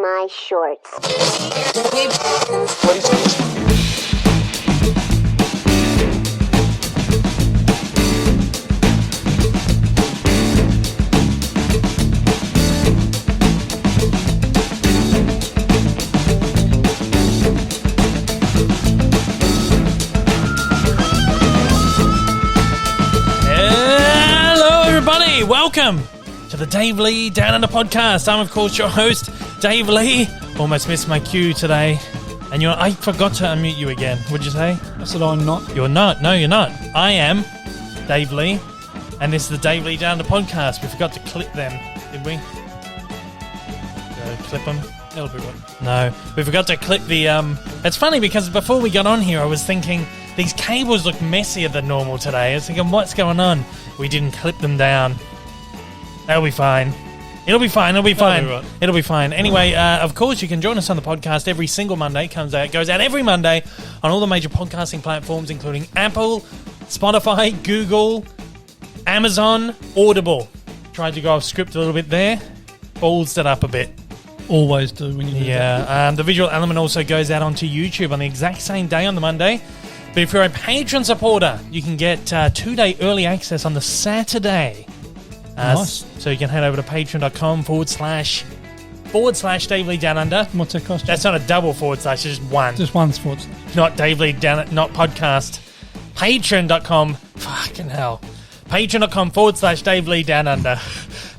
my shorts. Welcome to the Dave Lee Down Under podcast. I'm, of course, your host, Dave Lee. Almost missed my cue today. And I forgot to unmute you again. What'd you say? I said I'm not. You're not. No, you're not. I am Dave Lee. And this is the Dave Lee Down Under podcast. We forgot to clip them, did we? Clip them? That'll be right. No. We forgot to clip the... It's funny because before we got on here, I was thinking... These cables look messier than normal today. I was thinking, what's going on? We didn't clip them down. That'll be fine. It'll be fine. It'll be fine. Right. It'll be fine. Anyway, of course, you can join us on the podcast every single Monday. Goes out every Monday on all the major podcasting platforms, including Apple, Spotify, Google, Amazon, Audible. Tried to go off script a little bit there. Ballsed it up a bit. Always do when you do that. The visual element also goes out onto YouTube on the exact same day on the Monday. But if you're a Patreon supporter, you can get 2-day early access on the Saturday. Nice. So you can head over to patreon.com// Dave Lee Down Under. What's that cost? That's not a double / it's just one. Just one sports. Not Dave Lee Down, not podcast. Patreon.com. Fucking hell. Patreon.com / Dave Lee Down Under.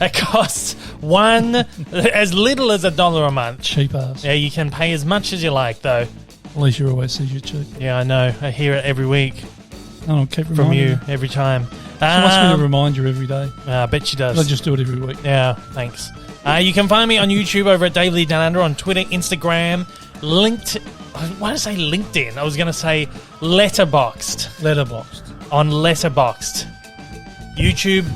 It costs as little as $1 a month. Cheap ass. Yeah, you can pay as much as you like, though. Alicia always says you're cheap. Yeah, I know. I hear it every week. I'll keep From reminding you every time. She wants me to remind you every day. I bet she does. I just do it every week. Yeah, thanks. You can find me on YouTube over at Dave Lee Down Under, on Twitter, Instagram, why did I say LinkedIn? I was going to say Letterboxd. On Letterboxd. YouTube.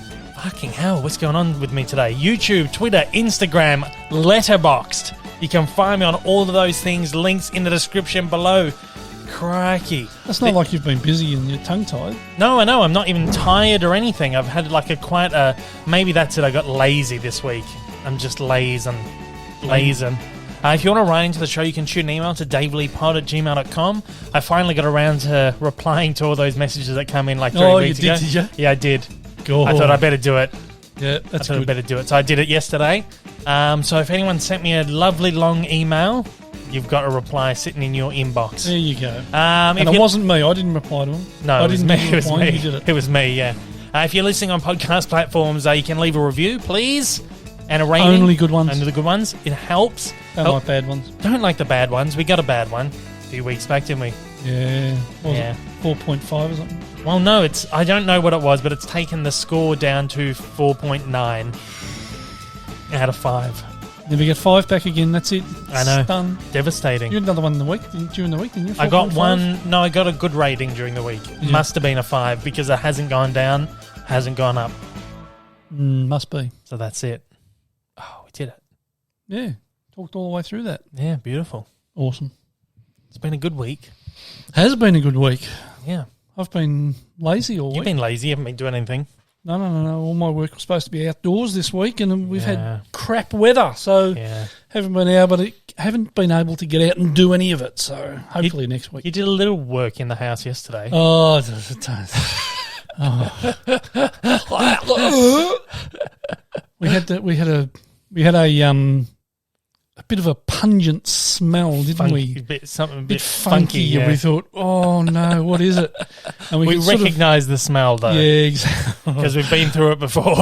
Fucking hell, what's going on with me today? YouTube, Twitter, Instagram, Letterboxd. You can find me on all of those things. Links in the description below. Crikey. It's not like you've been busy and you're tongue-tied. No, I know. I'm not even tired or anything. I've had like maybe that's it. I got lazy this week. I'm just lazing. If you want to write into the show, you can shoot an email to daveleepod@gmail.com. I finally got around to replying to all those messages that come in like 3 weeks ago. Did you? Yeah, I did. Cool. I thought I better do it. Yeah, that's good. I better do it. So I did it yesterday. So if anyone sent me a lovely long email, you've got a reply sitting in your inbox. There you go. And it wasn't me. I didn't reply to him. No, it was me. You did it. It was me, yeah. If you're listening on podcast platforms, you can leave a review, please, and a rating. Only good ones. Only the good ones. It helps. Don't like bad ones. Don't like the bad ones. We got a bad one a few weeks back, didn't we? Yeah. What was it? 4.5 or something? Well, no, I don't know what it was, but it's taken the score down to 4.9 out of 5. Never get 5 back again. That's it. I know. Done. Devastating. You had another one during the week, didn't you? I got 4.5? one. No, I got a good rating during the week. It must have been a 5 because it hasn't gone down, hasn't gone up. Must be. So that's it. Oh, we did it. Yeah. Talked all the way through that. Yeah, beautiful. Awesome. It's been a good week. Has been a good week. Yeah. I've been lazy all week. You've been lazy. You haven't been doing anything. No. All my work was supposed to be outdoors this week, and we've had crap weather, so haven't been able to get out and do any of it. So hopefully next week. You did a little work in the house yesterday. Oh. We had a bit of a pungent smell, didn't we? A bit funky. Yeah. We thought, oh no, what is it? And we recognise the smell though. Yeah, exactly. Because we've been through it before.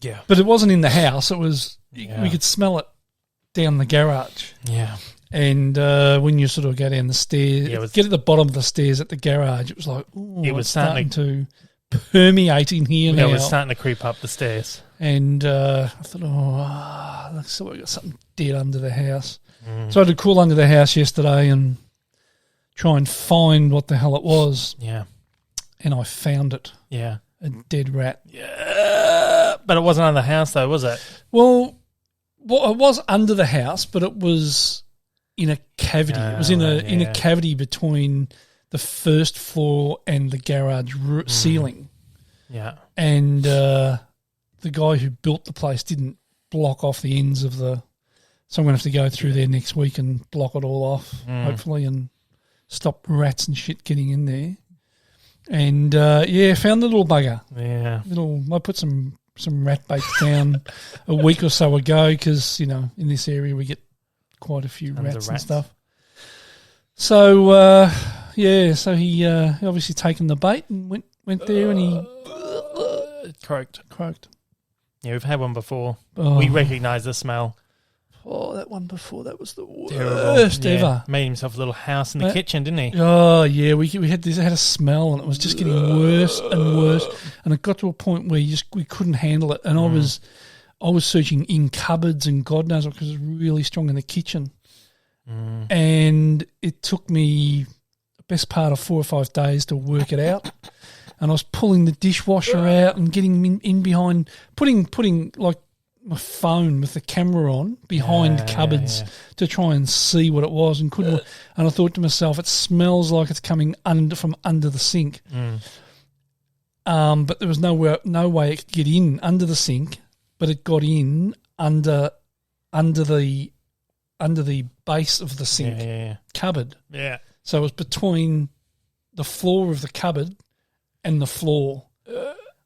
Yeah. But it wasn't in the house. It was we could smell it down the garage. Yeah. And when you sort of go down the stairs, get at the bottom of the stairs at the garage, it was like, ooh, it was starting to permeate in here now. It was starting to creep up the stairs. And I thought, looks like we've got something dead under the house. So I had to crawl under the house yesterday and try and find what the hell it was. Yeah. And I found it. Yeah. A dead rat. Yeah. But it wasn't under the house though, was it? Well, it was under the house, but it was in a cavity. It was in a cavity between the first floor and the garage ceiling. Yeah. And the guy who built the place didn't block off the ends of the. So I'm going to have to go through there next week and block it all off, hopefully, and stop rats and shit getting in there. And found the little bugger. Yeah, I put some rat bait down a week or so ago because in this area we get quite a few rats and stuff. So so he obviously taken the bait and went there and he croaked. Yeah, we've had one before. Oh. We recognise the smell. Oh, that one before, that was the worst ever. Made himself a little house in the kitchen, didn't he? Oh, yeah. We had a smell and it was just getting worse and worse. And it got to a point where we couldn't handle it. And I was searching in cupboards and God knows what, because it was really strong in the kitchen. And it took me the best part of 4 or 5 days to work it out. And I was pulling the dishwasher out and getting in behind, putting like my phone with the camera on behind cupboards to try and see what it was and couldn't. And I thought to myself, it smells like it's coming from under the sink. But there was no way it could get in under the sink, but it got in under the base of the sink cupboard. Yeah. So it was between the floor of the cupboard and the floor.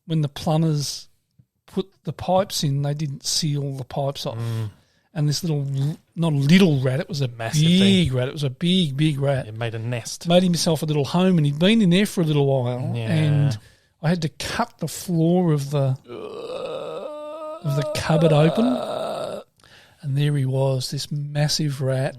When the plumbers put the pipes in, they didn't seal the pipes off. And this not a little rat, it was a massive big rat. It was a big rat. It made a nest. Made himself a little home, and he'd been in there for a little while. Yeah. And I had to cut the floor of the cupboard open. And there he was, this massive rat.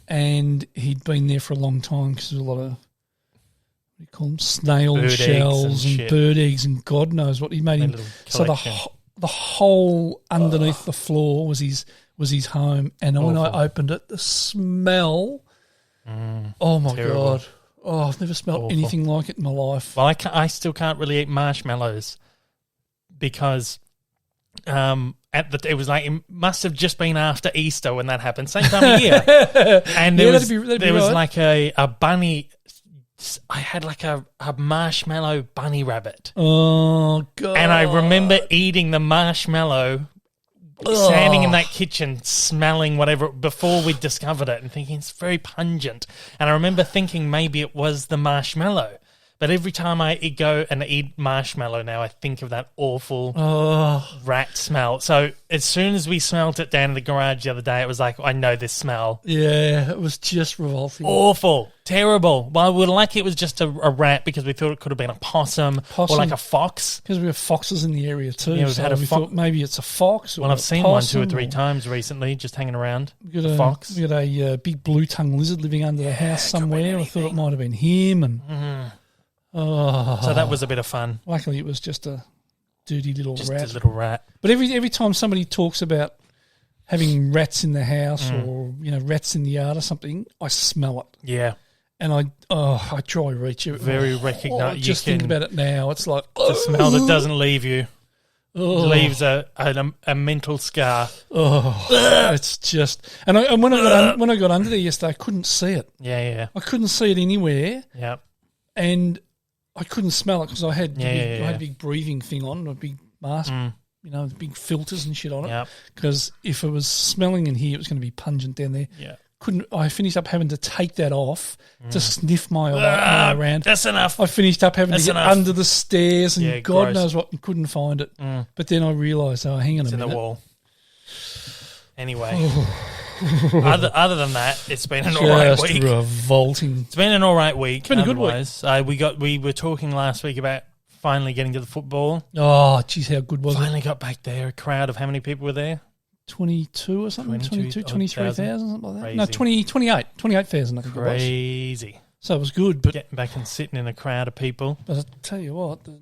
And he'd been there for a long time because there was a lot of, what do you call them, snail bird shells and bird eggs and God knows what. He made him. So the hole underneath the floor was his home. And when I opened it, the smell, oh my God. Oh, I've never smelled anything like it in my life. Well, I still can't really eat marshmallows because it was like, it must have just been after Easter when that happened, same time of year. And there was like a bunny. I had like a marshmallow bunny rabbit. Oh, God. And I remember eating the marshmallow, standing in that kitchen, smelling whatever, before we discovered it and thinking it's very pungent. And I remember thinking maybe it was the marshmallow. But every time I go and eat marshmallow now, I think of that awful rat smell. So as soon as we smelled it down in the garage the other day, it was like, I know this smell. Yeah, it was just revolting. Awful. Terrible. Well, we were lucky it was just a rat because we thought it could have been a possum or like a fox. Because we have foxes in the area too. Yeah, we thought maybe it's a fox. Well, I've seen one 2 or 3 times recently, just hanging around. We got a big blue-tongued lizard living under the house somewhere. I thought it might have been him. And so that was a bit of fun. Luckily, it was just a dirty little rat. Just a little rat. But every time somebody talks about having rats in the house or rats in the yard or something, I smell it. Yeah. And I try to reach it. Very recognisable. Just thinking about it now, it's like the smell that doesn't leave you. Leaves a mental scar. It's just, and when I got under there yesterday, I couldn't see it. Yeah. I couldn't see it anywhere. Yeah. And I couldn't smell it because I had a big breathing thing on, a big mask, big filters and shit on it. Because if it was smelling in here, it was going to be pungent down there. Yeah. I finished up having to take that off to sniff my way around. That's enough. I finished up having to get under the stairs and God gross. knows what, and couldn't find it. But then I realised, hang on a minute. It's in the wall. Anyway. Other than that, it's been an all right week. Just revolting. It's been an all right week. It's been a good week. We were talking last week about finally getting to the football. Oh, geez, how good was it? Finally got back there. A crowd of how many people were there? 22 or something? 23,000, something like that. Crazy. No, 28,000 I think it was. Crazy. So it was good. But getting back and sitting in a crowd of people. But I tell you what, it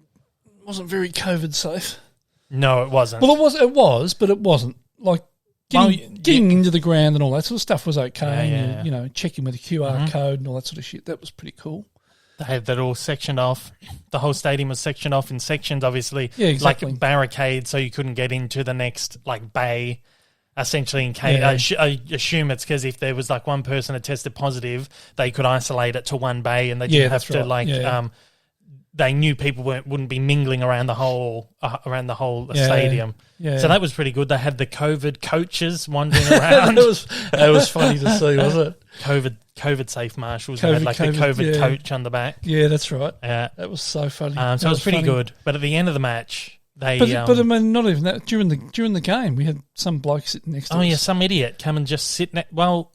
wasn't very COVID safe. No, it wasn't. Well, it was, but it wasn't. Like, Getting into the ground and all that sort of stuff was okay. Yeah. Checking with the QR code and all that sort of shit. That was pretty cool. They had that all sectioned off. The whole stadium was sectioned off in sections, obviously. Yeah, exactly. Like barricades so you couldn't get into the next bay, essentially in case. I assume it's because if there was like one person that tested positive, they could isolate it to one bay and they didn't have to they knew people wouldn't be mingling around the whole stadium. Yeah. So that was pretty good. They had the COVID coaches wandering around. That was funny to see, wasn't it? COVID safe marshals. They had like the COVID coach on the back. Yeah, that's right. Yeah, that was so funny. So it was pretty good. But at the end of the match, they. But I mean, not even that. During the game, we had some bloke sitting next to us. Oh yeah, some idiot come and just sit. Well,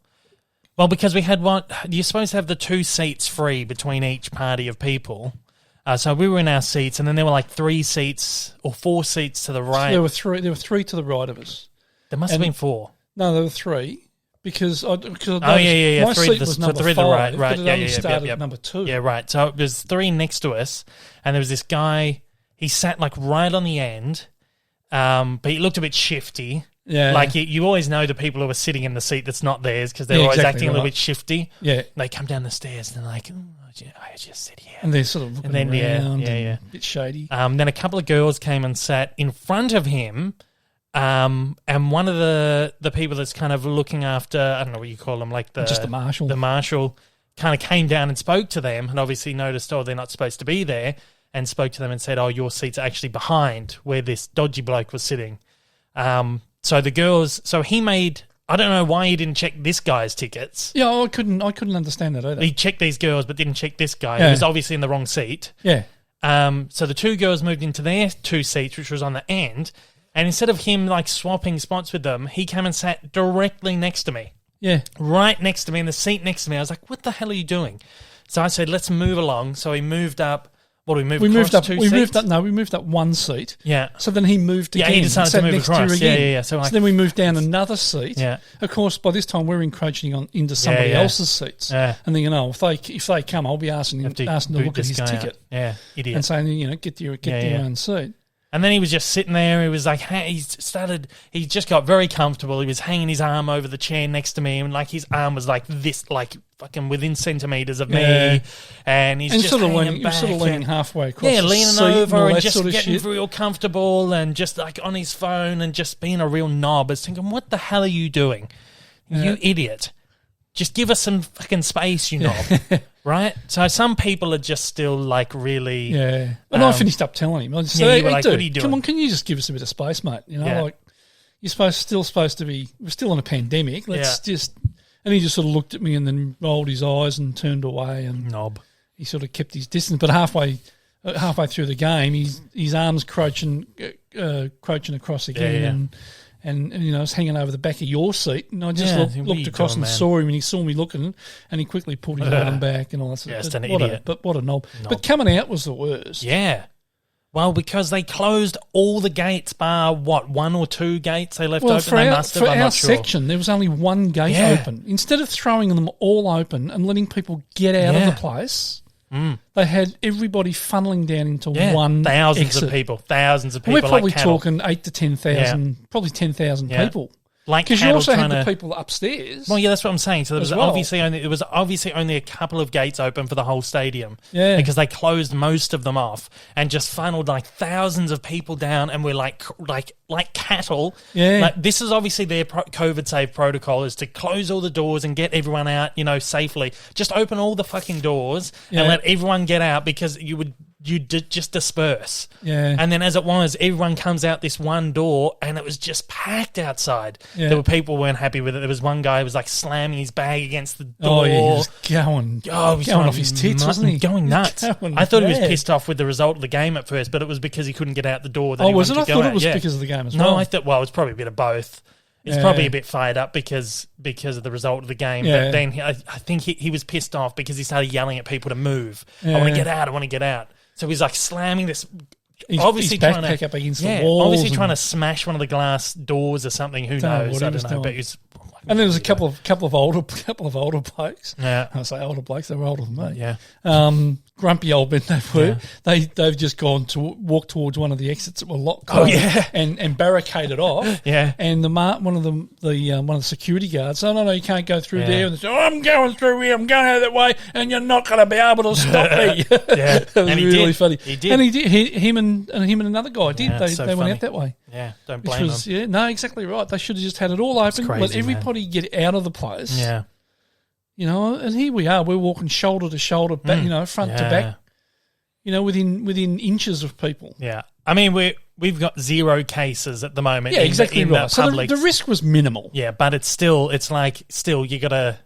because we had you're supposed to have the 2 seats free between each party of people. So we were in our seats, and then there were like 3 seats or 4 seats to the right. So there were three to the right of us. There must have been 4. No, there were 3 because my 3 seat was number 5, to the right, but it only started at number 2. Yeah, right. So there's 3 next to us, and there was this guy. He sat like right on the end, but he looked a bit shifty. Yeah, like you always know the people who are sitting in the seat that's not theirs because they're always acting a little bit shifty. Yeah, they come down the stairs and they're like, I just sit here, and they're sort of looking around, a bit shady. Then a couple of girls came and sat in front of him, and one of the people that's kind of looking after, I don't know what you call them, like just the marshal. The marshal kind of came down and spoke to them, and obviously noticed, they're not supposed to be there, and spoke to them and said, your seats are actually behind where this dodgy bloke was sitting. So the girls, he made, I don't know why he didn't check this guy's tickets. Yeah, I couldn't understand that either. He checked these girls but didn't check this guy. He was obviously in the wrong seat. Yeah. So the 2 girls moved into their 2 seats, which was on the end, and instead of him like swapping spots with them, he came and sat directly next to me. Yeah. Right next to me, in the seat next to me. I was like, what the hell are you doing? So I said, let's move along. So he moved up. What do we move? We moved up. We moved up 1 seat. Yeah. So then he moved again. Yeah, he decided to move across. Yeah. So then we moved down another seat. Yeah. Of course, by this time we're encroaching into somebody else's seats. Yeah. And then if they come, I'll be asking to look at his ticket. Out. Yeah. Idiot. And saying, get your own seat. And then he was just sitting there. He was like, he just got very comfortable. He was hanging his arm over the chair next to me, and like his arm was like this, like fucking within centimetres of me. And he's just hanging back. Sort of leaning halfway across the leaning seat over and just sort of getting real comfortable and just like on his phone and just being a real knob. I was thinking, what the hell are you doing? You idiot. Just give us some fucking space, you knob. Right? So some people are just still like really... Yeah. And I finished up telling him. I just said, what are you doing? Come on, can you just give us a bit of space, mate? Like you're still supposed to be... We're still in a pandemic. Let's just... And he just sort of looked at me and then rolled his eyes and turned away. And knob. He sort of kept his distance. But halfway through the game, his arms crouching across again and I was hanging over the back of your seat, and I just looked across and saw him, and he saw me looking, and he quickly pulled his arm back and all that sort of stuff. What a knob. But coming out was the worst. Yeah. Well, because they closed all the gates bar, 1 or 2 gates they left open? For our section, there was only 1 gate open. Instead of throwing them all open and letting people get out of the place... They had everybody funneling down into one thousands exit. of people. We're probably talking 8,000 to 10,000, probably 10,000 people. Because you also had the people upstairs. Well, yeah, that's what I'm saying. So there was obviously only a couple of gates open for the whole stadium. Yeah, because they closed most of them off and just funneled like thousands of people down, and we're like cattle. Yeah, like this is obviously their COVID safe protocol is to close all the doors and get everyone out, safely. Just open all the fucking doors and let everyone get out because you just disperse. Yeah. And then as it was, everyone comes out this one door and it was just packed outside. Yeah. There were people who weren't happy with it. There was one guy who was like slamming his bag against the door. Oh, yeah, he was going off his tits, wasn't he? Going nuts. I thought he was pissed off with the result of the game at first, but it was because he couldn't get out the door. Was it? I thought it was because of the game as well. No, I thought, it was probably a bit of both. He's probably a bit fired up because of the result of the game. Yeah. But then I think he was pissed off because he started yelling at people to move. I want to get out. I want to get out. So he's like slamming this, obviously his backpack up against the walls. Obviously trying to smash one of the glass doors or something. Who knows? I don't know. But and there was a couple of older blokes. Yeah, I say older blokes. They were older than me. Yeah, grumpy old men they were. Yeah. They've just gone to walk towards one of the exits that were locked. And barricaded off. Yeah, and one of the security guards. Oh no, you can't go through there. And they said, I'm going through here. I'm going out that way, and you're not going to be able to stop me. Yeah, it was really funny. He did, and he did. Him and another guy did. They went out that way. Yeah, don't blame them. Yeah, no, exactly right. They should have just had it all open. Let everybody get out of the place. Yeah. And here we are. We're walking shoulder to shoulder, back, front to back. within inches of people. Yeah. I mean, we've got 0 cases at the moment. Yeah, exactly in right. the So public. the risk was minimal. Yeah, but it's still you got to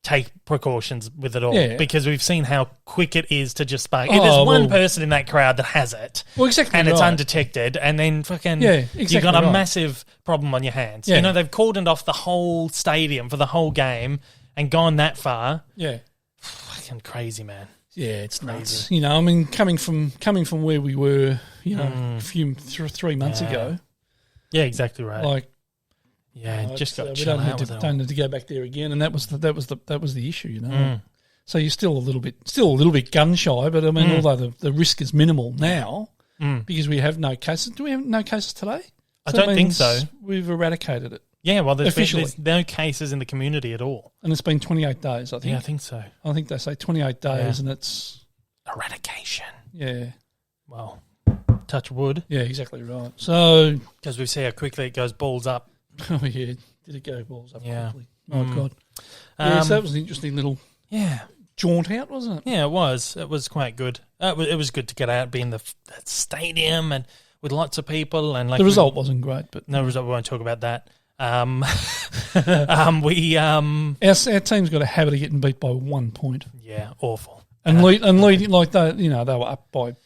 take precautions with it all because we've seen how quick it is to just spark. If there's one person in that crowd that has it, exactly, and it's undetected, and then fucking you've got a massive problem on your hands. Yeah. They've cordoned off the whole stadium for the whole game and gone that far. Yeah, fucking crazy, man. Yeah, it's nuts. Coming from where we were, a few 3 months ago. Yeah, exactly right. Just got we don't need to go back there again, and that was the issue, So you're still a little bit gun shy, but I mean, although the risk is minimal now because we have no cases. Do we have no cases today? I don't think so. We've eradicated it. Yeah, well, there's no cases in the community at all. And it's been 28 days, I think. Yeah, I think so. I think they say 28 days and it's... eradication. Yeah. Well, touch wood. Yeah, exactly right. So... because we see how quickly it goes balls up. Oh, yeah. Did it go balls up quickly? Oh, God. So that was an interesting little jaunt out, wasn't it? Yeah, it was. It was quite good. It was good to get out, be in the stadium and with lots of people. And the result wasn't great, but... No result, we won't talk about that. Our team's got a habit of getting beat by 1 point. Yeah, awful. And leading like they were up by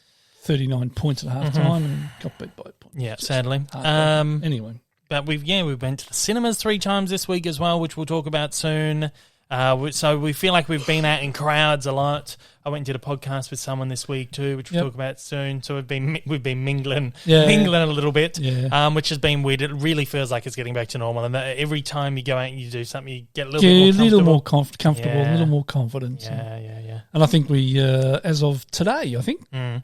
39 points at half time and got beat by a point. Yeah, sadly. Anyway, but we went to the cinemas 3 times this week as well, which we'll talk about soon. So we feel like we've been out in crowds a lot. I went and did a podcast with someone this week too, which we'll talk about soon. So we've been mingling a little bit, which has been weird. It really feels like it's getting back to normal. And every time you go out and you do something, you get a little more comfortable, a little more confidence. Yeah. And I think we, as of today,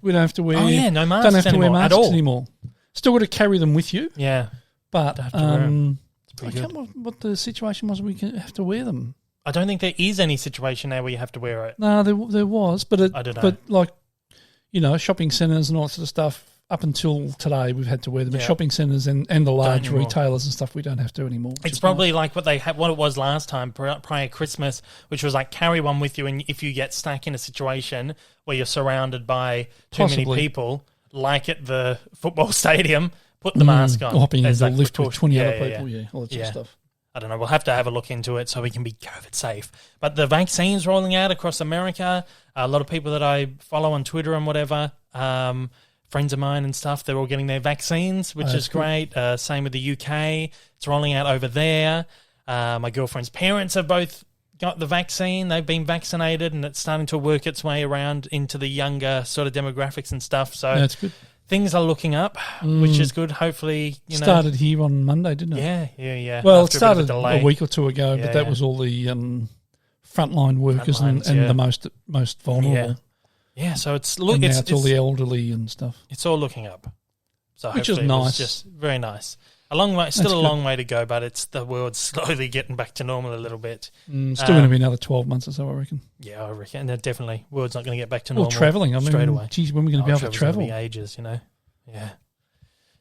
we don't have to wear. Oh yeah, no masks. Don't have to wear masks at all anymore. Still got to carry them with you. Yeah, but I can't remember what the situation was. We have to wear them. I don't think there is any situation now where you have to wear it. No, there was, but I don't know. But shopping centres and all that sort of stuff. Up until today, we've had to wear them. But shopping centres and the large retailers and stuff, we don't have to anymore. It's probably like what it was last time prior Christmas, which was like carry one with you, and if you get stuck in a situation where you're surrounded by too many people, like at the football stadium, put the mask on. Hopping into a lift with 20 other people, all that sort of stuff. I don't know. We'll have to have a look into it so we can be COVID safe. But the vaccine's rolling out across America. A lot of people that I follow on Twitter and whatever, friends of mine and stuff, they're all getting their vaccines, which is great. Same with the UK. It's rolling out over there. My girlfriend's parents have both got the vaccine. They've been vaccinated, and it's starting to work its way around into the younger sort of demographics and stuff. So that's good. Things are looking up, which is good. Hopefully, started here on Monday, didn't it? Yeah. Well, it started a week or two ago, but that was all the frontline workers and the most vulnerable. Yeah, so it's now it's all the elderly and stuff. It's all looking up, so which is nice. It's just very nice. A long way, still a long way to go, but the world's slowly getting back to normal a little bit. Still going to be another 12 months or so, I reckon. Yeah, I reckon. Definitely, world's not going to get back to normal. Or travelling. Straight away. Geez, when are we going to be able to travel? Be ages, Yeah,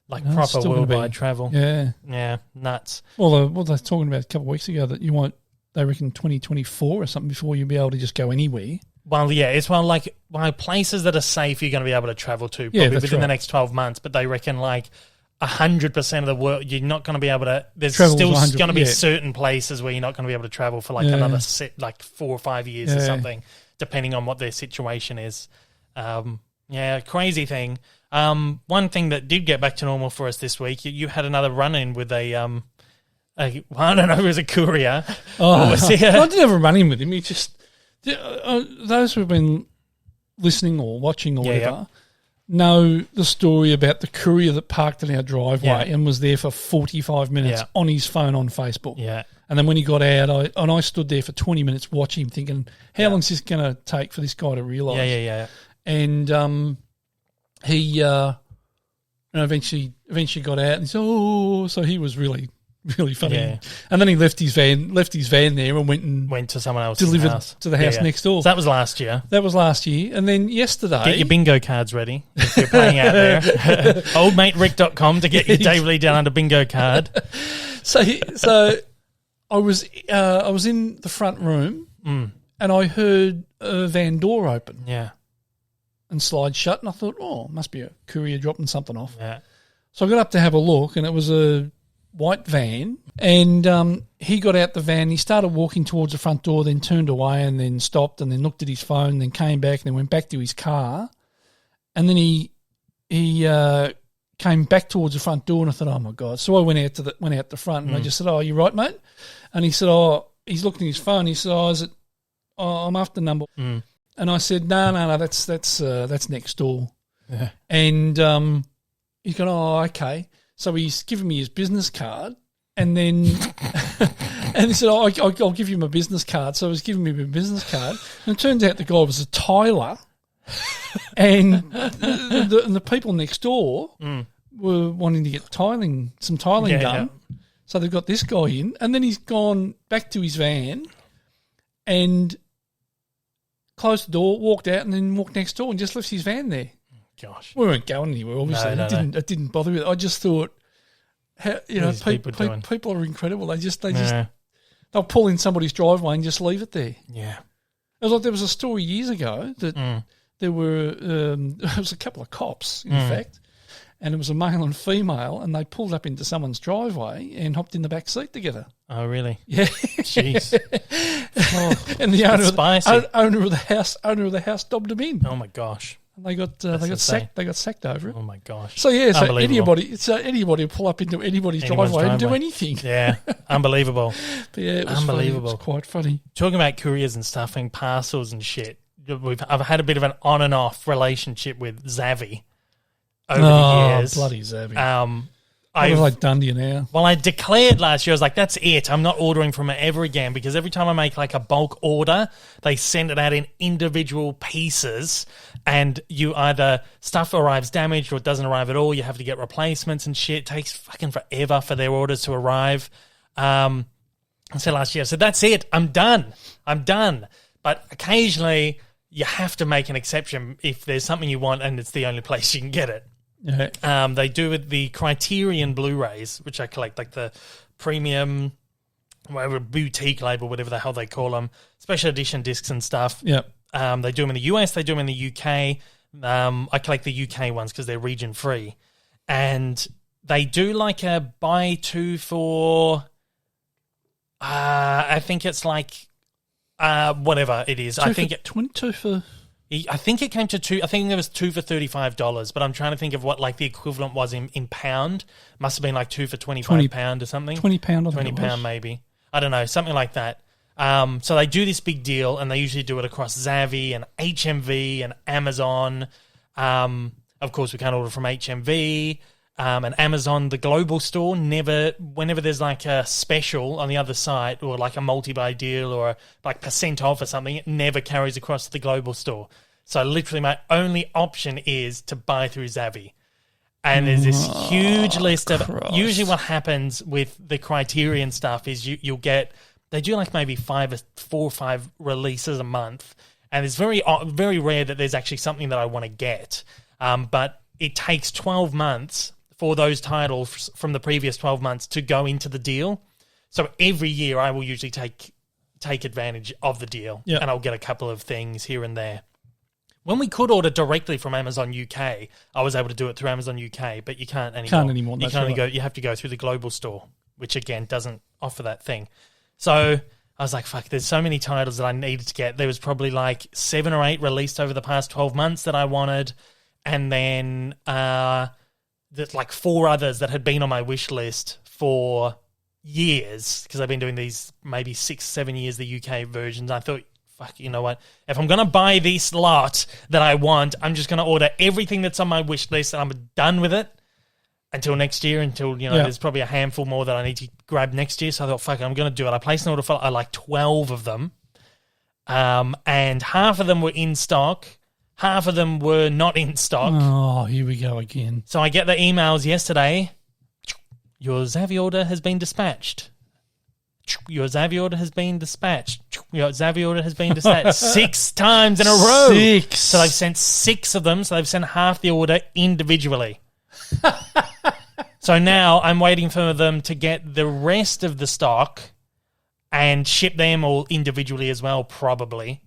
like proper worldwide travel. Yeah, nuts. Well, what they were talking about a couple of weeks ago that you won't. They reckon 2024 or something before you'll be able to just go anywhere. Well, yeah, it's like places that are safe you're going to be able to travel to probably within the next 12 months. But they reckon 100% of the world, you're not going to be able to. There's still going to be certain places where you're not going to be able to travel for another 4 or 5 years or something, depending on what their situation is. Crazy thing. One thing that did get back to normal for us this week, you had another run-in with I don't know, it was a courier. I didn't have a run-in with him. He just those who have been listening or watching or whatever. Know the story about the courier that parked in our driveway and was there for 45 minutes on his phone on Facebook. Yeah. And then when he got out, I stood there for 20 minutes watching him thinking, how long is this going to take for this guy to realise? Yeah. And he eventually got out and he said, so he was really funny. Yeah. And then he left his van there and went to someone else's delivered house. To the house next door. So that was last year. And then yesterday... Get your bingo cards ready if you're playing out there. Oldmaterick.com to get your Dave Lee Down Under bingo card. So I was in the front room and I heard a van door open. Yeah. and slide shut, and I thought, must be a courier dropping something off. Yeah. So I got up to have a look, and it was a white van, and he got out the van, he started walking towards the front door, then turned away and then stopped and then looked at his phone, then came back and then went back to his car, and then he came back towards the front door, and I thought, oh my God. So I went out the front, and I just said, oh, you right, mate? And he said, he's looked at his phone. He said, I'm after number. And I said, no, that's next door. Yeah. And he's gone, oh, okay. So he's given me his business card, and then and he said, I'll give you my business card. So he's giving me my business card, and it turns out the guy was a tiler. And the people next door were wanting to get some tiling done. Yeah. So they've got this guy in, and then he's gone back to his van and closed the door, walked out, and then walked next door and just left his van there. Gosh. We weren't going anywhere, obviously. It didn't bother me. I just thought, people are incredible. They'll pull in somebody's driveway and just leave it there. Yeah. It was like there was a story years ago that there were there was a couple of cops, in fact, and it was a male and female, and they pulled up into someone's driveway and hopped in the back seat together. Oh, really? Yeah. Jeez. And the owner of the house dobbed them in. Oh my gosh. And they got sacked. They got sacked over it. Oh my gosh. So yeah, anybody will pull up into anybody's driveway and do anything. Yeah, unbelievable. But yeah, it was unbelievable. It was quite funny. Talking about couriers and stuff and parcels and shit. I've had a bit of an on and off relationship with Zavvi over the years. Bloody Zavvi. What have I done to you now? Well, I declared last year, I was like, that's it. I'm not ordering from it ever again, because every time I make like a bulk order, they send it out in individual pieces, and you either stuff arrives damaged or it doesn't arrive at all. You have to get replacements and shit. It takes fucking forever for their orders to arrive. So last year I said, that's it. I'm done. But occasionally you have to make an exception if there's something you want and it's the only place you can get it. Yeah. They do with the Criterion Blu-rays, which I collect, like the premium, whatever, boutique label, whatever the hell they call them, special edition discs and stuff. Yeah. They do them in the US, they do them in the UK. I collect the UK ones because they're region free. And they do like a buy two for, I think it's like, whatever it is. I think 22 for... I think it came to two. I think there was two for $35, but I'm trying to think of what like the equivalent was in pound. Must have been like two for £25 or something. £20, £20 maybe. I don't know, something like that. So they do this big deal, and they usually do it across Zavvi and HMV and Amazon. Of course, we can't order from HMV. And Amazon, the global store, whenever there's like a special on the other site or like a multi-buy deal or like % off or something, it never carries across to the global store. So literally my only option is to buy through Zavvi. And there's this huge list of... Christ. Usually what happens with the Criterion stuff is you'll get... They do like maybe 4 or 5 releases a month. And it's very, very rare that there's actually something that I want to get. But it takes 12 months... for those titles from the previous 12 months to go into the deal. So every year I will usually take advantage of the deal, and I'll get a couple of things here and there. When we could order directly from Amazon UK, I was able to do it through Amazon UK, but you can't anymore. You can only go. You have to go through the global store, which again doesn't offer that thing. So I was like, fuck, there's so many titles that I needed to get. There was probably like 7 or 8 released over the past 12 months that I wanted, and then... there's like 4 others that had been on my wish list for years because I've been doing these maybe 6-7 years, the UK versions. I thought, fuck, you know what? If I'm going to buy this lot that I want, I'm just going to order everything that's on my wish list and I'm done with it until next year, there's probably a handful more that I need to grab next year. So I thought, fuck it, I'm going to do it. I placed an order for like 12 of them, and half of them were in stock. Half of them were not in stock. Oh, here we go again. So I get the emails yesterday. Your Zavvi order has been dispatched. Your Zavvi order has been dispatched. Your Zavvi order has been dispatched 6 times in a row. 6. So they've sent 6 of them. So they've sent half the order individually. So now I'm waiting for them to get the rest of the stock and ship them all individually as well, probably.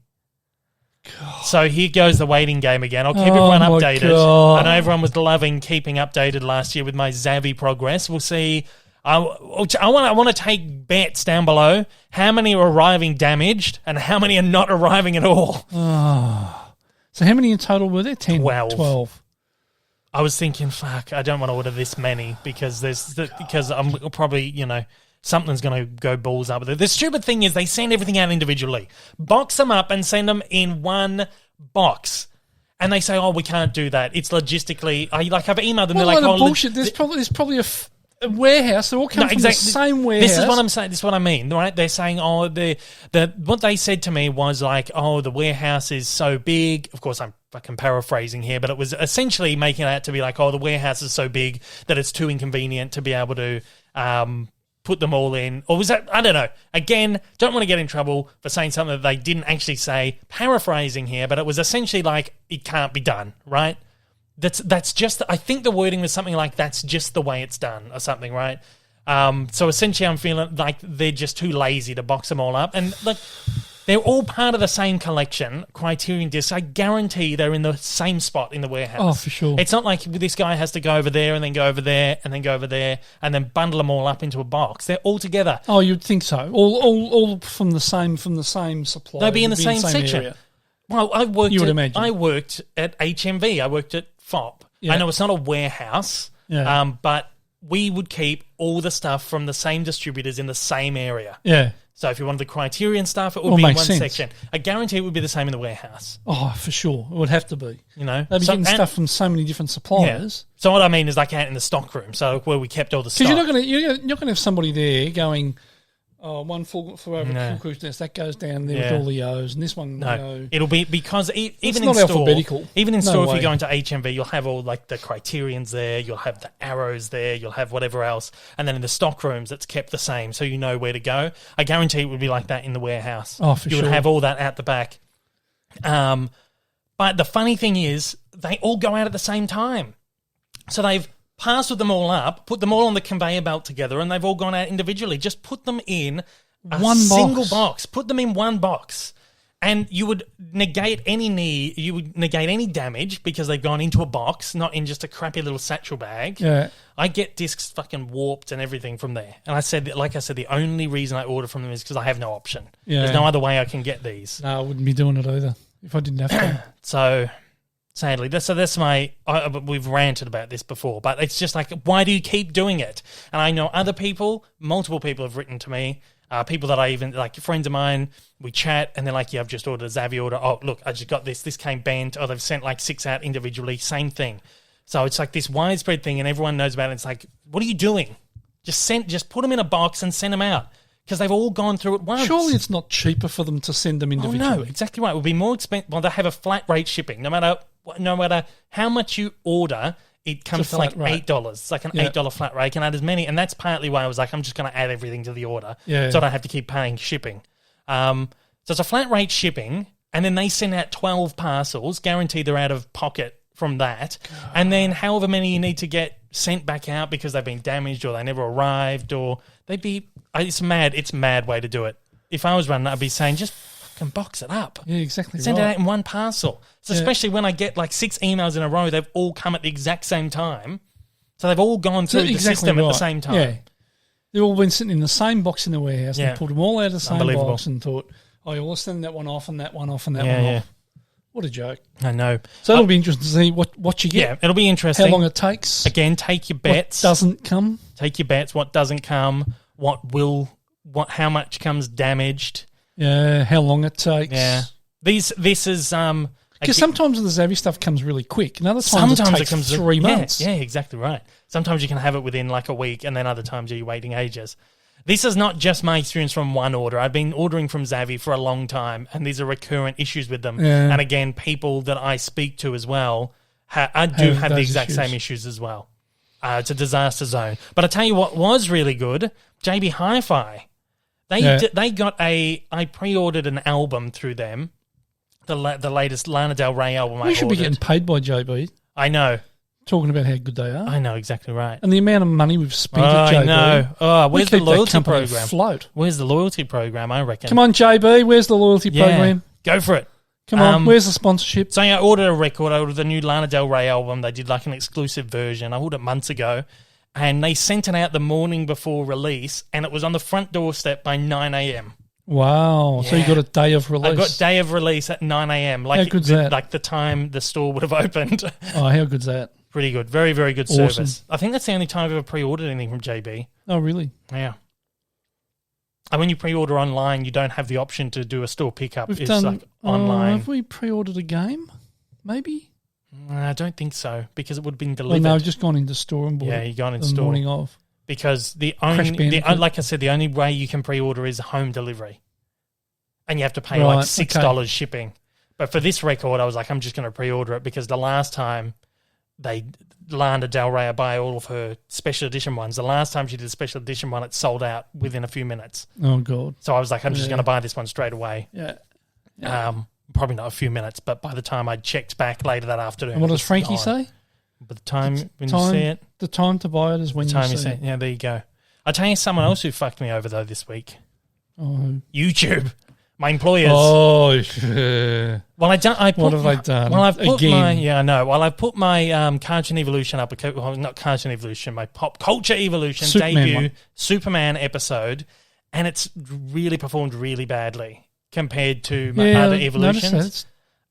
So here goes the waiting game again. I'll keep everyone updated. God. I know everyone was loving keeping updated last year with my Zavi progress. We'll see. I want to take bets down below. How many are arriving damaged and how many are not arriving at all? So how many in total were there? 10? 12. I was thinking, fuck, I don't want to order this many because I'm probably, something's going to go balls up with it. The stupid thing is they send everything out individually. Box them up and send them in one box. And they say, we can't do that. It's logistically... I've emailed them. Well, they're like, bullshit. There's probably a warehouse. They all come from the same warehouse. This is what I'm saying. This is what I mean, right? They're saying, what they said to me was like, the warehouse is so big. Of course, I'm fucking paraphrasing here, but it was essentially making it out to be like, the warehouse is so big that it's too inconvenient to be able to put them all in. Or was that, I don't know. Again, don't want to get in trouble for saying something that they didn't actually say. Paraphrasing here, but it was essentially like, it can't be done, right? That's just, I think the wording was something like, that's just the way it's done or something, right? So essentially I'm feeling like they're just too lazy to box them all up. And look, they're all part of the same collection, Criterion discs. I guarantee they're in the same spot in the warehouse. Oh, for sure. It's not like this guy has to go over there and then go over there and then go over there and then bundle them all up into a box. They're all together. Oh, you'd think so. All from the same supply. They'll be in the same section. Area. Well, I worked at HMV. I worked at FOP. Yeah. I know it's not a warehouse, but we would keep all the stuff from the same distributors in the same area. Yeah. So if you wanted the Criterion stuff, it would be in one section. I guarantee it would be the same in the warehouse. Oh, for sure. It would have to be. They'd be getting stuff from so many different suppliers. Yeah. So what I mean is like out in the stock room, so where we kept all the stock. Because you're not going to have somebody there going... one full cruise nest that goes down there with all the O's, and this one. No, it'll be because even in store, alphabetical. Even in store, if you go into HMV, you'll have all like the Criterions there, you'll have the arrows there, you'll have whatever else, and then in the stock rooms, it's kept the same, so you know where to go. I guarantee it would be like that in the warehouse. Oh, for sure. You would have all that out the back. But the funny thing is, they all go out at the same time, so they've parceled them all up, put them all on the conveyor belt together, and they've all gone out individually. Just put them in a single box. Put them in one box. And you would negate any damage because they've gone into a box, not in just a crappy little satchel bag. Yeah. I get discs fucking warped and everything from there. And I said, the only reason I order from them is because I have no option. Yeah. There's no other way I can get these. No, I wouldn't be doing it either if I didn't have to. So... Sadly, that's my... we've ranted about this before, but it's just like, why do you keep doing it? And I know other people, multiple people have written to me, people that I even... Like, friends of mine, we chat, and they're like, I've just ordered a Zavi order. Oh, look, I just got this. This came bent. Oh, they've sent like 6 out individually. Same thing. So it's like this widespread thing, and everyone knows about it. It's like, what are you doing? Just put them in a box and send them out. Because they've all gone through it once. Surely it's not cheaper for them to send them individually. Oh, no, exactly right. It would be more expensive. Well, they have a flat rate shipping. No matter how much you order, it comes to like $8. It's like an $8 flat rate. You can add as many. And that's partly why I was like, I'm just going to add everything to the order so I don't have to keep paying shipping. So it's a flat rate shipping. And then they send out 12 parcels, guaranteed they're out of pocket from that. God. And then however many you need to get sent back out because they've been damaged or they never arrived or they'd be... It's mad. It's a mad way to do it. If I was running, I'd be saying, just fucking box it up. Yeah, exactly. Send it out in one parcel. So especially when I get like 6 emails in a row, they've all come at the exact same time. So they've all gone through the system at the same time. Yeah. They've all been sitting in the same box in the warehouse and pulled them all out of the same box and thought, let's send that one off and that one off and that one off. What a joke. I know. So it'll be interesting to see what you get. Yeah, it'll be interesting. How long it takes. Again, take your bets. What doesn't come. Take your bets. What doesn't come. How much comes damaged. Yeah, how long it takes. Yeah. This is... Because sometimes the Zavi stuff comes really quick, and other times it comes 3 months. Yeah, exactly right. Sometimes you can have it within like a week, and then other times you're waiting ages. This is not just my experience from one order. I've been ordering from Zavi for a long time, and these are recurrent issues with them. Yeah. And again, people that I speak to as well, I do have the exact same issues as well. It's a disaster zone. But I tell you what was really good, JB Hi-Fi. They got I pre-ordered an album through them, the latest Lana Del Rey album. We should be getting paid by JB. I know. Talking about how good they are. I know, exactly right. And the amount of money we've spent at JB. I know. Oh, where's the loyalty program? Afloat. Where's the loyalty program, I reckon? Come on, JB, where's the loyalty program? Go for it. Come on, where's the sponsorship? So I ordered a record. I ordered the new Lana Del Rey album. They did like an exclusive version. I ordered it months ago. And they sent it out the morning before release, and it was on the front doorstep by 9 a.m. Wow. Yeah. So you got a day of release. I got day of release at 9 a.m. How good's that? Like the time the store would have opened. Oh, how good's that? Pretty good. Very, very good Awesome. service. I think that's the only time I've ever pre-ordered anything from JB. Oh, really? Yeah. And when you pre-order online, you don't have the option to do a store pickup. We've it's done like online. Have we pre-ordered a game? Maybe? I don't think so, because it would have been Well, delivered. no, I've just gone into store and bought Yeah, it you gone in the store. morning of. Because like I said, the only way you can pre-order is home delivery. And you have to pay like $6 shipping. But for this record, I was like, I'm just going to pre-order it, because the last time Lana Del Rey buy all of her special edition ones, the last time she did a special edition one, it sold out within a few minutes. Oh, God. So I was like, I'm just going to buy this one straight away. Yeah. Probably not a few minutes, but by the time I checked back later that afternoon. And what does Frankie say? By the time when you see it. The time to buy it is when you see it. Yeah, there you go. I'll tell you someone else who fucked me over, though, this week. Oh. YouTube. My employers. Oh, yeah. Well, what have I done? Well, I've put I've put my Cartoon Evolution up. Well, not Cartoon Evolution, my Pop Culture Evolution debut Superman episode, and it's really performed really badly compared to my other evolutions.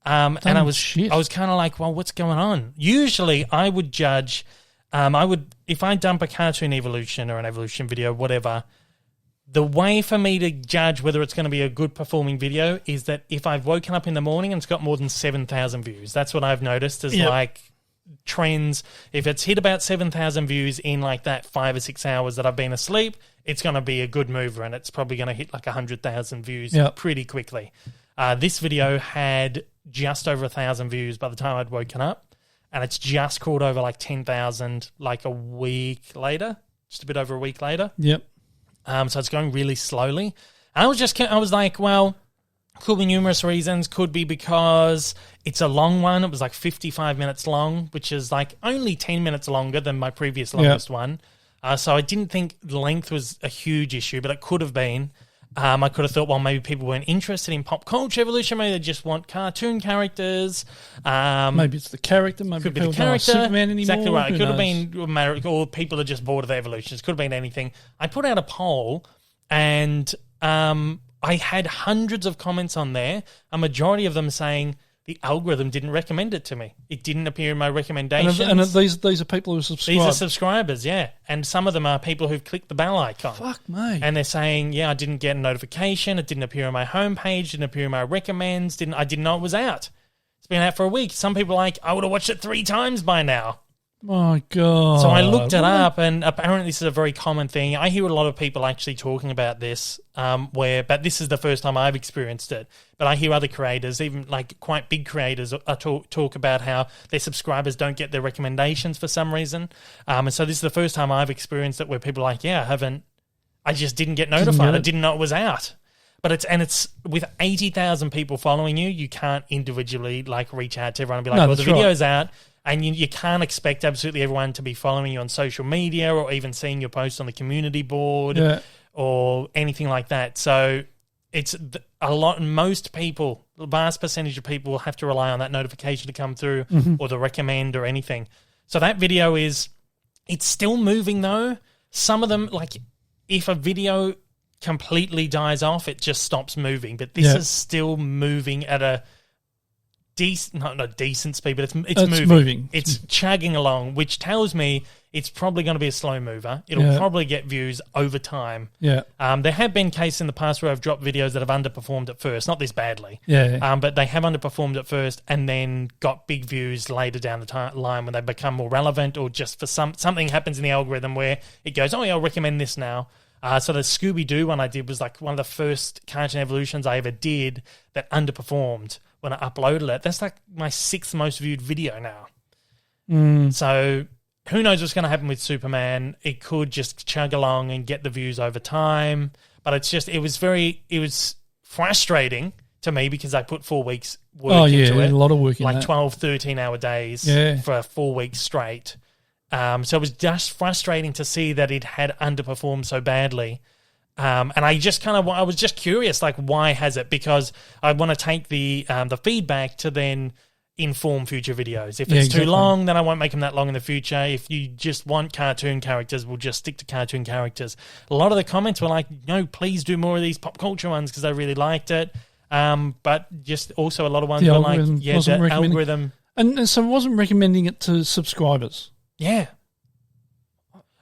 And I was kind of like, well, what's going on? Usually, I would judge. If I dump a Cartoon Evolution or an Evolution video, whatever. The way for me to judge whether it's going to be a good performing video is that if I've woken up in the morning and it's got more than 7,000 views, that's what I've noticed as like trends. If it's hit about 7,000 views in like that 5 or 6 hours that I've been asleep, it's going to be a good mover, and it's probably going to hit like 100,000 views pretty quickly. This video had just over 1,000 views by the time I'd woken up, and it's just crawled over like 10,000 like a week later, just a bit over a week later. Yep. So it's going really slowly. And I was like, well, could be numerous reasons. Could be because it's a long one. It was like 55 minutes long, which is like only 10 minutes longer than my previous longest one. So I didn't think length was a huge issue, but it could have been. I could have thought, well, maybe people weren't interested in pop culture evolution. Maybe they just want cartoon characters. Maybe it's the character. Maybe could be people the character. don't like Superman anymore. Exactly right. It could have knows? been, or people are just bored of the evolutions. Could have been anything. I put out a poll, and I had hundreds of comments on there. A majority of them saying the algorithm didn't recommend it to me. It didn't appear in my recommendations. And these are people who subscribe. These are subscribers, yeah. And some of them are people who've clicked the bell icon. Fuck me. And they're saying, I didn't get a notification. It didn't appear on my homepage. Didn't appear in my recommends. I didn't know it was out. It's been out for a week. Some people are like, I would have watched it 3 times by now. My God. So I looked it up, and apparently this is a very common thing. I hear a lot of people actually talking about this, but this is the first time I've experienced it. But I hear other creators, even like quite big creators, talk about how their subscribers don't get their recommendations for some reason. And so this is the first time I've experienced it where people are like, I just didn't get notified. I didn't know it was out. But it's with 80,000 people following you, you can't individually like reach out to everyone and be like, the video's out. And you can't expect absolutely everyone to be following you on social media or even seeing your posts on the community board or anything like that. So it's most people, the vast percentage of people will have to rely on that notification to come through or the recommend or anything. So that video it's still moving though. Some of them, like if a video completely dies off, it just stops moving. But this is still moving at a not decent speed, but it's moving. It's chugging along, which tells me it's probably going to be a slow mover. It'll probably get views over time. Yeah. There have been cases in the past where I've dropped videos that have underperformed at first, not this badly. Yeah. But they have underperformed at first and then got big views later down the line when they become more relevant, or just for something happens in the algorithm where it goes, I'll recommend this now. So the Scooby-Doo one I did was like one of the first Cartoon Evolutions I ever did that underperformed when I uploaded it. That's like my 6th most viewed video now. So who knows what's going to happen with Superman. It could just chug along and get the views over time. But it was frustrating to me because I put 4 weeks work into it. A lot of work in like that. 12, 13-hour days for 4 weeks straight. So it was just frustrating to see that it had underperformed so badly. And I was just curious, like, why has it? Because I want to take the feedback to then inform future videos. If it's too long, then I won't make them that long in the future. If you just want cartoon characters, we'll just stick to cartoon characters. A lot of the comments were like, no, please do more of these pop culture ones because I really liked it. But just also a lot of ones were like, the algorithm. And so it wasn't recommending it to subscribers. Yeah.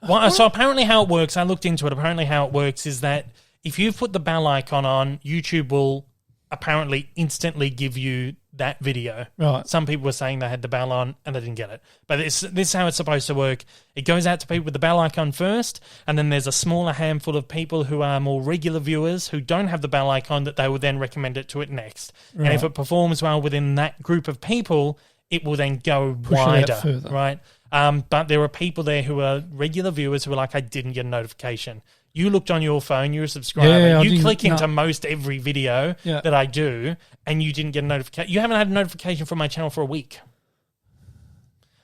Well, so apparently how it works, I looked into it, apparently how it works is that if you've put the bell icon on, YouTube will apparently instantly give you that video. Right. Some people were saying they had the bell on and they didn't get it. But this is how it's supposed to work. It goes out to people with the bell icon first, and then there's a smaller handful of people who are more regular viewers who don't have the bell icon that they will then recommend it to it next. Right. And if it performs well within that group of people, it will then go wider. Right? But there are people there who are regular viewers who are like, I didn't get a notification. You looked on your phone, you're a subscriber, you click into most every video that I do, and you didn't get a notification. You haven't had a notification from my channel for a week.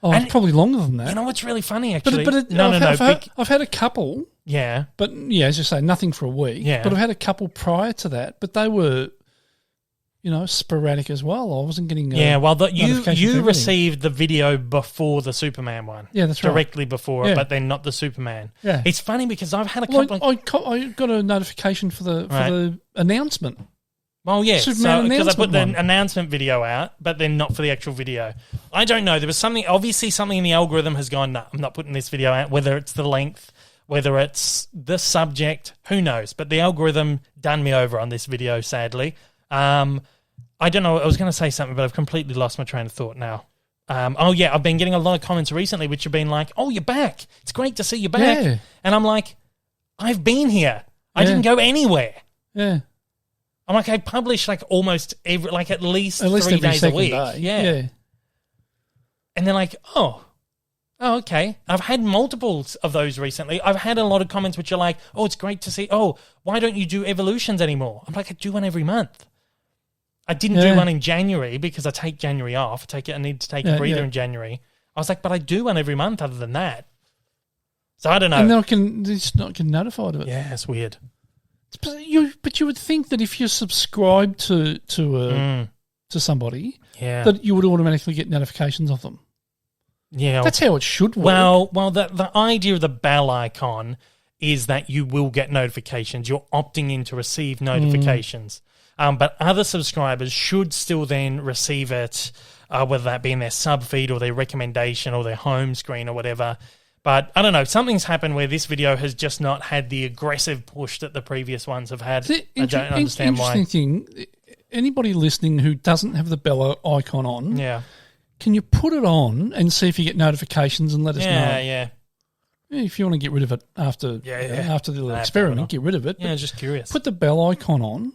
Oh, and it's probably longer than that. You know what's really funny, actually? I've had a couple. Yeah. But, as you say, nothing for a week. Yeah. But I've had a couple prior to that, but they were... sporadic as well. I wasn't getting you received the video before the Superman one. Yeah, that's right. Directly before, but then not the Superman. Yeah. It's funny because I've had a couple I got a notification for the announcement. Well, yeah, Superman because I put the one. announcement video out, but then not for the actual video. I don't know. There was something in the algorithm has gone, no, I'm not putting this video out, whether it's the length, whether it's the subject, who knows. But the algorithm done me over on this video, sadly. I don't know. I was going to say something, but I've completely lost my train of thought now. I've been getting a lot of comments recently which have been like, oh, you're back. It's great to see you back. Yeah. And I'm like, I've been here. I didn't go anywhere. Yeah. I'm like, I publish like almost every, like at least 3 days a week. Yeah. And they're like, oh, okay. I've had multiples of those recently. I've had a lot of comments which are like, oh, it's great to see. Oh, why don't you do evolutions anymore? I'm like, I do one every month. I didn't do one in January because I take January off. I need to take a breather in January. I was like, but I do one every month other than that. So I don't know. And then they just not get notified of it. Yeah, it's weird. But you would think that if you're subscribed to somebody, that you would automatically get notifications of them. Yeah, that's how it should work. Well, the idea of the bell icon is that you will get notifications. You're opting in to receive notifications. But other subscribers should still then receive it, whether that be in their sub feed or their recommendation or their home screen or whatever. But I don't know, something's happened where this video has just not had the aggressive push that the previous ones have had. I don't understand why. Interesting thing, anybody listening who doesn't have the bell icon on, can you put it on and see if you get notifications and let us know? Yeah. If you want to get rid of it after the little experiment, get rid of it. Yeah, just curious. Put the bell icon on,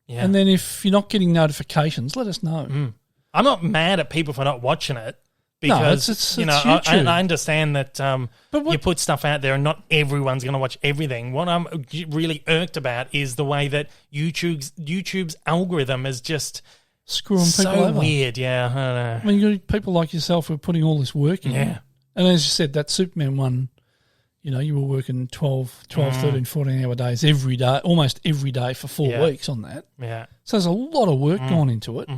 and then if you're not getting notifications, let us know. I'm not mad at people for not watching it. Because, it's I understand that you put stuff out there and not everyone's going to watch everything. What I'm really irked about is the way that YouTube's algorithm is just screwing people over. Weird, yeah. I don't know. I mean, you got people like yourself who are putting all this work in. Yeah. And as you said, that Superman one, you were working 12, 13, 14-hour days every day, almost every day for 4 weeks on that. Yeah. So there's a lot of work gone into it.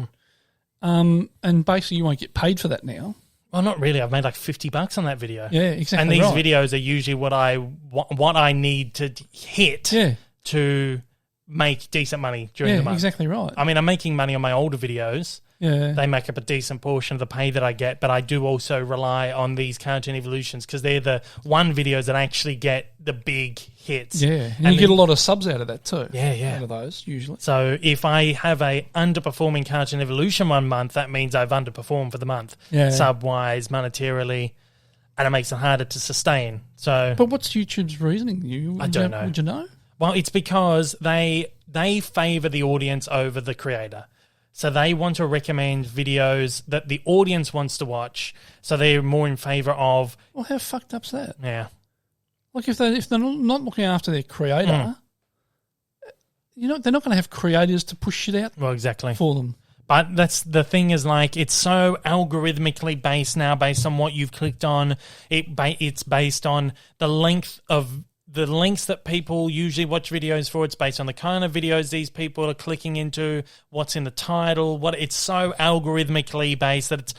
And basically you won't get paid for that now. Well, not really. I've made like $50 on that video. Yeah, exactly. And these videos are usually what I need to hit to make decent money during the month. Exactly right. I mean, I'm making money on my older videos. Yeah. They make up a decent portion of the pay that I get, but I do also rely on these cartoon evolutions because they're the one videos that actually get the big hits. Yeah, and you get a lot of subs out of that too. Yeah. Out of those, usually. So if I have a underperforming cartoon evolution 1 month, that means I've underperformed for the month, sub-wise, monetarily, and it makes it harder to sustain. So, but what's YouTube's reasoning? I don't know. Would you know? Well, it's because they favour the audience over the creator. So they want to recommend videos that the audience wants to watch. So they're more in favour of... Well, how fucked up's that? Yeah. Like if they're not looking after their creator, they're not going to have creators to push shit out for them. But that's the thing is like it's so algorithmically based now based on what you've clicked on. It's based on the length of the links that people usually watch videos for. It's based on the kind of videos these people are clicking into, what's in the title. It's so algorithmically based that it's,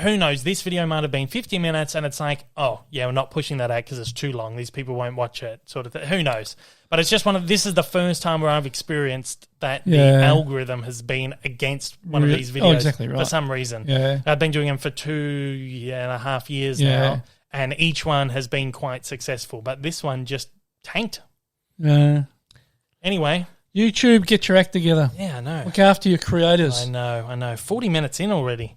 who knows, this video might have been 50 minutes and it's like, oh, yeah, we're not pushing that out because it's too long. These people won't watch it, sort of thing. Who knows? But it's just this is the first time where I've experienced that the algorithm has been against one of these videos exactly right. for some reason. Yeah. I've been doing them for 2.5 years now, and each one has been quite successful. But this one just tanked. Yeah. Anyway. YouTube, get your act together. Yeah, I know. Look after your creators. I know. 40 minutes in already.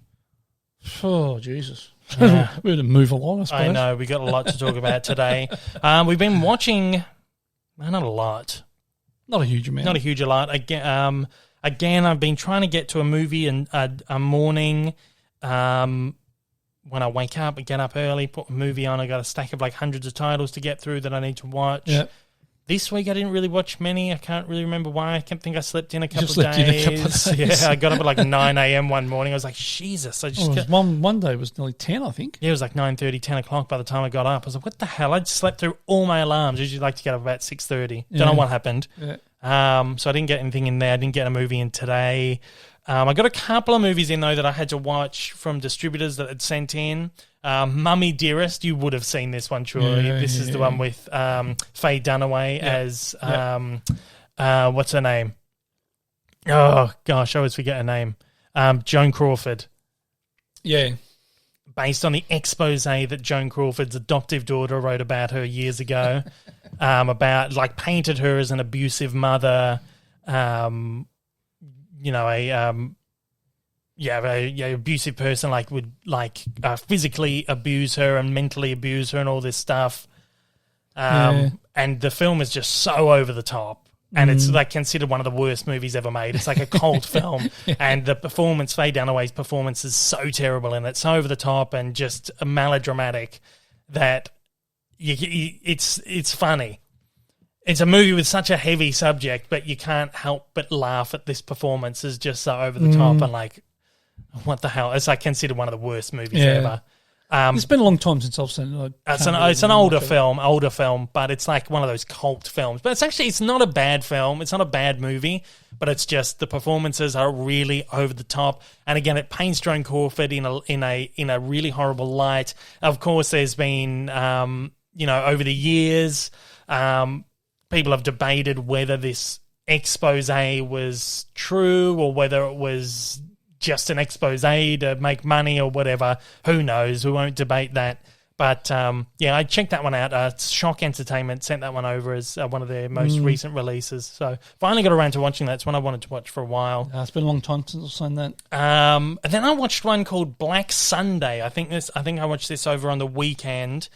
Oh, Jesus. Yeah. We're going to move along, I suppose. I know. We got a lot to talk about today. We've been watching, not a lot. Not a huge amount. Not a huge lot. Again, I've been trying to get to a movie in a morning. When I wake up, I get up early, put a movie on. I got a stack of like hundreds of titles to get through that I need to watch. Yep. This week I didn't really watch many. I can't really remember why. I think I slept in a couple of days. Yeah, I got up at like 9 a.m. one morning. I was like, Jesus. One day was nearly 10, I think. Yeah, it was like 9:30, 10 o'clock by the time I got up. I was like, what the hell? I just slept through all my alarms. I usually like to get up about 6:30. Don't know what happened. Yeah. So I didn't get anything in there. I didn't get a movie in today. I got a couple of movies in, though, that I had to watch from distributors that had sent in. Mummy Dearest, you would have seen this one, surely. This is the one with Faye Dunaway as, what's her name? Oh, gosh, I always forget her name. Joan Crawford. Yeah. Based on the expose that Joan Crawford's adoptive daughter wrote about her years ago, about, like, painted her as an abusive mother, abusive person, like would physically abuse her and mentally abuse her and all this stuff. And the film is just so over the top, and it's like considered one of the worst movies ever made. It's like a cult film, and the performance, Faye Dunaway's performance, is so terrible in it, so over the top and just melodramatic that it's funny. It's a movie with such a heavy subject, but you can't help but laugh at this performance. Is just so over the top and like, what the hell? It's like considered one of the worst movies ever. It's been a long time since I've seen it. It's an older film, but it's like one of those cult films. But it's not a bad film. It's not a bad movie, but it's just the performances are really over the top. And again, it paints Joan Crawford in a really horrible light. Of course, there's been over the years, people have debated whether this expose was true or whether it was just an expose to make money or whatever. Who knows? We won't debate that. But, I checked that one out. Shock Entertainment sent that one over as one of their most recent releases. So finally got around to watching that. It's one I wanted to watch for a while. It's been a long time since I've seen that. And then I watched one called Black Sunday. I think I watched this over on the weekend.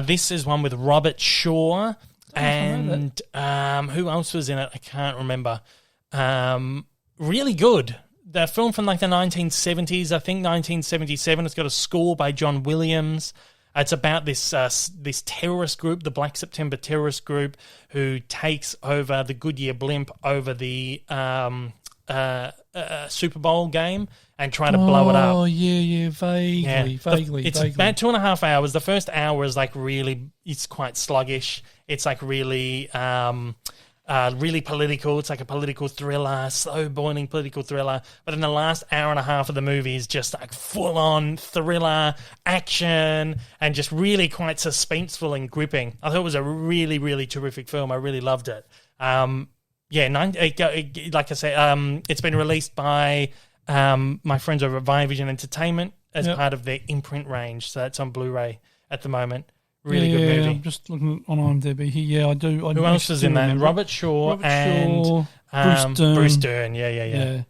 This is one with Robert Shaw. And who else was in it? I can't remember. Really good. The film from like the 1970s, I think 1977. It's got a score by John Williams. It's about this terrorist group, the Black September terrorist group, who takes over the Goodyear blimp over the Super Bowl game and try to blow it up. Oh, yeah, vaguely. It's about 2.5 hours. The first hour is like really, it's quite sluggish. It's like really really political. It's like a political thriller, slow-boiling political thriller. But in the last hour and a half of the movie is just like full-on thriller, action, and just really quite suspenseful and gripping. I thought it was a really, really terrific film. I really loved it. Like I say, it's been released by my friends over at Vision Entertainment as part of their imprint range. So it's on Blu-ray at the moment. Really good movie. I'm just looking on IMDb here. Yeah, I do. Who else is in that? Remember. Robert Shaw and Bruce Dern. Bruce Dern. Yeah.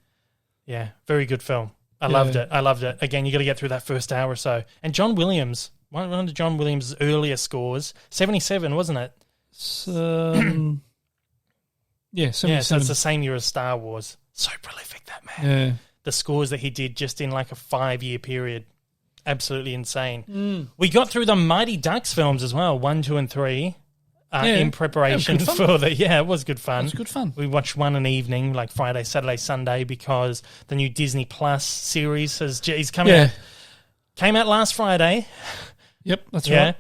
Very good film. I loved it. Again, you got to get through that first hour or so. And John Williams, one of John Williams' earlier scores, 77, wasn't it? 77. Yeah, so it's the same year as Star Wars. So prolific, that man. Yeah. The scores that he did just in like a 5-year period. Absolutely insane. We got through the Mighty Ducks films as well, 1, 2, and 3, in preparation for the... Yeah, it was good fun. It was good fun. We watched one an evening, like Friday, Saturday, Sunday, because the new Disney Plus series is coming out. Came out last Friday. Yep, that's right.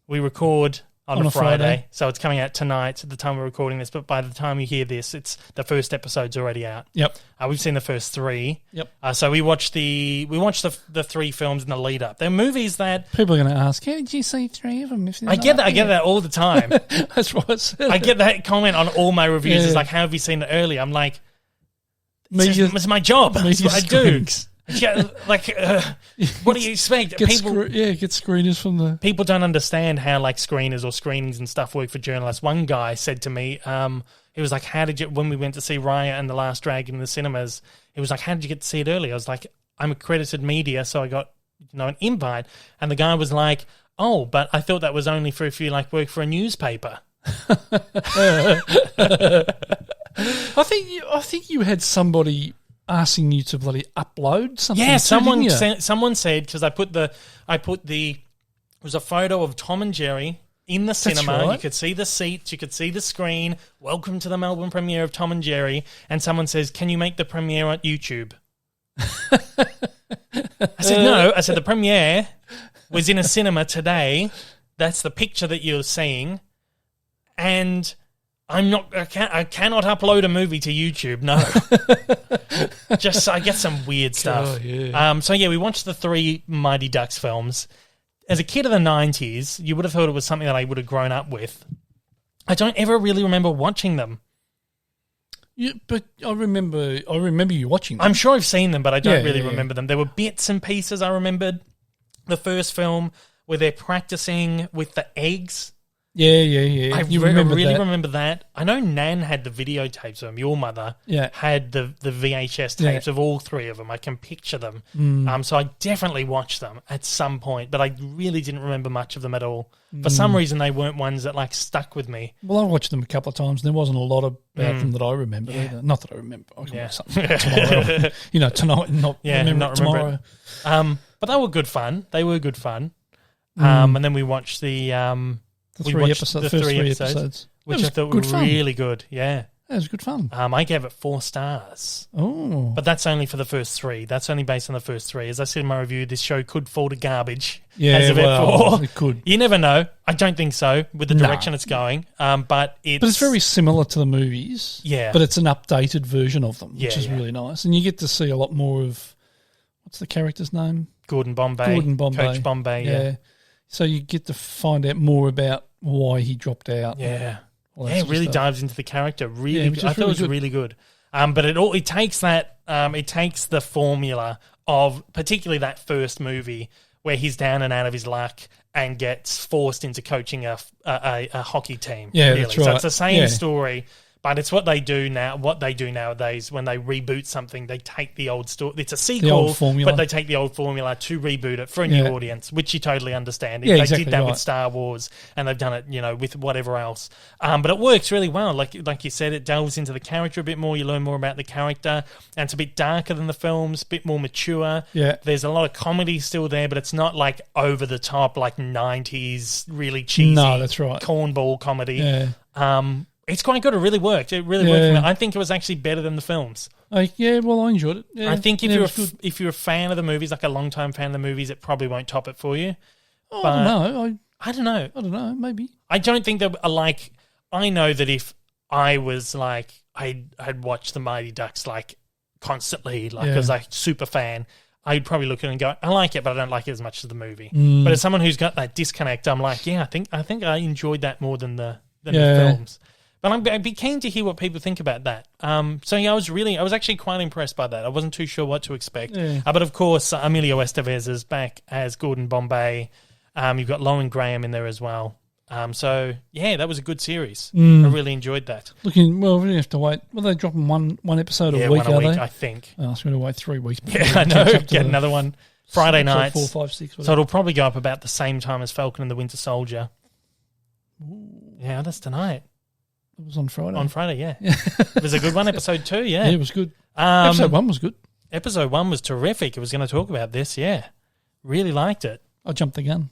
We record on a Friday. So it's coming out tonight at the time we're recording this, but by the time you hear this, it's the first episode's already out. Yep. We've seen the first 3. Yep. So we watched the 3 films in the lead up. They're movies that people are going to ask, how did you see 3 of them? I get that all the time. That's what I said. I get that comment on all my reviews. It's like, how have you seen it early? I'm like, it's my job. It's what I do. Yeah, what do you expect? Get screeners from the... People don't understand how screeners or screenings and stuff work for journalists. One guy said to me, he was like, how did you... When we went to see Raya and The Last Dragon in the cinemas, he was like, how did you get to see it early? I was like, I'm accredited media, so I got an invite. And the guy was like, oh, but I thought that was only for if you work for a newspaper. I think you had somebody asking you to bloody upload something. Yeah, someone said, because it was a photo of Tom and Jerry in the cinema. Right. You could see the seats, you could see the screen. Welcome to the Melbourne premiere of Tom and Jerry. And someone says, can you make the premiere on YouTube? I said, no. I said, the premiere was in a cinema today. That's the picture that you're seeing. And I cannot upload a movie to YouTube. No. I get some weird stuff. Yeah. We watched the 3 Mighty Ducks films. As a kid of the 90s, you would have thought it was something that I would have grown up with. I don't ever really remember watching them. Yeah, but I remember you watching them. I'm sure I've seen them, but I don't really remember them. There were bits and pieces I remembered. The first film where they're practicing with the eggs. Yeah. I really remember that. I know Nan had the videotapes of them. Your mother had the VHS tapes of all 3 of them. I can picture them. So I definitely watched them at some point, but I really didn't remember much of them at all. For some reason, they weren't ones that stuck with me. Well, I watched them a couple of times, and there wasn't a lot about them that I remember either. Not that I remember. I can watch something tomorrow. Tonight and not remember tomorrow. But they were good fun. And then we watched the 3 episodes. Which I thought were really good. Yeah. It was good fun. I gave it 4 stars. Oh. But that's only for the first 3. That's only based on the first 3. As I said in my review, this show could fall to garbage. Yeah, it could. You never know. I don't think so with the direction it's going. But it's very similar to the movies. Yeah. But it's an updated version of them, which is really nice. And you get to see a lot more of, what's the character's name? Gordon Bombay. Coach Bombay, yeah. So you get to find out more about why he dropped out. Yeah. It really dives into the character. Really, I thought it was really good. But it takes that. It takes the formula of particularly that first movie where he's down and out of his luck and gets forced into coaching a hockey team. Yeah, really. that's right. So it's the same story. But it's what they do now. What they do nowadays when they reboot something, they take the old story. It's a sequel, but they take the old formula to reboot it for a new audience, which you totally understand. They did that with Star Wars, and they've done it, with whatever else. But it works really well. Like you said, it delves into the character a bit more. You learn more about the character, and it's a bit darker than the films, a bit more mature. Yeah, there's a lot of comedy still there, but it's not over the top 90s really cheesy. No, that's right. Cornball comedy. Yeah. It's quite good. It really worked. It really worked for me. I think it was actually better than the films. I enjoyed it. Yeah, I think if you're a fan of the movies, like a long-time fan of the movies, it probably won't top it for you. Oh, I don't know. I don't know. Maybe. I don't think that I know that if I was I'd watch the Mighty Ducks constantly, as a super fan, I'd probably look at it and go, I like it, but I don't like it as much as the movie. But as someone who's got that disconnect, I'm like, I think I enjoyed that more than the films. But I'd be keen to hear what people think about that. I was actually quite impressed by that. I wasn't too sure what to expect. Yeah. But of course, Emilio Estevez is back as Gordon Bombay. You've got Lauren Graham in there as well. That was a good series. I really enjoyed that. We really have to wait. Well, they're dropping one episode a week, are they? I think. Oh, so we're going to wait 3 weeks. Yeah, I know. Get another one Friday nights. 4, 5, 6. So it'll probably go up about the same time as Falcon and the Winter Soldier. Ooh. Yeah, that's tonight. It was on Friday. On Friday, yeah. It was a good one. Episode 2, yeah. Yeah, it was good. Episode 1 was good. Episode 1 was terrific. I was going to talk about this, yeah. Really liked it. I jumped the gun.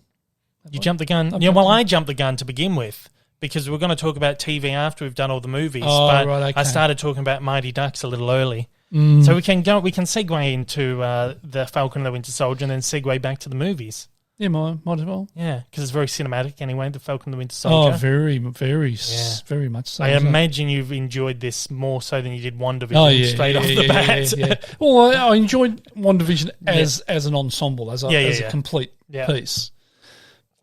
You jumped the gun? I jumped the gun to begin with because we're going to talk about TV after we've done all the movies. Oh, but right, okay. I started talking about Mighty Ducks a little early. So we can segue into the Falcon and the Winter Soldier and then segue back to the movies. Yeah, might as well. Yeah, because it's very cinematic anyway, The Falcon and the Winter Oh, Soldier. very much so. I isn't it? imagine you've enjoyed this more so than you did WandaVision straight off the bat. Yeah. Well, I enjoyed WandaVision as an ensemble, as a complete piece.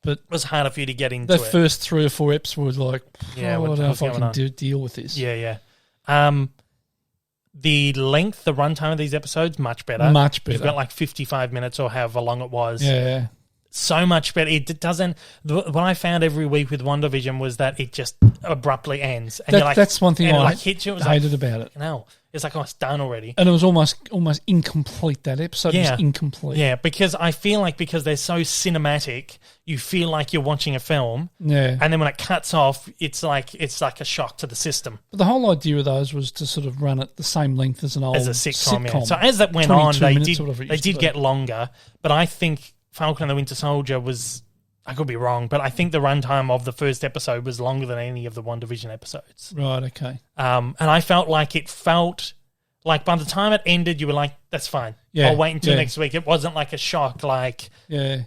But it was harder for you to get into the first 3 or 4 episodes were like, I don't know if I can deal with this. Yeah. The length, the runtime of these episodes, much better. Much better. You've got like 55 minutes or however long it was. Yeah. So much better. It doesn't. What I found every week with WandaVision was that it just abruptly ends. And that's one thing I hated about it. No, it's like, it's done already. And it was almost incomplete. That episode was incomplete. Yeah, because I feel like because they're so cinematic, you feel like you're watching a film. Yeah. And then when it cuts off, it's like a shock to the system. But the whole idea of those was to sort of run at the same length as an old sitcom. Yeah. So as that went on, they did get get longer. But I think Falcon and the Winter Soldier was, I could be wrong, but I think the runtime of the first episode was longer than any of the WandaVision episodes. Right, okay. And I felt like by the time it ended, you were like, that's fine. Yeah, I'll wait until next week. It wasn't like a shock, like,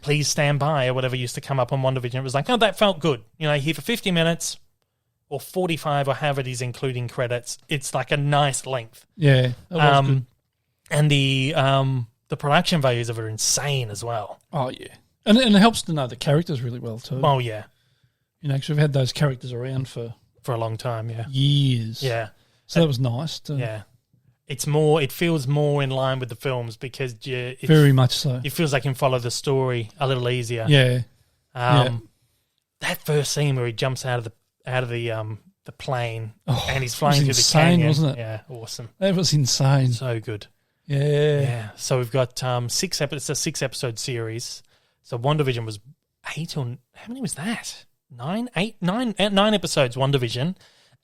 please stand by or whatever used to come up on WandaVision. It was like, oh, that felt good. Here for 50 minutes or 45 or however it is, including credits. It's like a nice length. Yeah, that was good. And the production values of it are insane as well. Oh, yeah. And it helps to know the characters really well too. Oh, yeah. Because we've had those characters around for a long time, years. Yeah. So that was nice. It feels more in line with the films because very much so. It feels like you can follow the story a little easier. Yeah. That first scene where he jumps out of the plane and he's flying through the canyon, wasn't it? Yeah, awesome. That was insane. So good. Yeah. So we've got 6 episodes. It's a 6-episode series. So WandaVision was 8 or how many was that? 9 episodes. WandaVision.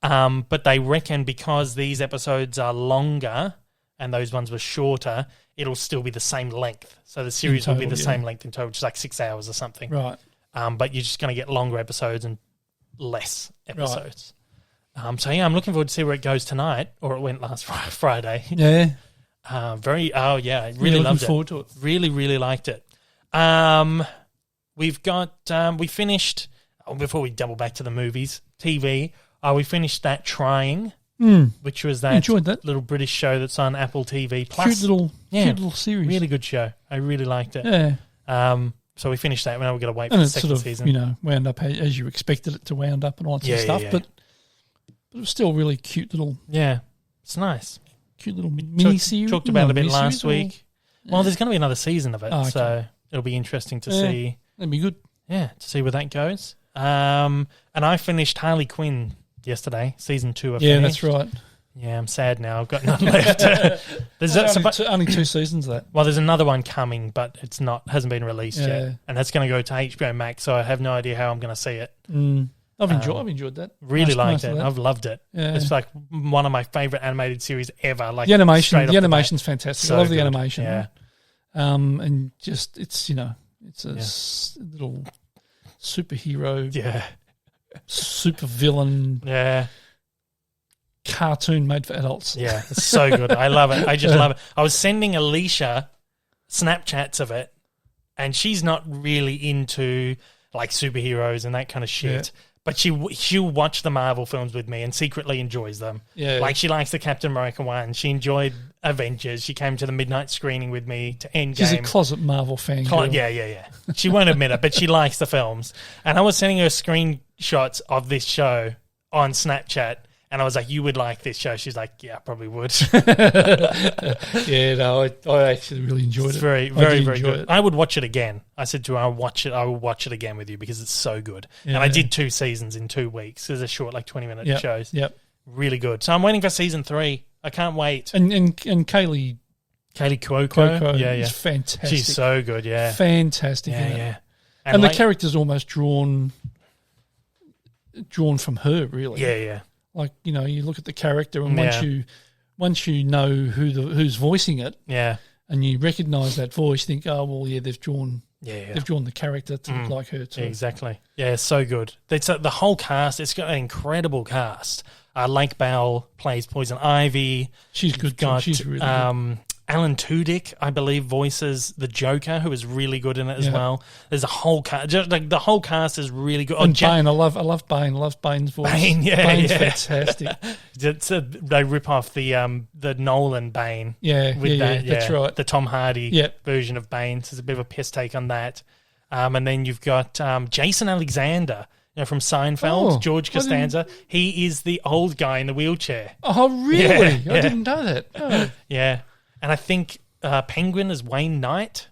But they reckon because these episodes are longer and those ones were shorter, it'll still be the same length. So the series will be the same length in total, which is like 6 hours or something. Right. But you're just going to get longer episodes and less episodes. Right. I'm looking forward to see where it goes tonight, or it went last Friday. Yeah. Really loved it. Forward to it. Really, really liked it. We finished, before we double back to the movies, TV, we finished that Trying, which was that little British show that's on Apple TV+. Cute little series. Really good show. I really liked it. Yeah. So we finished that. Now we've got to wait for the second season. Wound up as you expected it to wound up and all that sort of stuff. But it was still really cute little... Yeah, it's nice. Cute little mini-series. Talked about it a bit last week. Well, there's going to be another season of it, so it'll be interesting to see. That'd be good. Yeah, to see where that goes. And I finished Harley Quinn yesterday, season 2 of Yeah, that's right. Yeah, I'm sad now. I've got none left. There's only 2 seasons of that. Well, there's another one coming, but hasn't been released yet. And that's going to go to HBO Max, so I have no idea how I'm going to see it. I've enjoyed that. Really liked it. I've loved it. Yeah. It's like one of my favourite animated series ever. Like the animation's fantastic. So I love the good. animation. Yeah. And just it's a little superhero. Yeah. Super villain. Yeah. Cartoon made for adults. Yeah, it's so good. I love it. I just love it. I was sending Alicia Snapchats of it, and she's not really into like superheroes and that kind of shit. Yeah. But she'll watch the Marvel films with me and secretly enjoys them. Yeah. Like she likes the Captain America one. She enjoyed Avengers. She came to the midnight screening with me to Endgame. She's a closet Marvel fan. Yeah. She won't admit it, but she likes the films. And I was sending her screenshots of this show on Snapchat. And I was like, you would like this show. She's like, yeah, I probably would. Yeah, no, I actually really enjoyed it. It's very, very, very good. I would watch it again. I said to her, I will watch it again with you because it's so good. Yeah. And I did 2 seasons in 2 weeks. They're short, like 20-minute shows. Yep. Really good. So I'm waiting for season 3. I can't wait. And Kaylee Cuoco is fantastic. She's so good, yeah. Fantastic. Yeah. And the character's almost drawn from her, really. Yeah. Like, you look at the character and once you know who's voicing it, and you recognise that voice, you think, oh well, they've drawn the character to look like her too. Yeah, exactly. Yeah, so good. It's the whole cast. It's got an incredible cast. Lake Bell plays Poison Ivy. She's good. She's really good. Alan Tudyk, I believe, voices the Joker, who is really good in it as well. There's a whole cast. Just like the whole cast is really good. And Bane, I love Bane. I love Bane's voice. Bane's fantastic. They rip off the Nolan Bane. That's right. The Tom Hardy version of Bane. So it's a bit of a piss take on that. And then you've got Jason Alexander, from Seinfeld, George Costanza. He is the old guy in the wheelchair. Oh, really? I didn't know that. Oh. Yeah. And I think Penguin is Wayne Knight.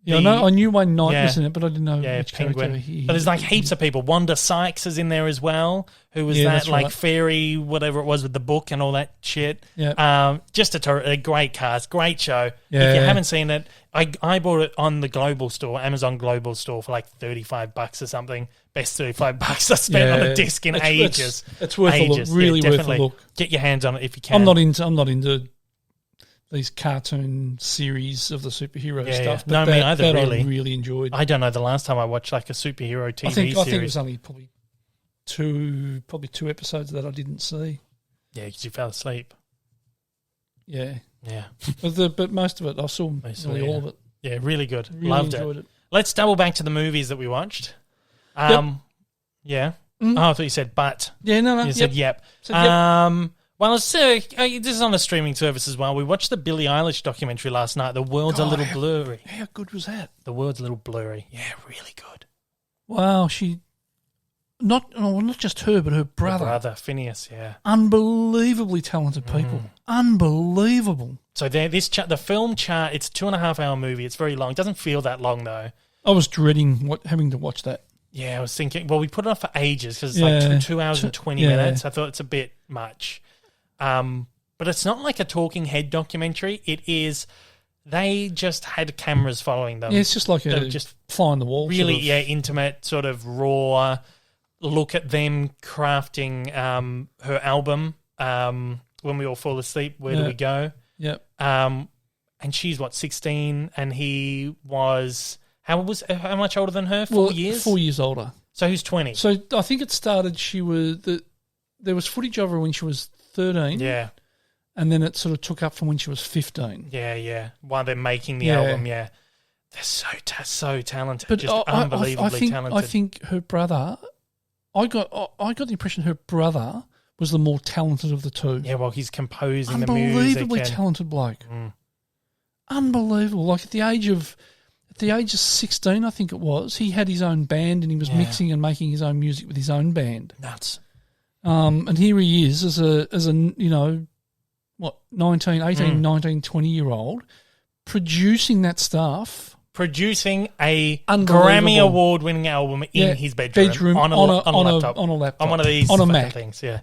I knew Wayne Knight was in it, but I didn't know which Penguin. character But there's like heaps of people. Wanda Sykes is in there as well, who was that like fairy, whatever it was with the book and all that shit. Yeah. Just a great cast, great show. Yeah. If you haven't seen it, I bought it on the Global Store, Amazon Global Store, for like $35 or something. Best $35 I spent on a disc in ages. It's worth a look. Really worth a look. Get your hands on it if you can. I'm not into these cartoon series of the superhero stuff. But no, me either, really. I really enjoyed. I don't know the last time I watched like a superhero TV series. I think it was only probably two episodes that I didn't see. Yeah, because you fell asleep. Yeah. Yeah. but most of it, I saw nearly all of it. Yeah, really good. Really Loved enjoyed it. Let's double back to the movies that we watched. Yeah. Mm. Oh, I thought you said but. Yeah, no. You said yep. Well, this is on a streaming service as well. We watched the Billie Eilish documentary last night. The World's a Little Blurry. How good was that? The World's a Little Blurry. Yeah, really good. Wow, not just her, but her brother. Her brother, Phineas, yeah. Unbelievably talented people. Unbelievable. So the film chart, it's a 2.5 hour movie. It's very long. It doesn't feel that long, though. I was dreading having to watch that. Yeah, I was thinking, well, we put it off for ages because it's like 2 hours and 20 minutes. I thought it's a bit much. But it's not like a talking head documentary. It is, they just had cameras following them. Yeah, it's just like just fly on the wall. Really, intimate, sort of raw look at them crafting her album, When We All Fall Asleep, Where Do We Go? Yep. And she's, 16, and he was... How much older than her? 4 years? 4 years older. So who's 20? So I think it started, there was footage of her when she was 13. Yeah. And then it sort of took up from when she was 15. Yeah. While they're making the album, They're so talented, but just unbelievably talented. I think her brother, I got the impression her brother was the more talented of the two. Yeah, well, he's composing the music. Unbelievably talented bloke. Unbelievable. Like at the age of 16, I think it was, he had his own band and he was mixing and making his own music with his own band. Nuts. And here he is as a 18, 19, 20-year-old producing that stuff. Producing a Grammy Award-winning album in his bedroom on a laptop. On a laptop. On one of these on a Mac things, yeah.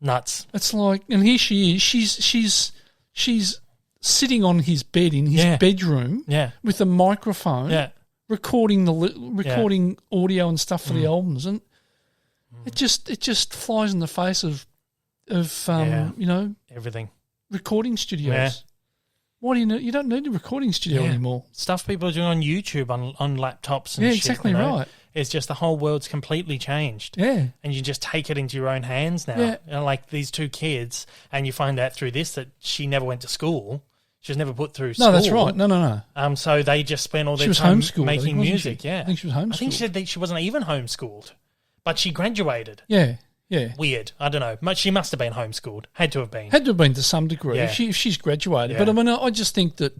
Nuts. It's like, and here she is. She's sitting on his bed in his bedroom with a microphone, recording audio and stuff for the albums, and it just flies in the face of everything. Recording studios. Yeah. Why do you know? You don't need a recording studio anymore. Stuff people are doing on YouTube on laptops and shit. Exactly right. It's just the whole world's completely changed. Yeah. And you just take it into your own hands now. Yeah. Like these two kids, and you find out through this that she never went to school. She was never put through school. No, that's right. No. So they just spent all their time making music. I think she was homeschooled. I think she said that she wasn't even homeschooled, but she graduated. Yeah. Weird. I don't know. She must have been homeschooled. Had to have been. Had to have been to some degree if she's graduated. Yeah. But I mean, I just think that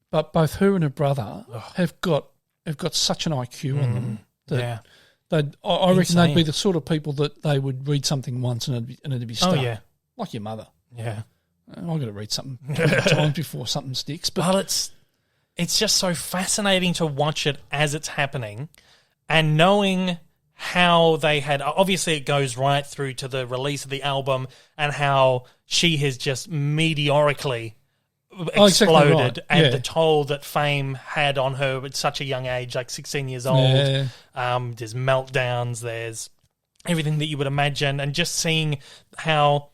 both her and her brother have got such an IQ on them that I reckon they'd be the sort of people that they would read something once and it'd be stuck. Oh, yeah. Like your mother. Yeah. I've got to read something 20 times before something sticks. But it's just so fascinating to watch it as it's happening and knowing how they had... Obviously, it goes right through to the release of the album and how she has just meteorically exploded right. and the toll that fame had on her at such a young age, like 16 years old. Yeah. There's meltdowns, there's everything that you would imagine, and just seeing how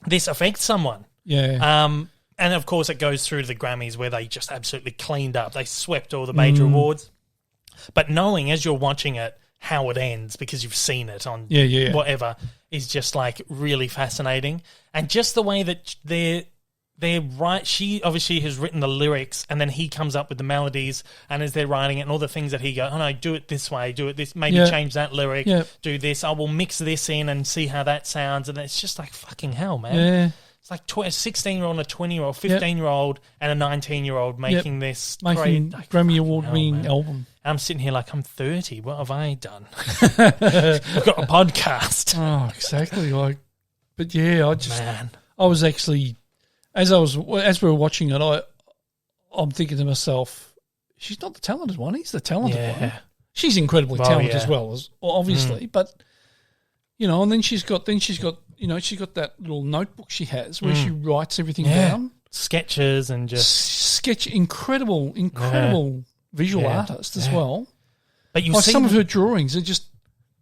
this affects someone. Yeah. And of course, it goes through to the Grammys where they just absolutely cleaned up. They swept all the major awards. But knowing as you're watching it how it ends, because you've seen it on whatever, is just like really fascinating. And just the way that they're right. She obviously has written the lyrics, and then he comes up with the melodies, and as they're writing it, and all the things that he goes, oh no, do it this way, do it this, maybe change that lyric, do this. I will mix this in and see how that sounds, and it's just like fucking hell, man. Yeah. It's like a 16-year-old, a 20-year-old, 15-year-old, and a 19-year-old making this making great Grammy Award-winning album. I'm sitting here like I'm 30. What have I done? I've got a podcast. Oh, exactly. But yeah, I was actually, as we were watching it, I'm thinking to myself, she's not the talented one. He's the talented one. She's incredibly talented as well, obviously. But and then she's got she's got that little notebook she has where she writes everything down, sketches and just incredible visual artist as well. But you see some of her drawings are just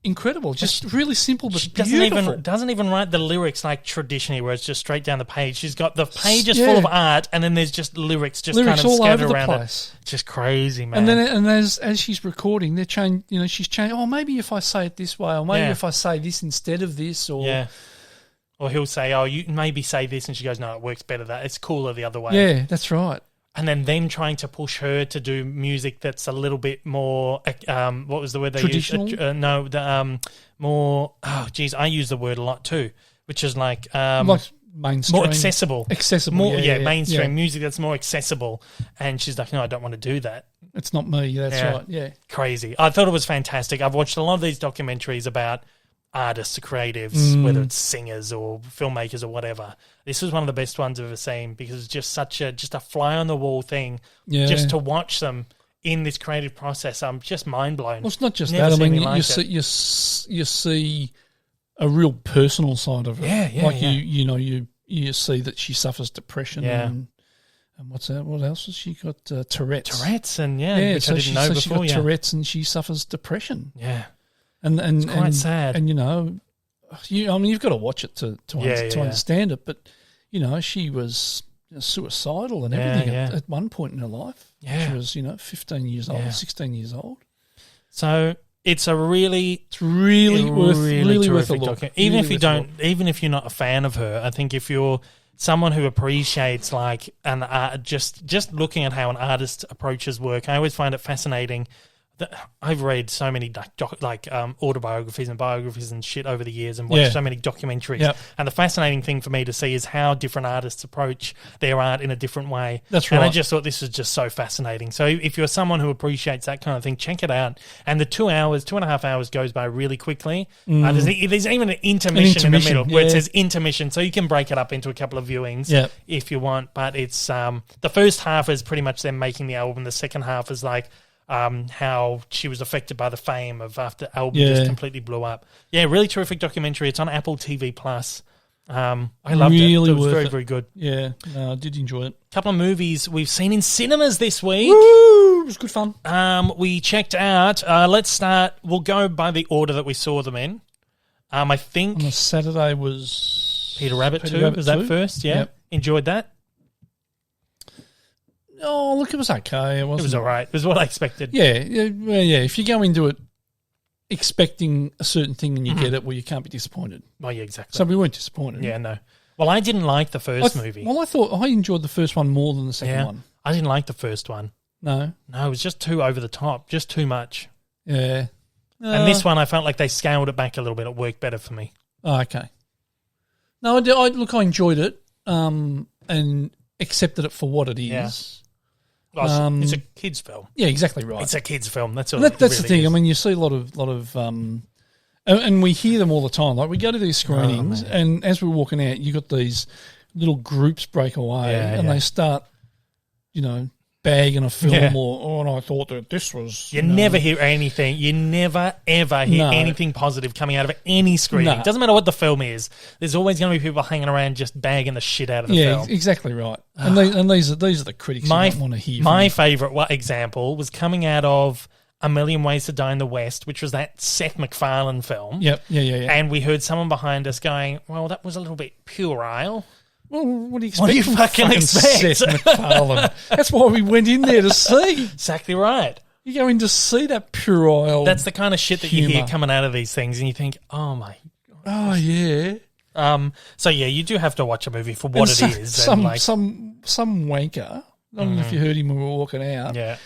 incredible, just really simple but beautiful. Doesn't even write the lyrics like traditionally, where it's just straight down the page. She's got the pages full of art, and then there's just lyrics kind of all scattered over around the place. It. Just crazy, man. And as she's recording, they're changing. She's changing. Oh, maybe if I say it this way, or maybe if I say this instead of this, or or he'll say, "Oh, you maybe say this," and she goes, "No, it works better. That it's cooler the other way." Yeah, that's right. And then them trying to push her to do music that's a little bit more, what was the word they used? Traditional? More, oh, geez, I use the word a lot too, which is like mainstream. more accessible. Accessible, mainstream music that's more accessible. And she's like, no, I don't want to do that. It's not me, that's right, yeah. Crazy. I thought it was fantastic. I've watched a lot of these documentaries about artists or creatives, whether it's singers or filmmakers or whatever. This was one of the best ones I've ever seen because it's just such a fly on the wall thing. Just to watch them in this creative process, I'm just mind blown. Well, it's not just that. I mean, you see a real personal side of it. You see that she suffers depression and what's that? What else has she got? Tourette's. Tourette's and which so I didn't know before. She's got Tourette's and she suffers depression. Yeah. And it's quite sad. And you've got to watch it to understand it. But she was suicidal and everything at one point in her life. Yeah. She was 15 years old, 16 years old. So it's really worth a look. Even if you're not a fan of her, I think if you're someone who appreciates like an art, just looking at how an artist approaches work, I always find it fascinating. I've read so many autobiographies and biographies and shit over the years and watched so many documentaries. Yep. And the fascinating thing for me to see is how different artists approach their art in a different way. That's right. And I just thought this was just so fascinating. So if you're someone who appreciates that kind of thing, check it out. And the 2.5 hours goes by really quickly. There's even an intermission in the middle where it says intermission. So you can break it up into a couple of viewings if you want. But it's the first half is pretty much them making the album. The second half is like how she was affected by the fame of after the album just completely blew up. Yeah, really terrific documentary. It's on Apple TV Plus. I loved it. It was very, very good. Yeah, I did enjoy it. A couple of movies we've seen in cinemas this week. Woo! It was good fun. We checked out. Let's start. We'll go by the order that we saw them in. I think on the Saturday was Peter Rabbit 2. Was that first? Yeah. Yep. Enjoyed that. Oh, look, it was okay. It was all right. It was what I expected. Yeah. If you go into it expecting a certain thing and you get it, well, you can't be disappointed. Oh, yeah, exactly. So we weren't disappointed. Yeah, no. Well, I didn't like the first movie. Well, I thought I enjoyed the first one more than the second one. I didn't like the first one. No, it was just too over the top, just too much. Yeah. And this one, I felt like they scaled it back a little bit. It worked better for me. Oh, okay. No, I enjoyed it and accepted it for what it is. Yeah. It's a kids' film. Yeah, exactly right. It's a kids' film. That's all. That's the thing. I mean, you see a lot of, and we hear them all the time. Like we go to these screenings, and as we're walking out, you got these little groups break away, and they start, bagging a film and I thought that this was... You never hear anything. You never, ever hear anything positive coming out of any screening. It doesn't matter what the film is. There's always going to be people hanging around just bagging the shit out of the film. Yeah, exactly right. And these are the critics you don't want to hear from. My favourite example was coming out of A Million Ways to Die in the West, which was that Seth MacFarlane film. Yep, yeah. And we heard someone behind us going, well, that was a little bit puerile. Well, what do you expect? What do you fucking expect? Seth MacFarlane. That's why we went in there to see. Exactly right. You go in to see that puerile. That's the kind of shit that you hear coming out of these things, and you think, oh my God. Oh, yeah. So yeah, you do have to watch a movie for what it is. Some and wanker. I don't know if you heard him when we were walking out. Yeah.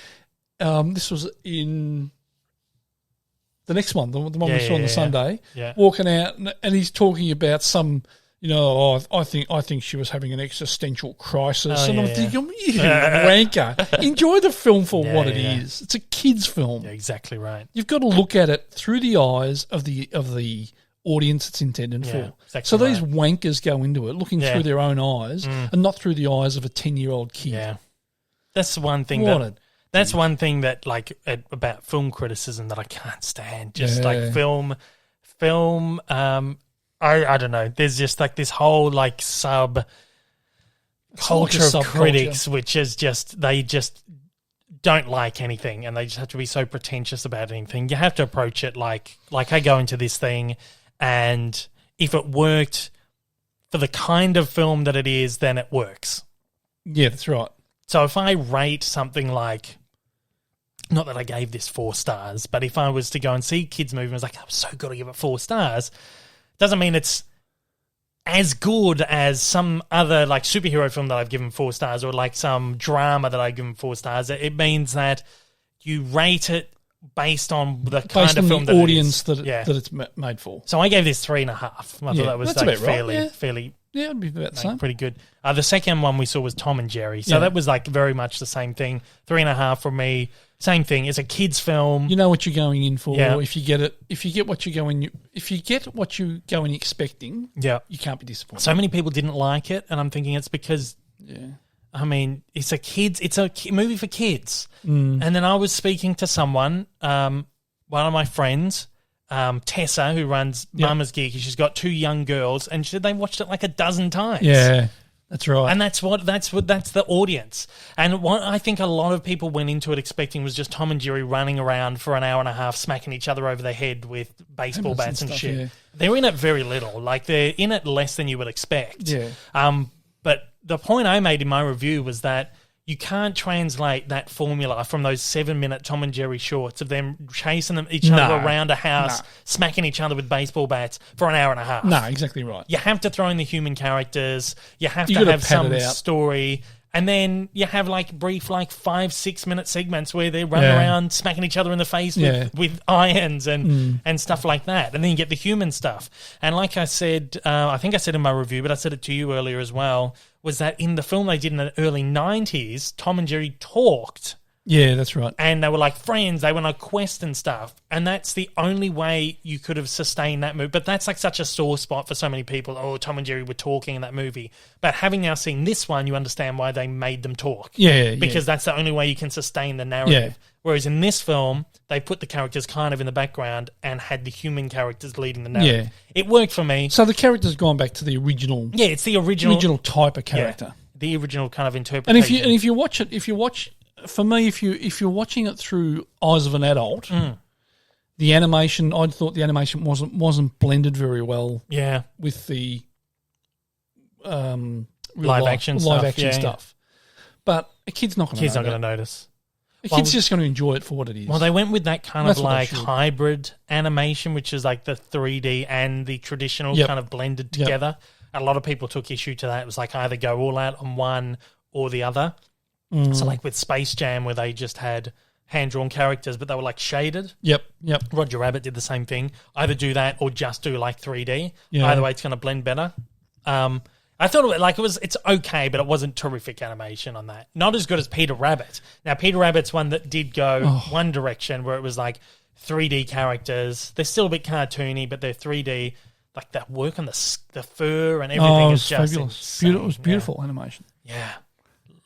This was in the next one, the one we saw on the Sunday. Yeah. Walking out, and he's talking about some. I think she was having an existential crisis, and I'm thinking, you wanker. Enjoy the film for what it is. It's a kids' film. Yeah, exactly right. You've got to look at it through the eyes of the audience it's intended for. Exactly so these wankers go into it looking through their own eyes and not through the eyes of a 10-year-old kid. Yeah, that's one thing. That's one thing that about film criticism that I can't stand. Just like film. I don't know. There's just like this whole like sub culture of critics, which is they just don't like anything, and they just have to be so pretentious about anything. You have to approach it like I go into this thing, and if it worked for the kind of film that it is, then it works. Yeah, that's right. So if I rate something like, not that I gave this 4 stars, but if I was to go and see a kids' movie and was like, I'm so good to give it 4 stars, doesn't mean it's as good as some other like superhero film that I've given 4 stars, or like some drama that I've given 4 stars. It means that you rate it based on the kind of film, the audience that it's made for. So I gave this 3.5. I thought that was like fairly. Yeah, it'd be about the same. Pretty good. The second one we saw was Tom and Jerry. So that was like very much the same thing. 3.5 for me. Same thing. It's a kids' film. You know what you're going in for. Yeah. If you get what you go in expecting, you can't be disappointed. So many people didn't like it, and I'm thinking it's because I mean, it's a movie for kids. And then I was speaking to someone, one of my friends, Tessa, who runs Mama's Geek. She's got 2 young girls, and she said they watched it like a dozen times. Yeah, that's right. And that's the audience. And what I think a lot of people went into it expecting was just Tom and Jerry running around for an hour and a half, smacking each other over the head with baseball bats and shit. Yeah. They're in it very little. Like, they're in it less than you would expect. Yeah. But the point I made in my review was that you can't translate that formula from those 7-minute Tom and Jerry shorts of them chasing each other around a house, smacking each other with baseball bats for an hour and a half. No, exactly right. You have to throw in the human characters. You have to have some story. And then you have like brief 5-6 minute segments where they run around smacking each other in the face with irons and stuff like that. And then you get the human stuff. And like I said, I think I said in my review, but I said it to you earlier as well, was that in the film they did in the early 90s, Tom and Jerry talked. Yeah, that's right. And they were like friends. They went on a quest and stuff. And that's the only way you could have sustained that movie. But that's like such a sore spot for so many people. Oh, Tom and Jerry were talking in that movie. But having now seen this one, you understand why they made them talk. Yeah. Because that's the only way you can sustain the narrative. Yeah. Whereas in this film, they put the characters kind of in the background and had the human characters leading the narrative. Yeah. It worked for me. So the character's gone back to the original. Yeah, it's the original type of character. Yeah, the original kind of interpretation. And if you watch for me, if you're watching it through eyes of an adult, the animation, I thought the animation wasn't blended very well. Yeah, with the live action stuff. But a kid's not going to notice. A kid's just going to enjoy it for what it is. Well, they went with that kind of like hybrid animation, which is like the 3D and the traditional kind of blended together. A lot of people took issue to that. It was like either go all out on one or the other. So like with Space Jam, where they just had hand-drawn characters, but they were like shaded. Yep. Roger Rabbit did the same thing. Either do that or just do like 3D. Yeah. Either way, it's going to blend better. I thought it's okay, but it wasn't terrific animation on that. Not as good as Peter Rabbit. Now, Peter Rabbit's one that did go one direction, where it was like 3D characters. They're still a bit cartoony, but they're 3D. Like that work on the fur and everything is just fabulous. It was beautiful animation. Yeah.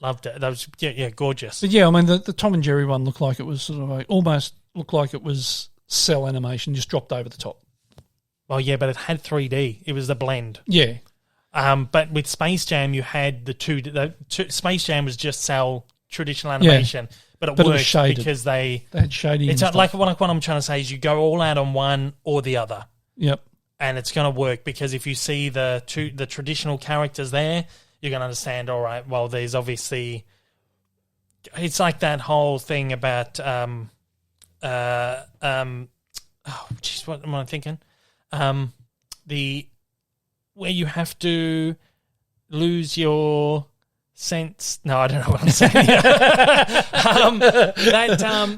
Loved it. That was gorgeous. But yeah, I mean the Tom and Jerry one looked like it was sort of almost looked like it was cell animation, just dropped over the top. Well, yeah, but it had 3D. It was the blend. Yeah. But with Space Jam, you had the two. Space Jam was just cell traditional animation, but it worked because they had shading. It's like what I'm trying to say is you go all out on one or the other. Yep. And it's going to work because if you see the traditional characters there, you're going to understand, all right, well, there's obviously... It's like that whole thing about... what am I thinking? where you have to lose your sense. No, I don't know what I'm saying.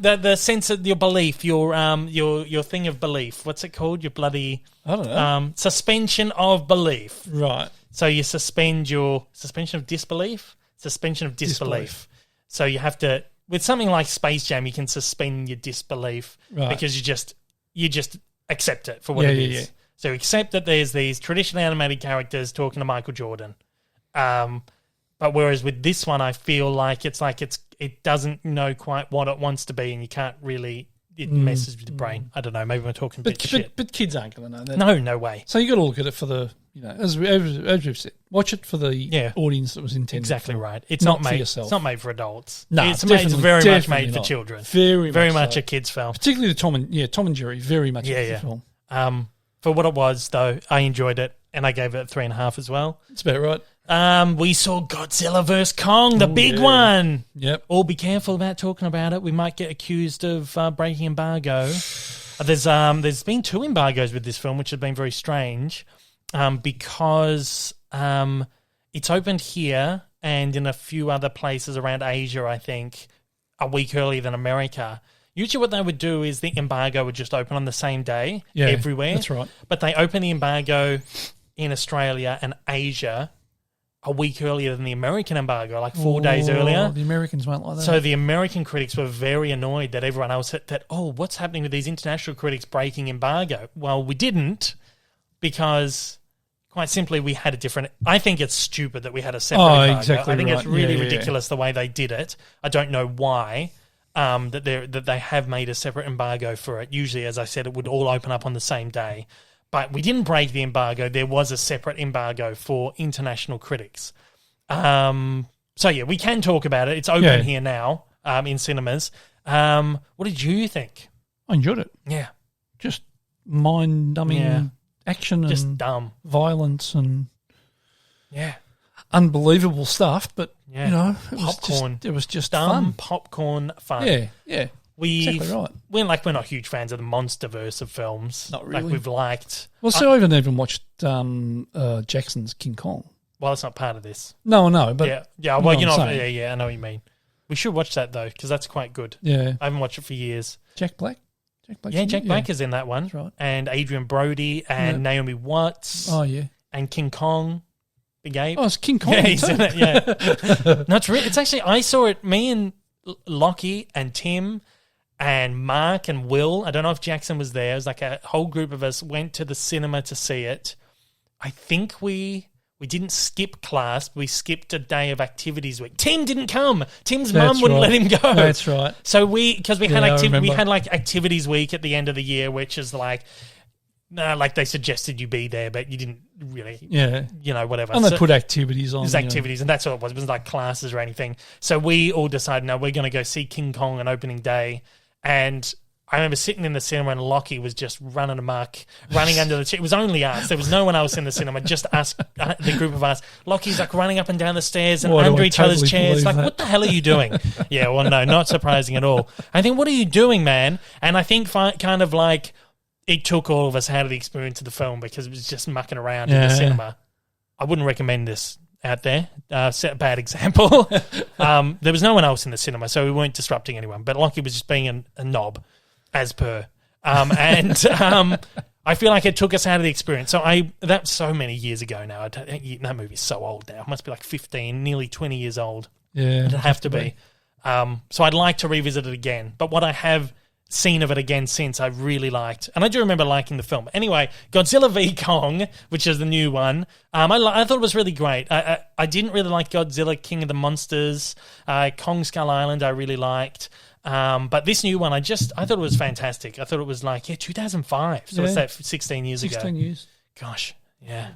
The sense of your belief, your thing of belief. What's it called? Your bloody I don't know. Suspension of belief. Right. So you suspend your suspension of disbelief. Suspension of disbelief. So you have to, with something like Space Jam, you can suspend your disbelief because you just accept it for what it is. Yeah. So accept that there's these traditional animated characters talking to Michael Jordan. But whereas with this one, I feel like it doesn't know quite what it wants to be, and you can't really. It messes with your brain. I don't know. Maybe we're talking big shit. But kids aren't going to know that. No way. So you got to look at it for the, as we've said, watch it for the audience that was intended. Exactly for. right. It's not not for made. yourself. It's not made for adults. No, it's very much made for not. children. Very much so. a kids' film. Particularly the Tom and Jerry. Very much a kids' film. For what it was, though, I enjoyed it, and I gave it 3.5 as well. That's about right. We saw Godzilla vs Kong, the big one. Yep. All be careful about talking about it. We might get accused of breaking embargo. There's been 2 embargoes with this film, which have been very strange, because it's opened here and in a few other places around Asia, I think, a week earlier than America. Usually what they would do is the embargo would just open on the same day everywhere. That's right. But they open the embargo in Australia and Asia a week earlier than the American embargo, like 4 days earlier. The Americans won't like that. So the American critics were very annoyed that everyone else said that, what's happening with these international critics breaking embargo? Well, we didn't, because quite simply we had a different... I think it's stupid that we had a separate embargo. Exactly I think right. it's really ridiculous the way they did it. I don't know why. That they have made a separate embargo for it. Usually, as I said, it would all open up on the same day. But we didn't break the embargo. There was a separate embargo for international critics. So, we can talk about it. It's open here now in cinemas. What did you think? I enjoyed it. Yeah. Just mind-numbing action and just dumb violence and unbelievable stuff, but it was just dumb fun. popcorn fun. Yeah. Exactly right. We're not huge fans of the monsterverse of films. Not really. Like we've liked. Well, so I haven't even watched Jackson's King Kong. Well, it's not part of this. No, but yeah. Well, I know what you mean. We should watch that though, because that's quite good. Yeah, I haven't watched it for years. Jack Black. Jack Black is in that one. That's right. And Adrian Brody and Naomi Watts. Oh yeah. And King Kong. Big Ape. Oh, it's King Kong. Yeah, he's in it. Yeah. No, it's actually, I saw it. Me and Lockie and Tim and Mark and Will. I don't know if Jackson was there. It was like a whole group of us went to the cinema to see it. I think we didn't skip class. We skipped a day of activities week. Tim didn't come. Tim's mum wouldn't let him go. That's right. So we had like activities week at the end of the year, which is like they suggested you be there, but you didn't really. Yeah. Whatever. And they put activities on. There's activities, and that's all it was. It wasn't like classes or anything. So we all decided, no, we're going to go see King Kong on opening day. And I remember sitting in the cinema and Lockie was just running amok, running under the chair. It was only us. There was no one else in the cinema, just us, the group of us. Lockie's like running up and down the stairs and under each other's chairs. Like, what the hell are you doing? Yeah, well, no, not surprising at all. I think, what are you doing, man? And I think kind of like it took all of us out of the experience of the film because it was just mucking around in the cinema. I wouldn't recommend this out there. Set a bad example. There was no one else in the cinema, so we weren't disrupting anyone. But Lockie was just being a knob. As per. I feel like it took us out of the experience. So that's so many years ago now. That movie's so old now. It must be like 15, nearly 20 years old. Yeah. It'd have to be. So I'd like to revisit it again. But what I have seen of it again since, I really liked. And I do remember liking the film. Anyway, Godzilla v Kong, which is the new one, I thought it was really great. I didn't really like Godzilla King of the Monsters. Kong Skull Island I really liked. But this new one, I thought it was fantastic. I thought it was like, 2005. So what's that, 16 years ago? 16 years. Gosh, yeah.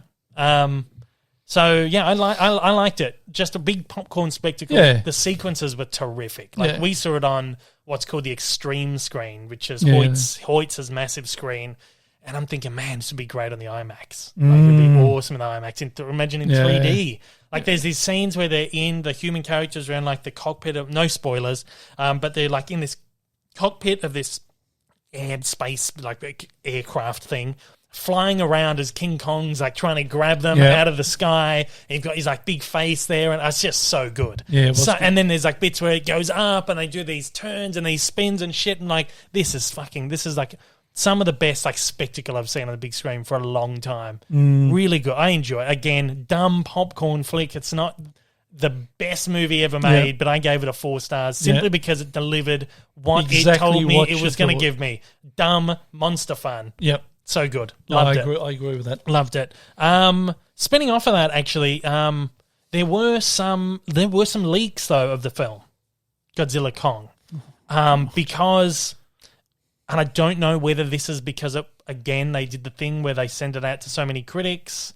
So, yeah, I liked it. Just a big popcorn spectacle. Yeah. The sequences were terrific. We saw it on what's called the Extreme screen, which is Hoyt's massive screen. And I'm thinking, man, this would be great on the IMAX. Like, it would be awesome in the IMAX. Imagine in 3D. Like, there's these scenes where they're in the human characters around, like, the cockpit of... No spoilers. But they're, like, in this cockpit of this space, like, aircraft thing. flying around as King Kong's like trying to grab them out of the sky. And you've got his like big face there, and it's just so good. Yeah, it was good. And then there's like bits where it goes up and they do these turns and these spins and shit, and like this is like some of the best like spectacle I've seen on the big screen for a long time. Really good. I enjoy it. Again, dumb popcorn flick. It's not the best movie ever made, but I gave it a 4 stars simply because it delivered what it told me it was going to give me. Dumb monster fun. Yep. So good. Loved it. I agree with that. Loved it. Spinning off of that, actually, there were some leaks though of the film Godzilla Kong, because, and I don't know whether this is because again they did the thing where they send it out to so many critics,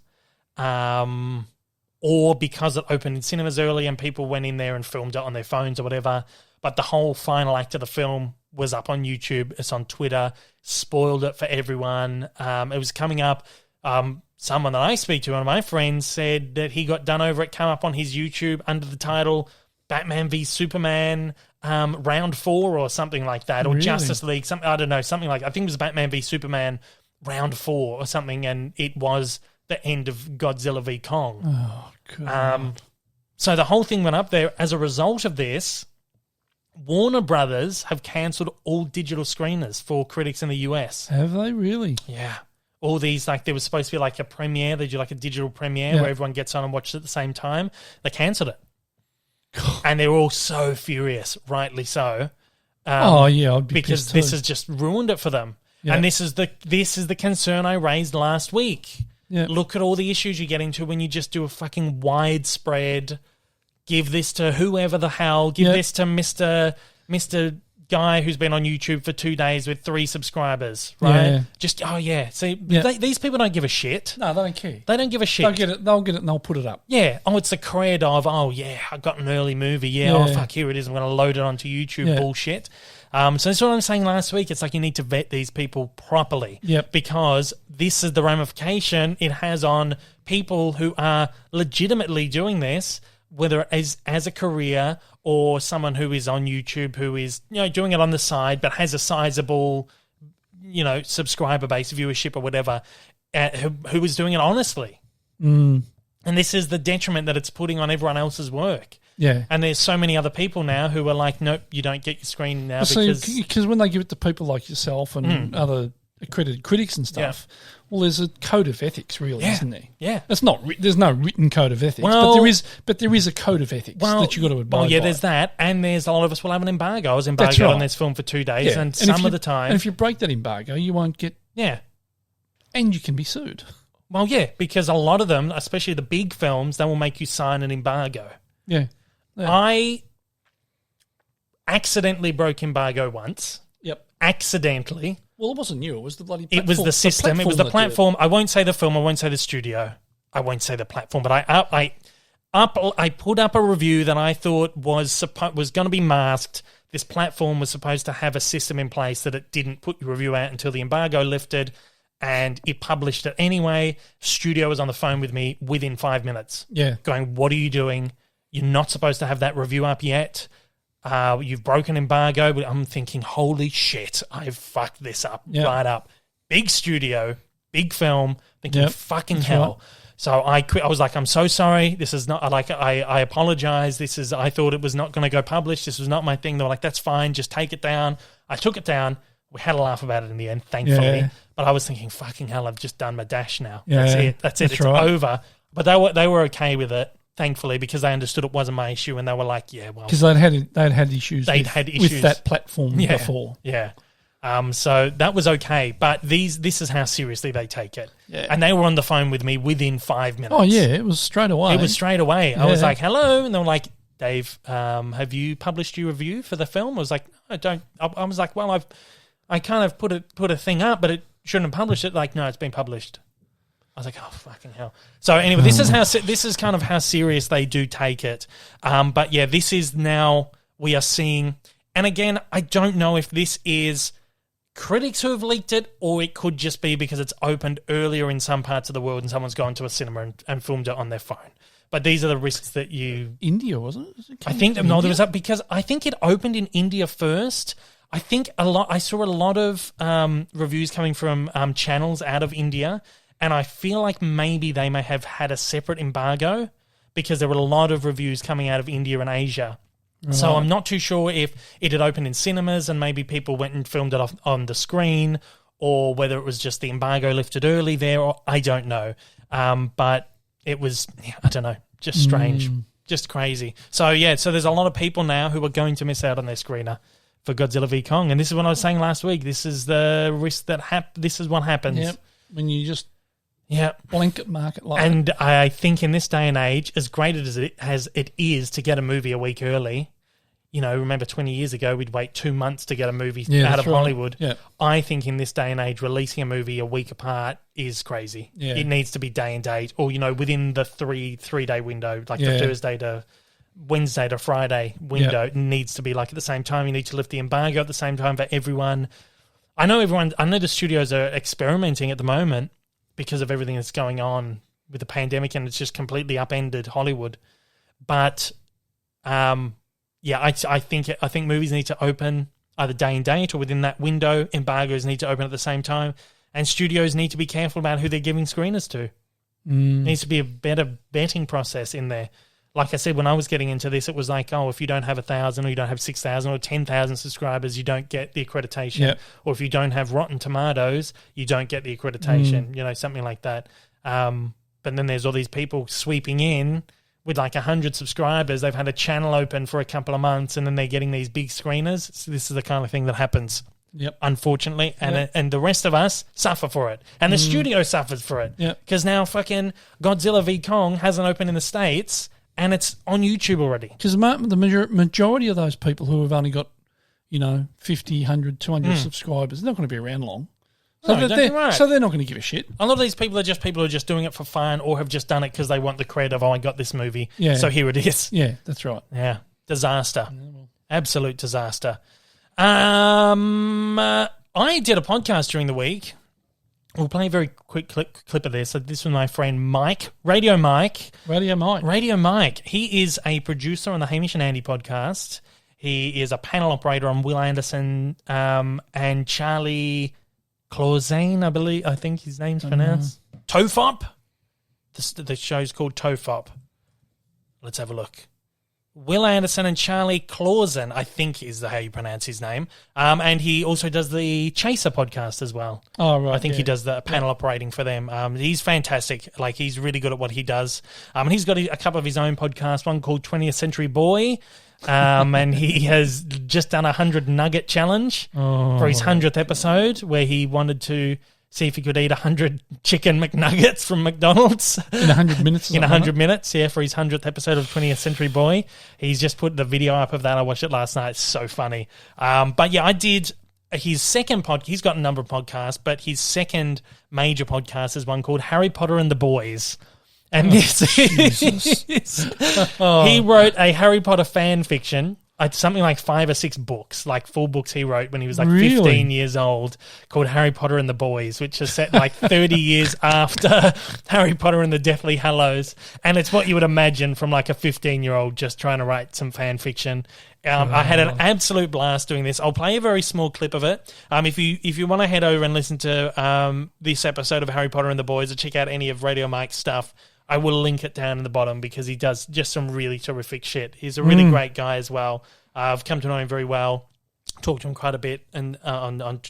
or because it opened in cinemas early and people went in there and filmed it on their phones or whatever. But the whole final act of the film was up on YouTube. It's on Twitter. Spoiled it for everyone. It was coming up. Someone that I speak to, one of my friends, said that he got done over it, come up on his YouTube under the title Batman v Superman Round 4 or something like that, or Really? Justice League, something, I don't know, something like, I think it was Batman v Superman Round 4 or something, and it was the end of Godzilla v Kong. Oh, God. So the whole thing went up there. As a result of this, Warner Brothers have cancelled all digital screeners for critics in the US. Have they really? Yeah. All these, like, there was supposed to be like a premiere. They do like a digital premiere where everyone gets on and watches at the same time. They cancelled it. And they're all so furious, rightly so. I'd be because pissed this too. has just ruined it for them. Yeah. And this is the concern I raised last week. Yeah. Look at all the issues you get into when you just do a fucking widespread, give this to whoever the hell, give this to Mr. Guy who's been on YouTube for 2 days with 3 subscribers, right? Yeah. Just, See, these people don't give a shit. No, they don't care. They don't give a shit. They'll get it and they'll put it up. Yeah. Oh, it's the cred of, I got an early movie. Yeah. Oh, fuck, here it is. I'm going to load it onto YouTube bullshit. So that's what I'm saying last week. It's like you need to vet these people properly. Yep. Because this is the ramification it has on people who are legitimately doing this, whether as a career or someone who is on YouTube who is, doing it on the side but has a sizable, subscriber base, viewership or whatever, who is doing it honestly. And this is the detriment that it's putting on everyone else's work. Yeah. And there's so many other people now who are like, nope, you don't get your screen now because when they give it to people like yourself and other accredited critics and stuff, well, there's a code of ethics, really, isn't there? Yeah. It's not. There's no written code of ethics, but there is a code of ethics that you got to abide by. Well, there's that, and there's a lot of us will have an embargo. I was embargoed on this film for 2 days, and some of the time, and if you break that embargo, you won't get. Yeah. And you can be sued. Well, yeah, because a lot of them, especially the big films, they will make you sign an embargo. Yeah. I accidentally broke embargo once. Yep. Accidentally. Well, it wasn't you. It was the bloody platform. It was the system. It was the platform. I won't say the film. I won't say the studio. I won't say the platform. But I put up a review that I thought was going to be masked. This platform was supposed to have a system in place that it didn't put your review out until the embargo lifted, and it published it anyway. Studio was on the phone with me within 5 minutes. Yeah. Going, what are you doing? You're not supposed to have that review up yet. You've broken embargo. But I'm thinking, holy shit, I've fucked this up right up. Big studio, big film, thinking, fucking hell. Right. So I quit. I was like, I'm so sorry. This is not, like, I apologize. I thought it was not going to go published. This was not my thing. They were like, that's fine. Just take it down. I took it down. We had a laugh about it in the end, thankfully. Yeah. But I was thinking, fucking hell, I've just done my dash now. Yeah. That's it. It's right. Over. But they were okay with it. Thankfully, because they understood it wasn't my issue, and they were like, "Yeah, well," because they'd had issues with that platform before. Yeah, so that was okay. But this is how seriously they take it. Yeah. And they were on the phone with me within 5 minutes. Oh yeah, it was straight away. Yeah. I was like, "Hello," and they were like, "Dave, have you published your review for the film?" I was like, "No, I don't." I was like, "Well, I kind of put a thing up, but it shouldn't have published it." Like, no, it's been published. I was like, oh, fucking hell. So anyway, this is kind of how serious they do take it. But yeah, this is now we are seeing, and again, I don't know if this is critics who have leaked it, or it could just be because it's opened earlier in some parts of the world and someone's gone to a cinema and filmed it on their phone. But these are the risks that India, wasn't it? I think there was because I think it opened in India first. I think I saw a lot of reviews coming from channels out of India, and I feel like maybe they may have had a separate embargo because there were a lot of reviews coming out of India and Asia. Right. So I'm not too sure if it had opened in cinemas and maybe people went and filmed it off on the screen, or whether it was just the embargo lifted early there, or I don't know. But it was, I don't know, just strange, just crazy. So there's a lot of people now who are going to miss out on their screener for Godzilla v Kong. And this is what I was saying last week. This is the risk that this is what happens. Yep. When you just blanket market like And I think in this day and age, as great as it is to get a movie a week early, remember 20 years ago, we'd wait 2 months to get a movie out of Hollywood. Yeah. I think in this day and age, releasing a movie a week apart is crazy. Yeah. It needs to be day and date, or, within the three-day window, like the Thursday to Wednesday to Friday window. It needs to be like at the same time. You need to lift the embargo at the same time for everyone. I know the studios are experimenting at the moment because of everything that's going on with the pandemic, and it's just completely upended Hollywood. But, I think movies need to open either day and date or within that window. Embargoes need to open at the same time, and studios need to be careful about who they're giving screeners to. Needs to be a better vetting process in there. Like I said, when I was getting into this, it was like, if you don't have 1,000 or you don't have 6,000 or 10,000 subscribers, you don't get the accreditation. Yep. Or if you don't have Rotten Tomatoes, you don't get the accreditation, something like that. But then there's all these people sweeping in with like 100 subscribers. They've had a channel open for a couple of months and then they're getting these big screeners. So this is the kind of thing that happens. Yep. Unfortunately, and the rest of us suffer for it, and the studio suffers for it. Because now fucking Godzilla v Kong hasn't opened in the States, and it's on YouTube already. Because the majority of those people who have only got 50, 100, 200 subscribers, they're not going to be around long. So, so they're not going to give a shit. A lot of these people are just people who are just doing it for fun, or have just done it because they want the credit of, I got this movie, so here it is. Yeah, that's right. Yeah, disaster. Absolute disaster. I did a podcast during the week. We'll play a very quick clip of this. So this was my friend Mike, Radio Mike. He is a producer on the Hamish and Andy podcast. He is a panel operator on Will Anderson and Charlie Clausen, I think his name's pronounced. Tofop. The show's called Tofop. Let's have a look. Will Anderson and Charlie Clausen, I think is how you pronounce his name. And he also does the Chaser podcast as well. Oh, right. I think he does the panel operating for them. He's fantastic. Like, he's really good at what he does. And he's got a couple of his own podcasts, one called 20th Century Boy. And he has just done a 100 nugget challenge for his 100th episode, where he wanted to see if he could eat 100 chicken McNuggets from McDonald's. In 100 minutes? In 100 minutes, for his 100th episode of 20th Century Boy. He's just put the video up of that. I watched it last night. It's so funny. But I did his second podcast. He's got a number of podcasts, but his second major podcast is one called Harry Potter and the Boys. And this is... He wrote a Harry Potter fan fiction, something like 5 or 6 books, like full books he wrote when he was like 15 years old, called Harry Potter and the Boys, which is set like 30 years after Harry Potter and the Deathly Hallows. And it's what you would imagine from like a 15-year-old just trying to write some fan fiction. I had an absolute blast doing this. I'll play a very small clip of it. If you want to head over and listen to this episode of Harry Potter and the Boys, or check out any of Radio Mike's stuff, I will link it down in the bottom, because he does just some really terrific shit. He's a really great guy as well. I've come to know him very well, talked to him quite a bit and on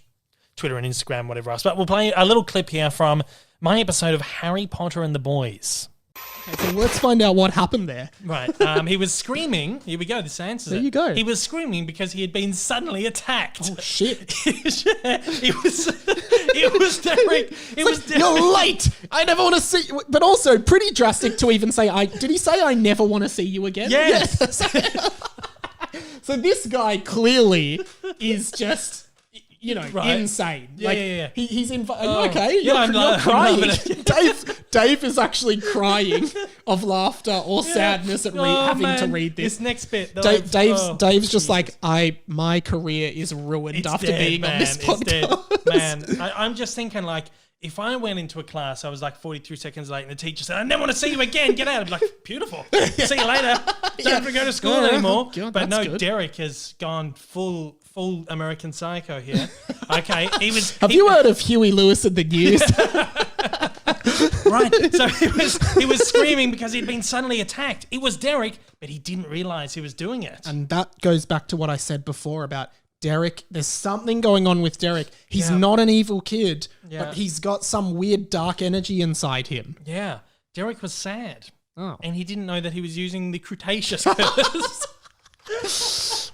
Twitter and Instagram, whatever else. But we'll play a little clip here from my episode of Harry Potter and the Boys. Okay, so let's find out what happened there. Right. He was screaming. Here we go. This answers it. There you go. He was screaming because he had been suddenly attacked. Oh, shit. It was Derek. You're late. I never want to see you. But also pretty drastic to even say, did he say I never want to see you again? Yes. So this guy clearly is just... insane. Yeah. He's okay. You're crying. Dave is actually crying of laughter or sadness at having to read this. This next bit. Dave's just like, my career is ruined after being on this podcast. Man, I'm just thinking, like, if I went into a class, I was like 42 seconds late, and the teacher said, "I never want to see you again. Get out." I'd be like, "Beautiful. See you later. Don't have to go to school anymore." God, but no, good. Derek has gone full American Psycho here. Okay, Have you heard of Huey Lewis and the News? Right, so he was screaming because he'd been suddenly attacked. It was Derek, but he didn't realise he was doing it. And that goes back to what I said before about Derek. There's something going on with Derek. He's not an evil kid, but he's got some weird dark energy inside him. Yeah, Derek was sad. Oh. And he didn't know that he was using the Cretaceous curse.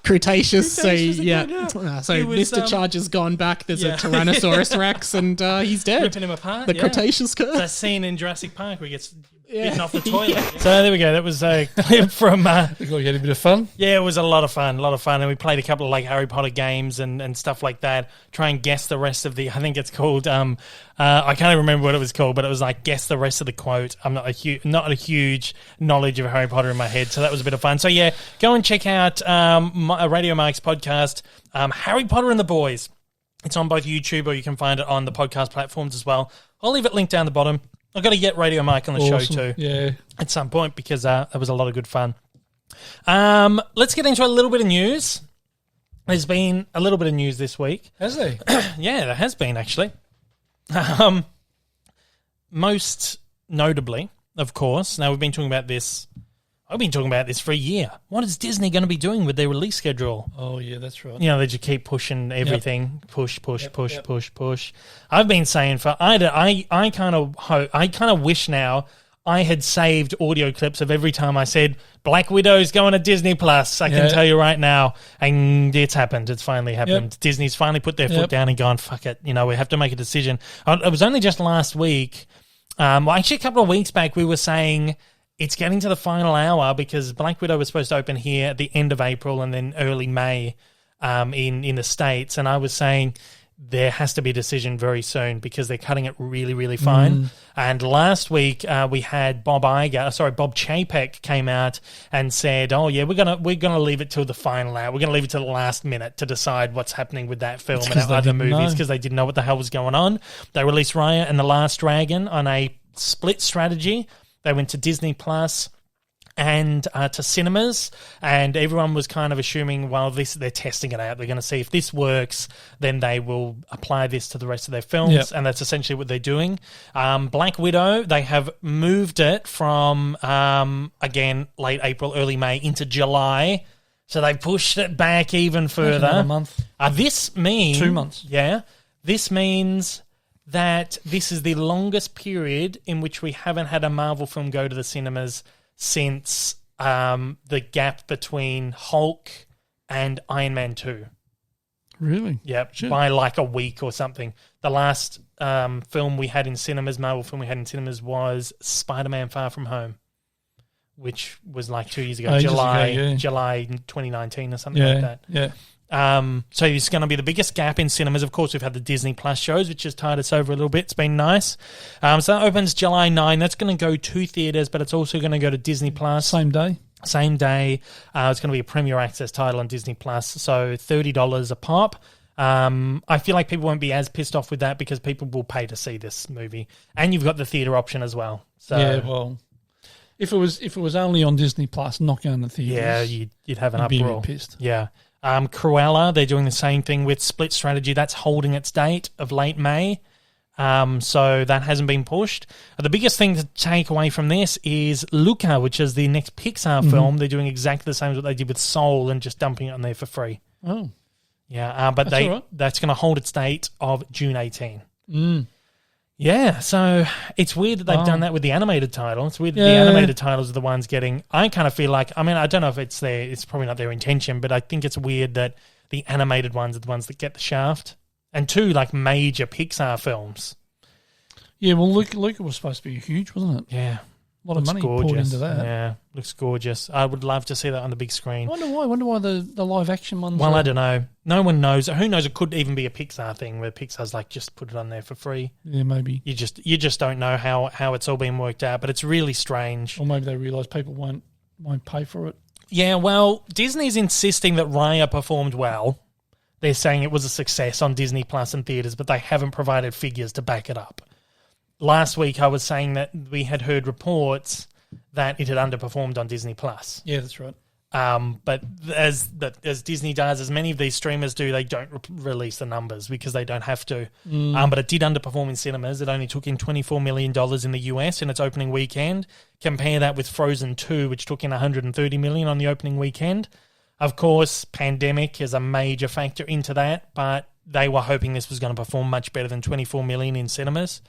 Cretaceous, so Cretaceous yeah. again, So He was, Mr. Charger's gone back. There's a Tyrannosaurus Rex, and he's dead. Ripping him apart. The Cretaceous curse. That scene in Jurassic Park where he gets bitten off the toilet. So there we go. That was a clip from... You had a bit of fun? Yeah, it was a lot of fun. And we played a couple of like Harry Potter games and stuff like that. Try and guess the rest of the... I think it's called... I can't even remember what it was called, but it was like guess the rest of the quote. I'm not a huge knowledge of Harry Potter in my head, so that was a bit of fun. So yeah, go and check out Radio Mike's podcast, Harry Potter and the Boys. It's on both YouTube, or you can find it on the podcast platforms as well. I'll leave it linked down the bottom. I've got to get Radio Mike on the show too. Yeah, at some point, because that was a lot of good fun. Let's get into a little bit of news. There's been a little bit of news this week. Has there? Yeah, there has been actually. Most notably, of course, now we've been talking about this. I've been talking about this for a year. What is Disney going to be doing with their release schedule? Oh, yeah, that's right. You know, they just keep pushing everything. Yep. Push. I've been saying for I kind of wish now I had saved audio clips of every time I said Black Widow's going to Disney Plus. I can tell you right now, and it's happened. It's finally happened. Yep. Disney's finally put their foot down and gone, fuck it. You know, we have to make a decision. It was only just last week. Actually, a couple of weeks back, we were saying it's getting to the final hour because Black Widow was supposed to open here at the end of April and then early May in the States. And I was saying there has to be a decision very soon because they're cutting it really, really fine. And last week we had Bob Chapek came out and said, "Oh yeah, we're gonna leave it till the final hour. We're gonna leave it till the last minute to decide what's happening with that film and our other movies because they didn't know what the hell was going on." They released Raya and the Last Dragon on a split strategy. They went to Disney Plus and to cinemas, and everyone was kind of assuming, well, they're testing it out. They're going to see if this works, then they will apply this to the rest of their films, and that's essentially what they're doing. Black Widow, they have moved it from, again, late April, early May into July, so they pushed it back even further. Another month. This means... 2 months. Yeah. This means that this is the longest period in which we haven't had a Marvel film go to the cinemas since the gap between Hulk and Iron Man 2. Really? Yep, by like a week or something. The last film we had in cinemas, Marvel film we had in cinemas, was Spider-Man Far From Home, which was like 2 years ago, July 2019 or something like that. Yeah. So it's going to be the biggest gap in cinemas. Of course, we've had the Disney Plus shows, which has tied us over a little bit. It's been nice. So that opens July 9. That's going to go to theaters, but it's also going to go to Disney Plus. Same day. It's going to be a Premier Access title on Disney Plus. So $30 a pop. I feel like people won't be as pissed off with that because people will pay to see this movie, and you've got the theater option as well. So yeah, well, if it was only on Disney Plus, not going to theaters, yeah, you'd have an I'd be uproar. pissed. Yeah. Cruella, they're doing the same thing with split strategy. That's holding its date of late May. So that hasn't been pushed. The biggest thing to take away from this is Luca, which is the next Pixar film. They're doing exactly the same as what they did with Soul and just dumping it on there for free. Oh. Yeah, but that's going to hold its date of June 18. Yeah, so it's weird that they've done that with the animated title. It's weird that the animated titles are the ones getting... I kind of feel like... I mean, I don't know if it's probably not their intention, but I think it's weird that the animated ones are the ones that get the shaft. And two, like, major Pixar films. Yeah, well, Luca was supposed to be huge, wasn't it? Yeah. A lot of money poured into that. Yeah, looks gorgeous. I would love to see that on the big screen. I wonder why the live action ones... Well, I don't know. No one knows. Who knows? It could even be a Pixar thing where Pixar's like, just put it on there for free. Yeah, maybe. You just don't know how it's all been worked out, but it's really strange. Or maybe they realise people won't pay for it. Yeah, well, Disney's insisting that Raya performed well. They're saying it was a success on Disney Plus and theaters, but they haven't provided figures to back it up. last week I was saying that we had heard reports that it had underperformed on Disney Plus. Yeah, that's right. But as Disney does, as many of these streamers do, they don't release the numbers because they don't have to. But it did underperform in cinemas. It only took in $24 million in the US in its opening weekend. Compare that with Frozen 2, which took in $130 million on the opening weekend. Of course, pandemic is a major factor into that, but they were hoping this was going to perform much better than $24 million in cinemas.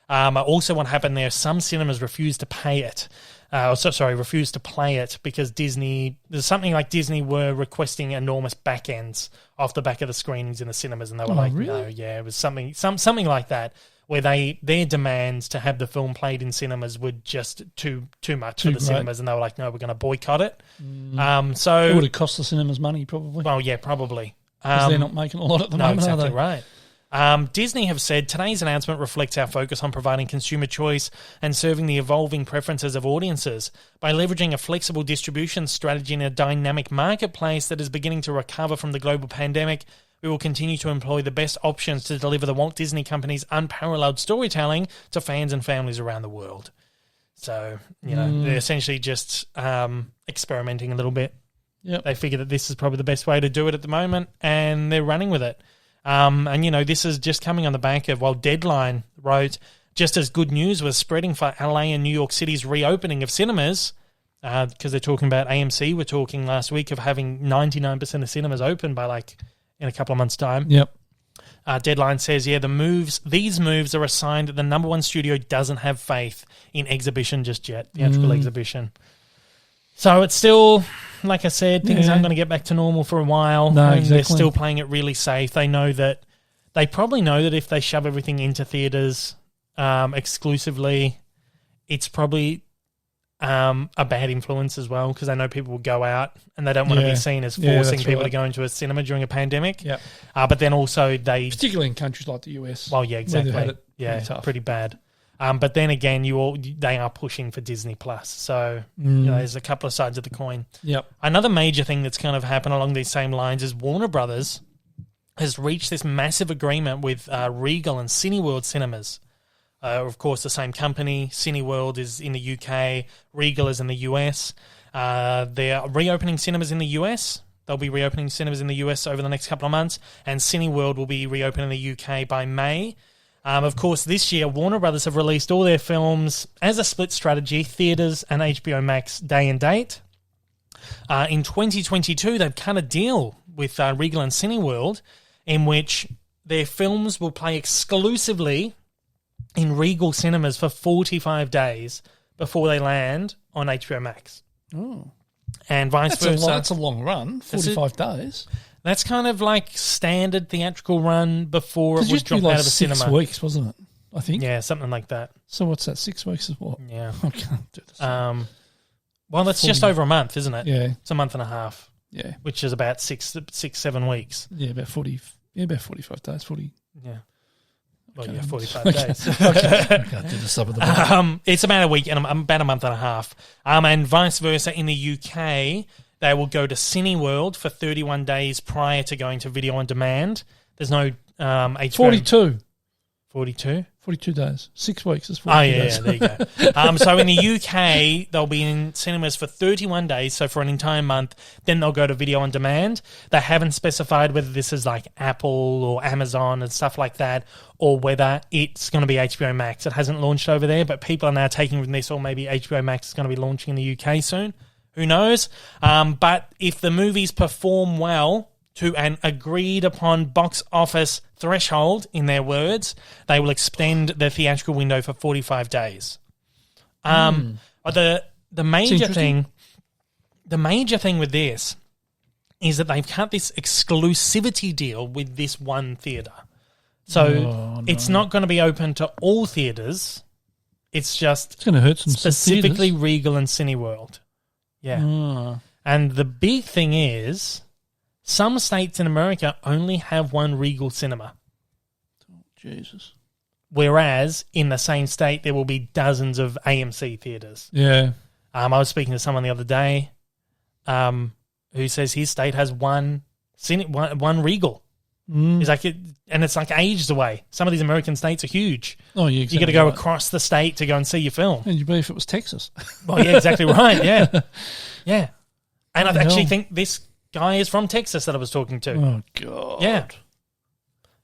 Also, what happened there, some cinemas refused to pay it. Refused to play it because there's something like Disney were requesting enormous back ends off the back of the screenings in the cinemas, and they were really? No, yeah, it was something like that, where their demands to have the film played in cinemas were just too much for the cinemas, and they were like, no, we're going to boycott it. So it would have cost the cinemas money, probably. Well, yeah, probably. Because they're not making a lot at the moment, exactly are they? Right. Disney have said today's announcement reflects our focus on providing consumer choice and serving the evolving preferences of audiences. By leveraging a flexible distribution strategy in a dynamic marketplace that is beginning to recover from the global pandemic, we will continue to employ the best options to deliver the Walt Disney Company's unparalleled storytelling to fans and families around the world. So, they're essentially just experimenting a little bit. Yep. They figure that this is probably the best way to do it at the moment, and they're running with it. This is just coming on the back of, Deadline wrote, just as good news was spreading for LA and New York City's reopening of cinemas, because they're talking about AMC. We're talking last week of having 99% of cinemas open by in a couple of months' time. Yep. Deadline says, these moves are a sign that the number one studio doesn't have faith in exhibition just yet, theatrical exhibition. So it's still, like I said, things aren't going to get back to normal for a while. No, and exactly. They're still playing it really safe. They probably know that if they shove everything into theaters exclusively, it's probably a bad influence as well, because they know people will go out and they don't want to be seen as forcing people to go into a cinema during a pandemic. Yeah. But then also particularly in countries like the US. Well, yeah, exactly. Where they've had it pretty bad. But then again, they are pushing for Disney Plus, so there's a couple of sides of the coin. Yep. Another major thing that's kind of happened along these same lines is Warner Brothers has reached this massive agreement with Regal and Cineworld cinemas. Of course, the same company. Cineworld is in the UK. Regal is in the US. They're reopening cinemas in the US. They'll be reopening cinemas in the US over the next couple of months, and Cineworld will be reopening the UK by May. Of course, this year, Warner Brothers have released all their films as a split strategy, theatres and HBO Max day and date. In 2022, they've cut a deal with Regal and Cineworld in which their films will play exclusively in Regal cinemas for 45 days before they land on HBO Max. Oh. And vice versa. That's a long run, 45 days. That's kind of like standard theatrical run before it would drop out of the cinema. 6 weeks, wasn't it? I think. Yeah, something like that. So what's that? 6 weeks is what? Yeah. I can't do this. Well, that's just over a month, isn't it? Yeah. It's a month and a half. Yeah. Which is about 7 weeks. Yeah, about 40. Yeah, about 45 days. 40. Yeah. Well, yeah, 45 days. I can't do this up at the moment. It's about a week and about a month and a half. And vice versa in the UK, they will go to Cineworld for 31 days prior to going to video on demand. There's no HBO. 42. 42? 42 days. 6 weeks is 42 days. Yeah, there you go. So in the UK, they'll be in cinemas for 31 days, so for an entire month. Then they'll go to video on demand. They haven't specified whether this is like Apple or Amazon and stuff like that, or whether it's going to be HBO Max. It hasn't launched over there, but people are now taking from this, or maybe HBO Max is going to be launching in the UK soon. Who knows? But if the movies perform well to an agreed-upon box office threshold, in their words, they will extend the theatrical window for 45 days. The major thing with this is that they've cut this exclusivity deal with this one theatre. So it's not going to be open to all theatres. It's going to hurt some specifically theatres. Regal and Cineworld. Yeah. And the big thing is, some states in America only have one Regal cinema. Oh, Jesus. Whereas in the same state, there will be dozens of AMC theatres. Yeah. I was speaking to someone the other day who says his state has one Regal. He's like, and it's like ages away. Some of these American states are huge. Oh, yeah, exactly. You got to go across the state to go and see your film. And you'd be if it was Texas. Well, yeah, exactly right. Yeah. Yeah. And I actually think this guy is from Texas that I was talking to. Oh, God. Yeah.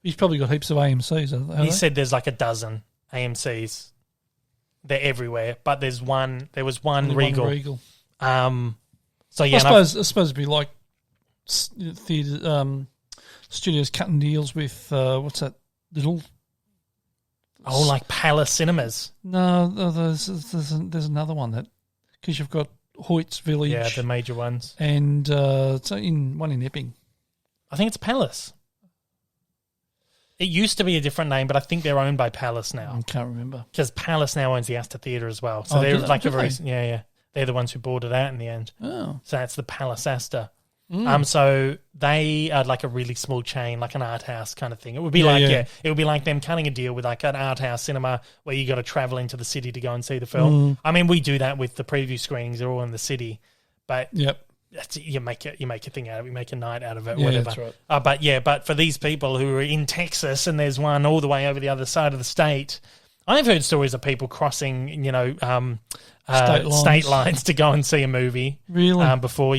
He's probably got heaps of AMCs. He said there's like a dozen AMCs. They're everywhere, but there was one Regal. Regal. So yeah, I suppose it'd be like theatre, studios cutting deals with what's that little? Oh, like Palace Cinemas. No, there's another one that because you've got Hoyt's Village. Yeah, the major ones, and it's one in Epping. I think it's Palace. It used to be a different name, but I think they're owned by Palace now. I can't remember. Because Palace now owns the Astor Theatre as well. So they're like they? They're the ones who bought it out in the end. Oh. So that's the Palace Astor. So they are like a really small chain, like an art house kind of thing. It would be it would be like them cutting a deal with like an art house cinema where you got to travel into the city to go and see the film. I mean, we do that with the preview screenings. They're all in the city. But you make a thing out of it. You make a night out of it, whatever. That's right. But for these people who are in Texas and there's one all the way over the other side of the state, I've heard stories of people crossing, state lines to go and see a movie. Really? Before,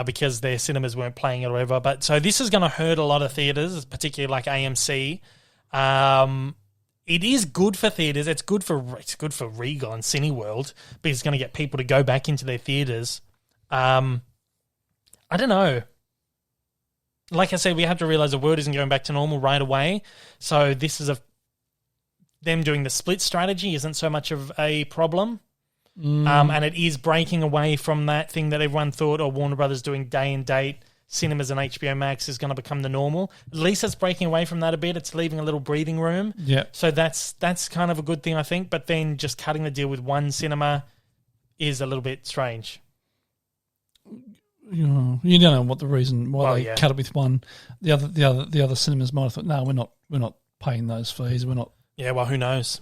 because their cinemas weren't playing it or whatever. But so this is going to hurt a lot of theaters, particularly like AMC. It is good for theaters. It's good for Regal and Cineworld because it's going to get people to go back into their theaters. I don't know. Like I said, we have to realize the world isn't going back to normal right away. So this is them doing the split strategy isn't so much of a problem. And it is breaking away from that thing that everyone thought, Warner Brothers doing day and date cinemas and HBO Max is going to become the normal. At least it's breaking away from that a bit. It's leaving a little breathing room. Yeah. So that's kind of a good thing, I think. But then just cutting the deal with one cinema is a little bit strange. You don't know what the reason why they cut it with one. The other cinemas might have thought, no, we're not paying those fees. We're not. Yeah, well, who knows?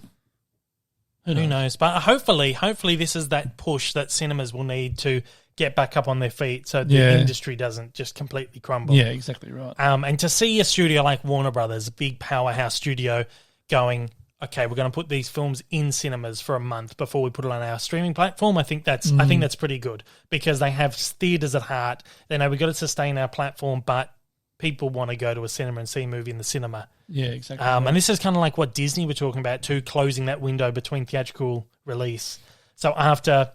Who knows? But hopefully this is that push that cinemas will need to get back up on their feet so the industry doesn't just completely crumble. Yeah, exactly right. And to see a studio like Warner Brothers, a big powerhouse studio, going, okay, we're going to put these films in cinemas for a month before we put it on our streaming platform. I think that's pretty good because they have theaters at heart. They know we've got to sustain our platform, but people want to go to a cinema and see a movie in the cinema. Yeah, exactly. And this is kind of like what Disney were talking about too, closing that window between theatrical release. So after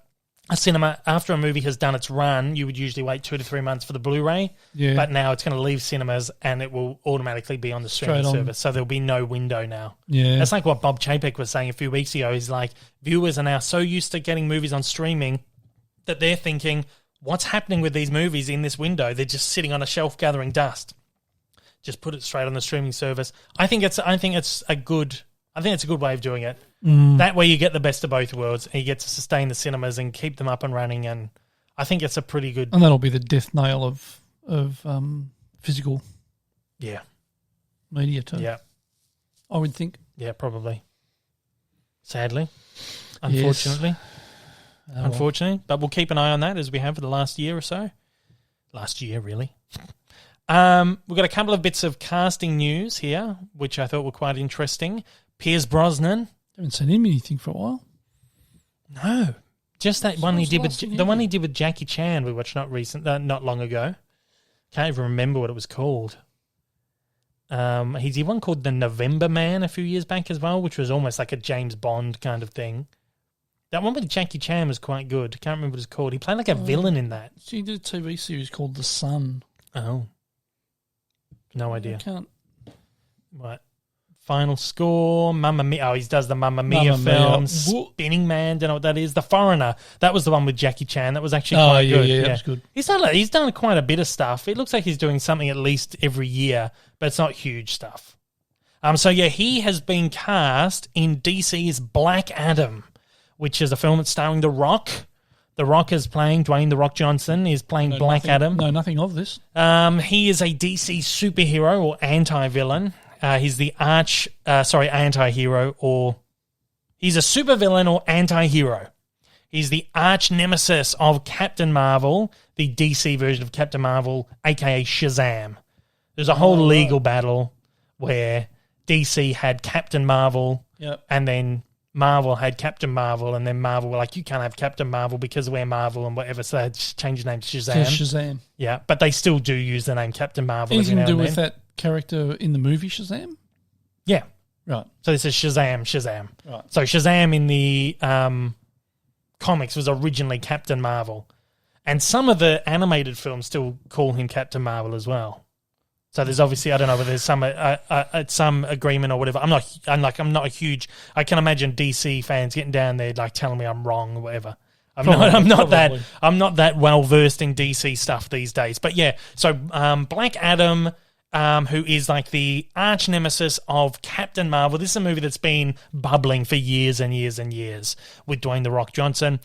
a movie has done its run, you would usually wait 2 to 3 months for the Blu-ray. Yeah. But now it's going to leave cinemas and it will automatically be on the streaming service. So there'll be no window now. Yeah. That's like what Bob Chapek was saying a few weeks ago. He's like, viewers are now so used to getting movies on streaming that they're thinking, what's happening with these movies in this window? They're just sitting on a shelf gathering dust. Just put it straight on the streaming service. I think it's a good way of doing it. That way you get the best of both worlds and you get to sustain the cinemas and keep them up and running, and I think it's a pretty good... And that'll be the death nail of physical media too. Yeah. I would think. Yeah, probably. Sadly. Unfortunately. Yes. Unfortunately. But we'll keep an eye on that as we have for the last year or so. Last year, really. We've got a couple of bits of casting news here, which I thought were quite interesting. Pierce Brosnan. Haven't seen him anything for a while. No, just that one he did with Jackie Chan. We watched not long ago. Can't even remember what it was called. He did one called The November Man a few years back as well, which was almost like a James Bond kind of thing. That one with Jackie Chan was quite good. Can't remember what it's called. He played like a villain in that. He did a TV series called The Sun. Oh. No idea. I can't. What? Final Score, Mamma Mia. Oh, he does the Mamma Mia film. Spinning Man, don't know what that is. The Foreigner. That was the one with Jackie Chan. That was actually quite good. Yeah, that was good. He's done quite a bit of stuff. It looks like he's doing something at least every year, but it's not huge stuff. He has been cast in DC's Black Adam, which is a film that's starring The Rock. The Rock is playing, Dwayne The Rock Johnson is playing Black Adam. No, nothing of this. He is a DC superhero or anti-villain. He's the anti-hero, or he's a supervillain or anti-hero. He's the arch nemesis of Captain Marvel, the DC version of Captain Marvel, aka Shazam. There's a whole legal battle where DC had Captain Marvel, and then Marvel had Captain Marvel, and then Marvel were like, you can't have Captain Marvel because we're Marvel and whatever, so they had to change the name to Shazam. Yeah, Shazam. Yeah, but they still do use the name Captain Marvel. Anything to do with that character in the movie Shazam? Yeah. Right. So this is Shazam. Right. So Shazam in the comics was originally Captain Marvel. And some of the animated films still call him Captain Marvel as well. So there's obviously, I don't know whether there's some agreement or whatever. I'm not a huge. I can imagine DC fans getting down there like telling me I'm wrong or whatever. I'm not that well versed in DC stuff these days. But yeah, so Black Adam, who is like the arch nemesis of Captain Marvel. This is a movie that's been bubbling for years and years and years with Dwayne "The Rock" Johnson.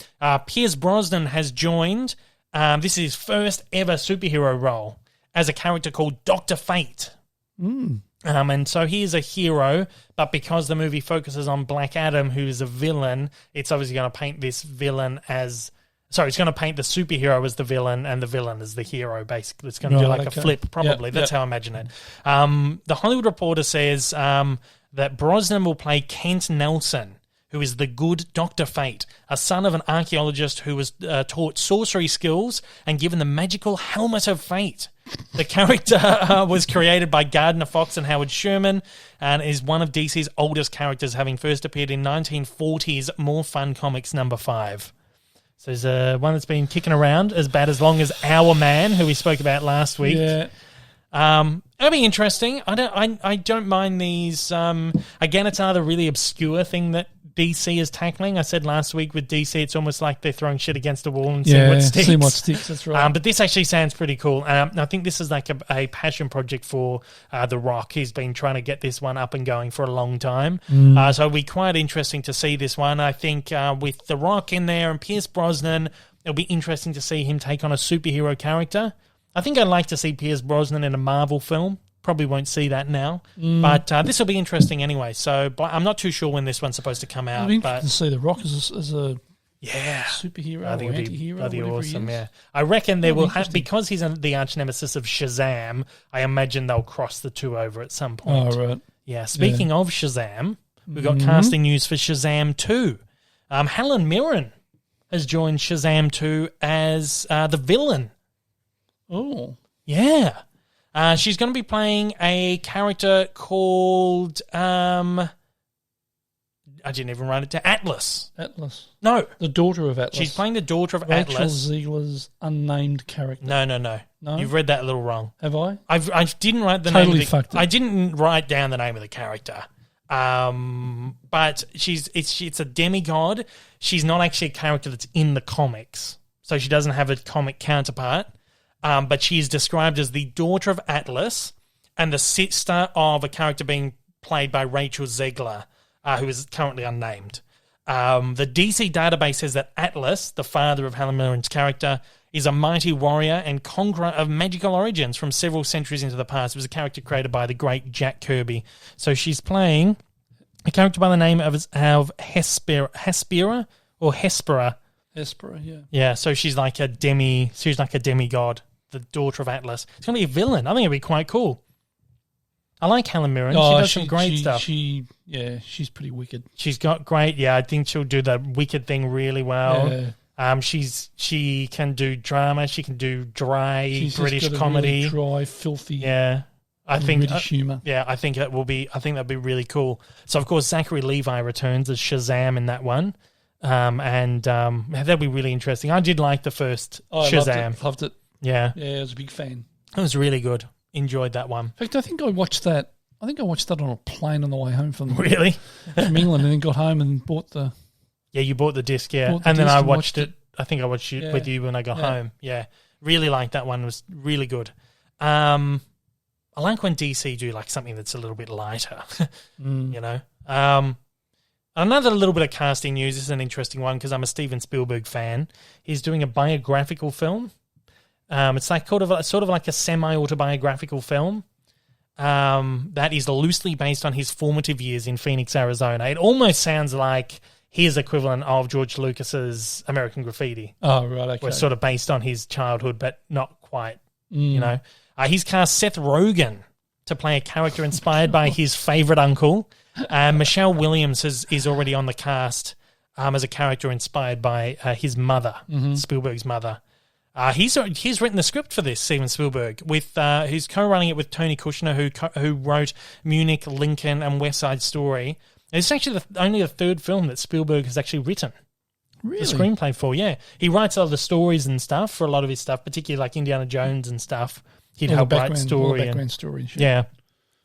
Pierce Brosnan has joined. This is his first ever superhero role as a character called Dr. Fate. And so he is a hero, but because the movie focuses on Black Adam, who is a villain, it's obviously going to paint this villain as... Sorry, it's going to paint the superhero as the villain and the villain as the hero, basically. It's going to do like a flip, probably. That's how I imagine it. The Hollywood Reporter says that Brosnan will play Kent Nelson, who is the good Dr. Fate, a son of an archaeologist who was taught sorcery skills and given the magical helmet of fate. The character was created by Gardner Fox and Howard Sherman and is one of DC's oldest characters, having first appeared in 1940's More Fun Comics #5. So there's one that's been kicking around as long as Our Man, who we spoke about last week. Yeah. It'll be interesting. I don't mind these. Again, it's another really obscure thing that DC is tackling. I said last week with DC, it's almost like they're throwing shit against the wall and seeing what sticks. Seeing what sticks, that's right. But this actually sounds pretty cool. I think this is like a passion project for The Rock. He's been trying to get this one up and going for a long time. So it'll be quite interesting to see this one. I think with The Rock in there and Pierce Brosnan, it'll be interesting to see him take on a superhero character. I think I'd like to see Pierce Brosnan in a Marvel film. Probably won't see that now, but this will be interesting anyway. So I'm not too sure when this one's supposed to come out. I'd be interested to see The Rock as a superhero I think or it'd be anti-hero. bloody awesome, yeah. I reckon they will have, because he's the arch nemesis of Shazam, I imagine they'll cross the two over at some point. Oh, right. Yeah, speaking of Shazam, we've got casting news for Shazam 2. Helen Mirren has joined Shazam 2 as the villain. Oh. Yeah. She's going to be playing a character called, I didn't even write it down, Atlas. Atlas. No. The daughter of Atlas. She's playing the daughter of Rachel Atlas. Ziegler's unnamed character. No. You've read that a little wrong. Have I? I didn't write the totally name of fucked it. I didn't write down the name of the character. But it's a demigod. She's not actually a character that's in the comics. So she doesn't have a comic counterpart. But she is described as the daughter of Atlas and the sister of a character being played by Rachel Ziegler, who is currently unnamed. The DC database says that Atlas, the father of Helen Mirren's character, is a mighty warrior and conqueror of magical origins from several centuries into the past. It was a character created by the great Jack Kirby. So she's playing a character by the name of Hespera or Hespera. Hespera, yeah. Yeah, so she's like a demigod, the daughter of Atlas. It's going to be a villain. I think it'll be quite cool. I like Helen Mirren. She does some great stuff. She's pretty wicked. She's got great. Yeah, I think she'll do the wicked thing really well. Yeah. She can do drama. She can do dry She's British just got a comedy. really dry, filthy. Yeah. I think British humour. Yeah, I think that'd be really cool. So of course Zachary Levi returns as Shazam in that one. That'll be really interesting. I did like the first Shazam. Loved it. Yeah. Yeah, I was a big fan. It was really good. Enjoyed that one. In fact, I think I watched that on a plane on the way home from Really? from England, and then got home and bought the... Yeah, you bought the disc, yeah. Then I watched it. I think I watched it with you when I got home. Yeah. Really liked that one. It was really good. I like when DC do like something that's a little bit lighter, you know. Another little bit of casting news. This is an interesting one because I'm a Steven Spielberg fan. He's doing a biographical film. It's like sort of like a semi-autobiographical film that is loosely based on his formative years in Phoenix, Arizona. It almost sounds like his equivalent of George Lucas's American Graffiti. Oh, right, okay. Was sort of based on his childhood, but not quite, you know. He's cast Seth Rogan to play a character inspired by his favourite uncle. Michelle Williams is already on the cast as a character inspired by his mother, Spielberg's mother. He's written the script for this, Steven Spielberg, who's co-running it with Tony Kushner, who wrote Munich, Lincoln, and West Side Story. It's actually only the third film that Spielberg has actually written. Really? The screenplay for, yeah. He writes all the stories and stuff for a lot of his stuff, particularly like Indiana Jones and stuff. He'd help write story. Background stories. Yeah.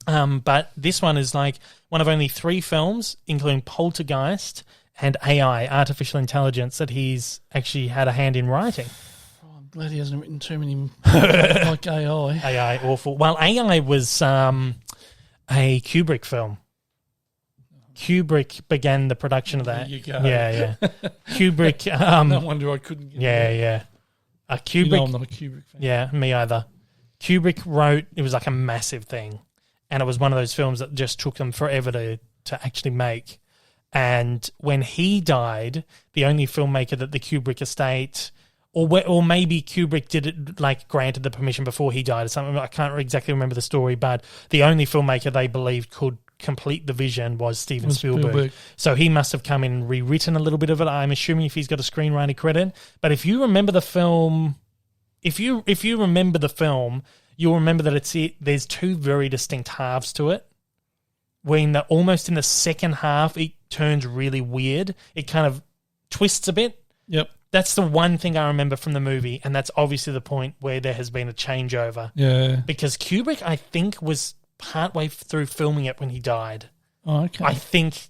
But this one is like one of only 3 films, including Poltergeist and AI, artificial intelligence, that he's actually had a hand in writing. Oh, I'm glad he hasn't written too many like AI. AI, awful. Well, AI was a Kubrick film. Kubrick began the production of that. There you go. Yeah. Kubrick. No wonder I couldn't get it. Yeah. Kubrick. You know I'm not a Kubrick fan. Yeah, me either. Kubrick wrote, it was like a massive thing. And it was one of those films that just took them forever to actually make. And when he died, the only filmmaker that the Kubrick estate, or maybe Kubrick did it, like granted the permission before he died or something, I can't exactly remember the story, but the only filmmaker they believed could complete the vision was Steven Spielberg. So he must have come in and rewritten a little bit of it, I'm assuming, if he's got a screenwriting credit. But if you remember the film, if you remember the film, you'll remember that there's 2 very distinct halves to it. When almost in the second half, it turns really weird. It kind of twists a bit. Yep. That's the one thing I remember from the movie, and that's obviously the point where there has been a changeover. Yeah. Because Kubrick, I think, was partway through filming it when he died. Oh, okay. I think,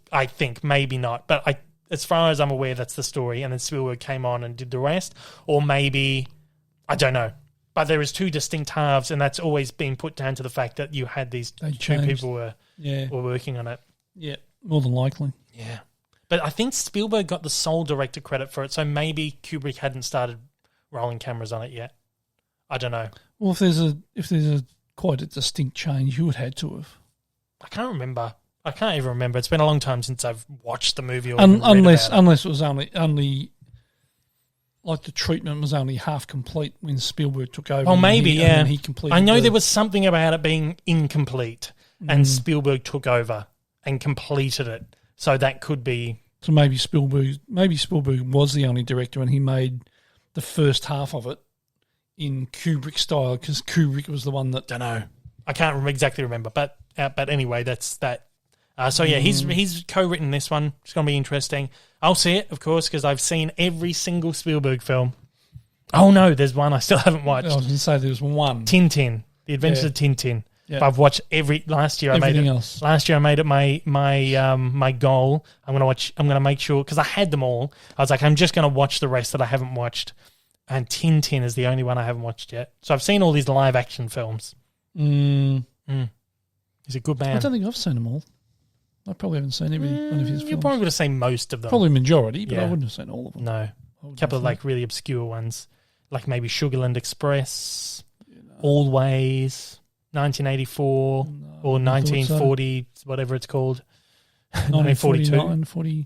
maybe not. But as far as I'm aware, that's the story. And then Spielberg came on and did the rest. Or maybe, I don't know. But there is 2 distinct halves, and that's always been put down to the fact that you had these 2 people were working on it. Yeah, more than likely. Yeah. But I think Spielberg got the sole director credit for it, so maybe Kubrick hadn't started rolling cameras on it yet. I don't know. Well, if there's a quite a distinct change, you would have had to have. I can't remember. I can't even remember. It's been a long time since I've watched the movie or unless it was only like the treatment was only half complete when Spielberg took over. Oh, maybe, and he completed. I know there was something about it being incomplete, and Spielberg took over and completed it. So that could be. So maybe Spielberg was the only director, and he made the first half of it in Kubrick style, because Kubrick was the one that. Don't know. I can't exactly remember, but anyway, that's that. So yeah, he's co-written this one. It's going to be interesting. I'll see it, of course, because I've seen every single Spielberg film. Oh no, there's one I still haven't watched. I was going to say there's one. Tintin, The Adventures of Tintin. Yeah. I've watched last year I made it my goal. I'm going to make sure, because I had them all. I was like, I'm just going to watch the rest that I haven't watched. And Tintin is the only one I haven't watched yet. So I've seen all these live action films. He's a good man. I don't think I've seen them all. I probably haven't seen every one of his films. You're probably going to say most of them. Probably majority, but I wouldn't have seen all of them. No. A couple of like really obscure ones, like maybe Sugarland Express, Always, 1984, or 1940, whatever it's called. 1942.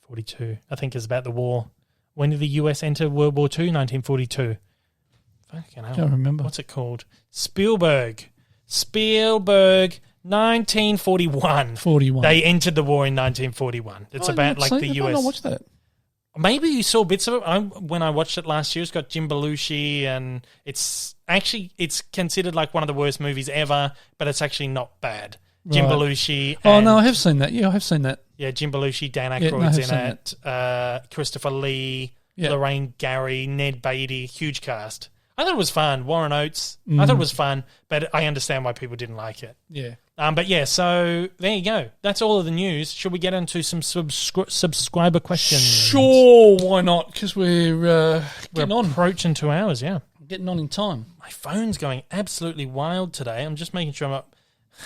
42, I think, is about the war. When did the US enter World War II? 1942. Fucking hell. Can't remember. What's it called? Spielberg, 1941. 41. They entered the war in 1941. It's about like the US. I watched that. Maybe you saw bits of it. When I watched it last year, it's got Jim Belushi, and it's considered like one of the worst movies ever, but it's actually not bad. Right. Jim Belushi. Oh no, I have seen that. Yeah, I have seen that. Yeah, Jim Belushi, Dan Aykroyd's in it. Christopher Lee, Lorraine Gary, Ned Beatty, huge cast. I thought it was fun. Warren Oates. I thought it was fun, but I understand why people didn't like it. Yeah. But yeah, so there you go. That's all of the news. Should we get into some subscriber questions? Sure, why not? Because we're approaching 2 hours, yeah. Getting on in time. My phone's going absolutely wild today. I'm just making sure I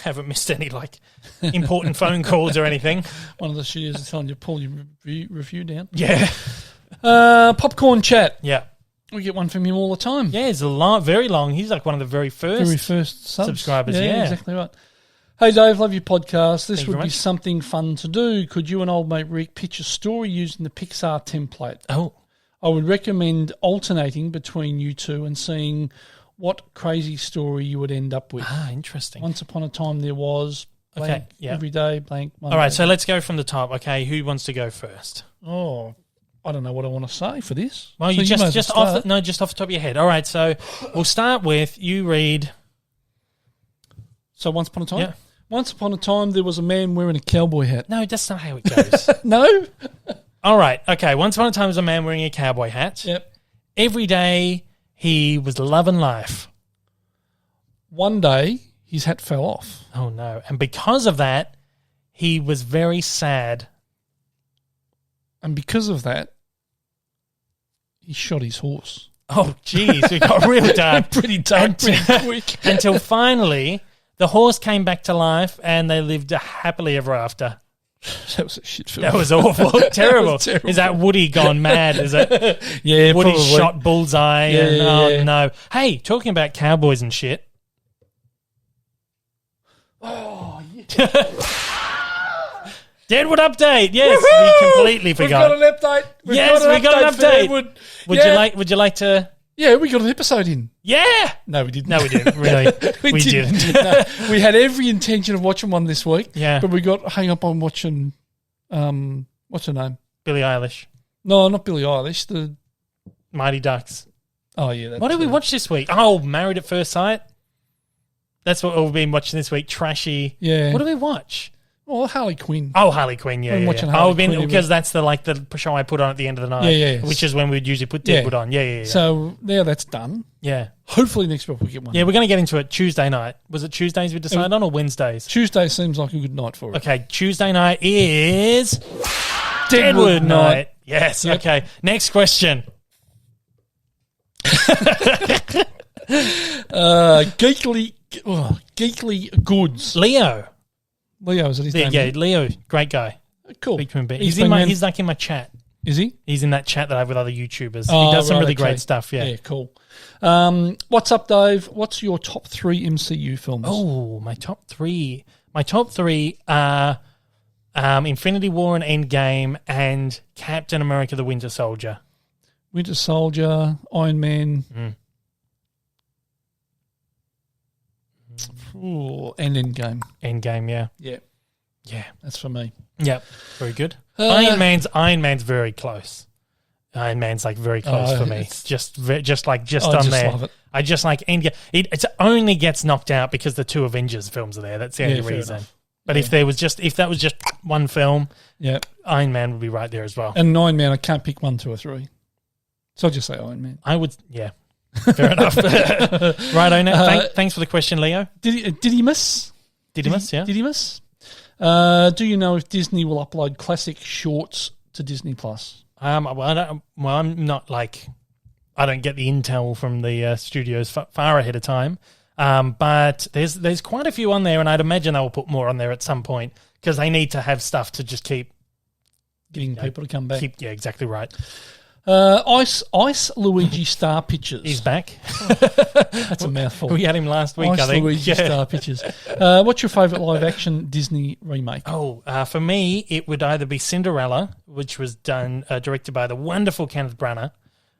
haven't missed any like important phone calls or anything. One of the shears is telling you to pull your review down. Yeah. Popcorn chat. Yeah. We get one from him all the time. Yeah, it's very long. He's like one of the very first subscribers. Yeah, exactly right. Hey Dave, love your podcast. This would be something fun to do. Could you and old mate Rick pitch a story using the Pixar template? Oh. I would recommend alternating between you two and seeing what crazy story you would end up with. Ah, interesting. Once upon a time there was blank, yeah. every day, blank, Monday. All right, so let's go from the top. Okay, who wants to go first? Oh, I don't know what I want to say for this. Well, so you just off the top of your head. All right, so we'll start with you read. So once upon a time? Yeah. Once upon a time there was a man wearing a cowboy hat. No, that's not how it goes. No? All right, okay. Once upon a time there was a man wearing a cowboy hat. Yep. Every day he was loving life. One day his hat fell off. Oh, no. And because of that, he was very sad. And because of that, he shot his horse. Oh, geez, we got real dark. Pretty dark, pretty quick. Until finally, the horse came back to life and they lived happily ever after. That was a shit film. That was awful. Terrible. Was terrible. Is that Woody gone mad? Is it? Yeah, Woody probably. shot bullseye. Yeah, yeah. No. Hey, talking about cowboys and shit. Oh, yeah. Deadwood update. Yes, we completely forgot. We've got an update. We got an update. Would you like to? Yeah, we got an episode in. Yeah. No, we didn't. No, we didn't. Really, we didn't. No, we had every intention of watching one this week. Yeah, but we got hung up on watching. What's her name? Billie Eilish. No, not Billie Eilish. The Mighty Ducks. Oh yeah. That's What did we watch this week? Oh, Married at First Sight. That's what we've been watching this week. Trashy. Yeah. What did we watch? Oh, Harley Quinn. Oh, Harley Quinn. Yeah, Been yeah. watching Yeah. Harley Quinn Because that's the show I put on at the end of the night. Yeah. Which is when we'd usually put Deadwood on. Yeah. So now that's done. Yeah. Hopefully next week we'll get one. Yeah, we're going to get into it Tuesday night. Was it Tuesdays we decided on or Wednesdays? Tuesday seems like a good night for it. Okay, Tuesday night is Deadwood night. Yes. Yep. Okay. Next question. Geekly goods. Leo. Leo, is it his name? Yeah, Leo, great guy. Cool. Speak to him a bit. He's He's like in my chat. Is he? He's in that chat that I have with other YouTubers. Oh, he does some right, really okay. great stuff. Yeah. Yeah, cool. What's up, Dave? What's your top 3 MCU films? Oh, my top 3. My top 3 are Infinity War and Endgame and Captain America: The Winter Soldier. Winter Soldier, Iron Man. Ooh, and Endgame. Endgame, yeah. Yeah, that's for me. Yep, very good. Iron Man's very close. Iron Man's like very close for me. Just on there. Love it. I just like Endgame. It only gets knocked out because the 2 Avengers films are there. That's the only fair reason. enough. But if that was just one film, yeah, Iron Man would be right there as well. And Iron Man, I can't pick 1, 2, or 3. So I'll just say Iron Man. I would, yeah. Fair enough. Right, Ona. Thanks for the question, Leo. Did he miss? Did he miss? Yeah. Did he miss? Do you know if Disney will upload classic shorts to Disney Plus? I'm not like, I don't get the intel from the studios far ahead of time. But there's quite a few on there, and I'd imagine they will put more on there at some point because they need to have stuff to just keep getting people to come back. Yeah, exactly right. Ice Luigi Star Pictures. He's back. That's a mouthful. We had him last week, Ice I think. Luigi Star Pictures. What's your favourite live-action Disney remake? Oh, for me, it would either be Cinderella, which was directed by the wonderful Kenneth Branagh.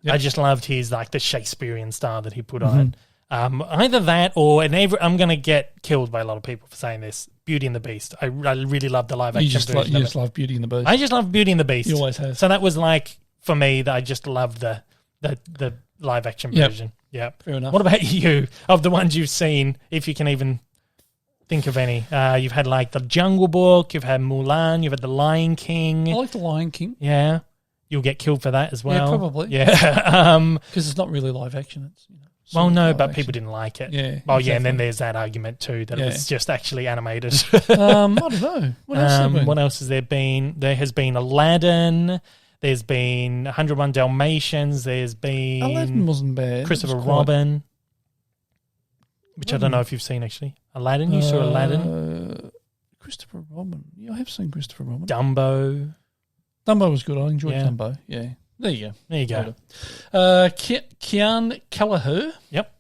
Yep. I just loved his the Shakespearean style that he put on. Either that or I'm going to get killed by a lot of people for saying this. Beauty and the Beast. I really love the live-action version. You just love Beauty and the Beast. I just love Beauty and the Beast. You always have. So that was for me, that I just love the live action version. Yeah, fair enough. What about you? Of the ones you've seen, if you can even think of any, you've had the Jungle Book, you've had Mulan, you've had the Lion King. I like the Lion King. Yeah, you'll get killed for that as well. Yeah, probably. Yeah, because it's not really live action. It's well, no, but people didn't like it. Yeah. Well, exactly. yeah, and then there's that argument too that it was just actually animated. I don't know. What else? What else has there been? There has been Aladdin. There's been 101 Dalmatians. There's been Aladdin wasn't bad. Christopher Robin, which I don't know if you've seen actually. Aladdin, you saw Aladdin. Christopher Robin. Yeah, I have seen Christopher Robin. Dumbo. Dumbo was good. I enjoyed Dumbo. Yeah. There you go. There you go. Kian Kelleher. Yep.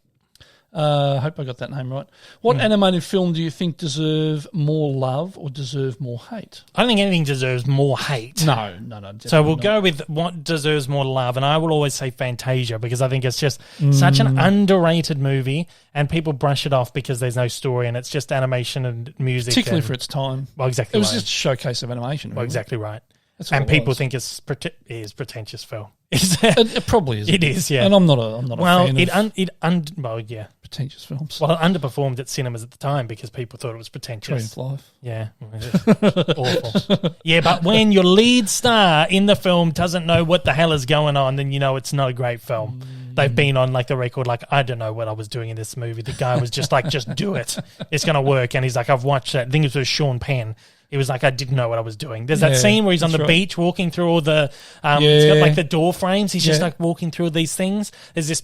I hope I got that name right. What animated film do you think deserve more love or deserve more hate? I don't think anything deserves more hate. No. So we'll go with what deserves more love, and I will always say Fantasia because I think it's just such an underrated movie, and people brush it off because there's no story and it's just animation and music. Particularly for its time. Well, exactly. It was just a showcase of animation. Well, exactly right. And people think it is pretentious film. It probably is. It is, yeah. And I'm not a fan of yeah. pretentious films. Well, it underperformed at cinemas at the time because people thought it was pretentious. Tree of Life. Yeah. Awful. Yeah, but when your lead star in the film doesn't know what the hell is going on, then you know it's not a great film. They've been on like the record, like, I don't know what I was doing in this movie. The guy was just like, just do it. It's going to work. And he's like, I've watched that. I think it was Sean Penn. He was like, I didn't know what I was doing. There's that scene where he's on the beach walking through all the, he's got like the door frames. He's just like walking through these things. There's this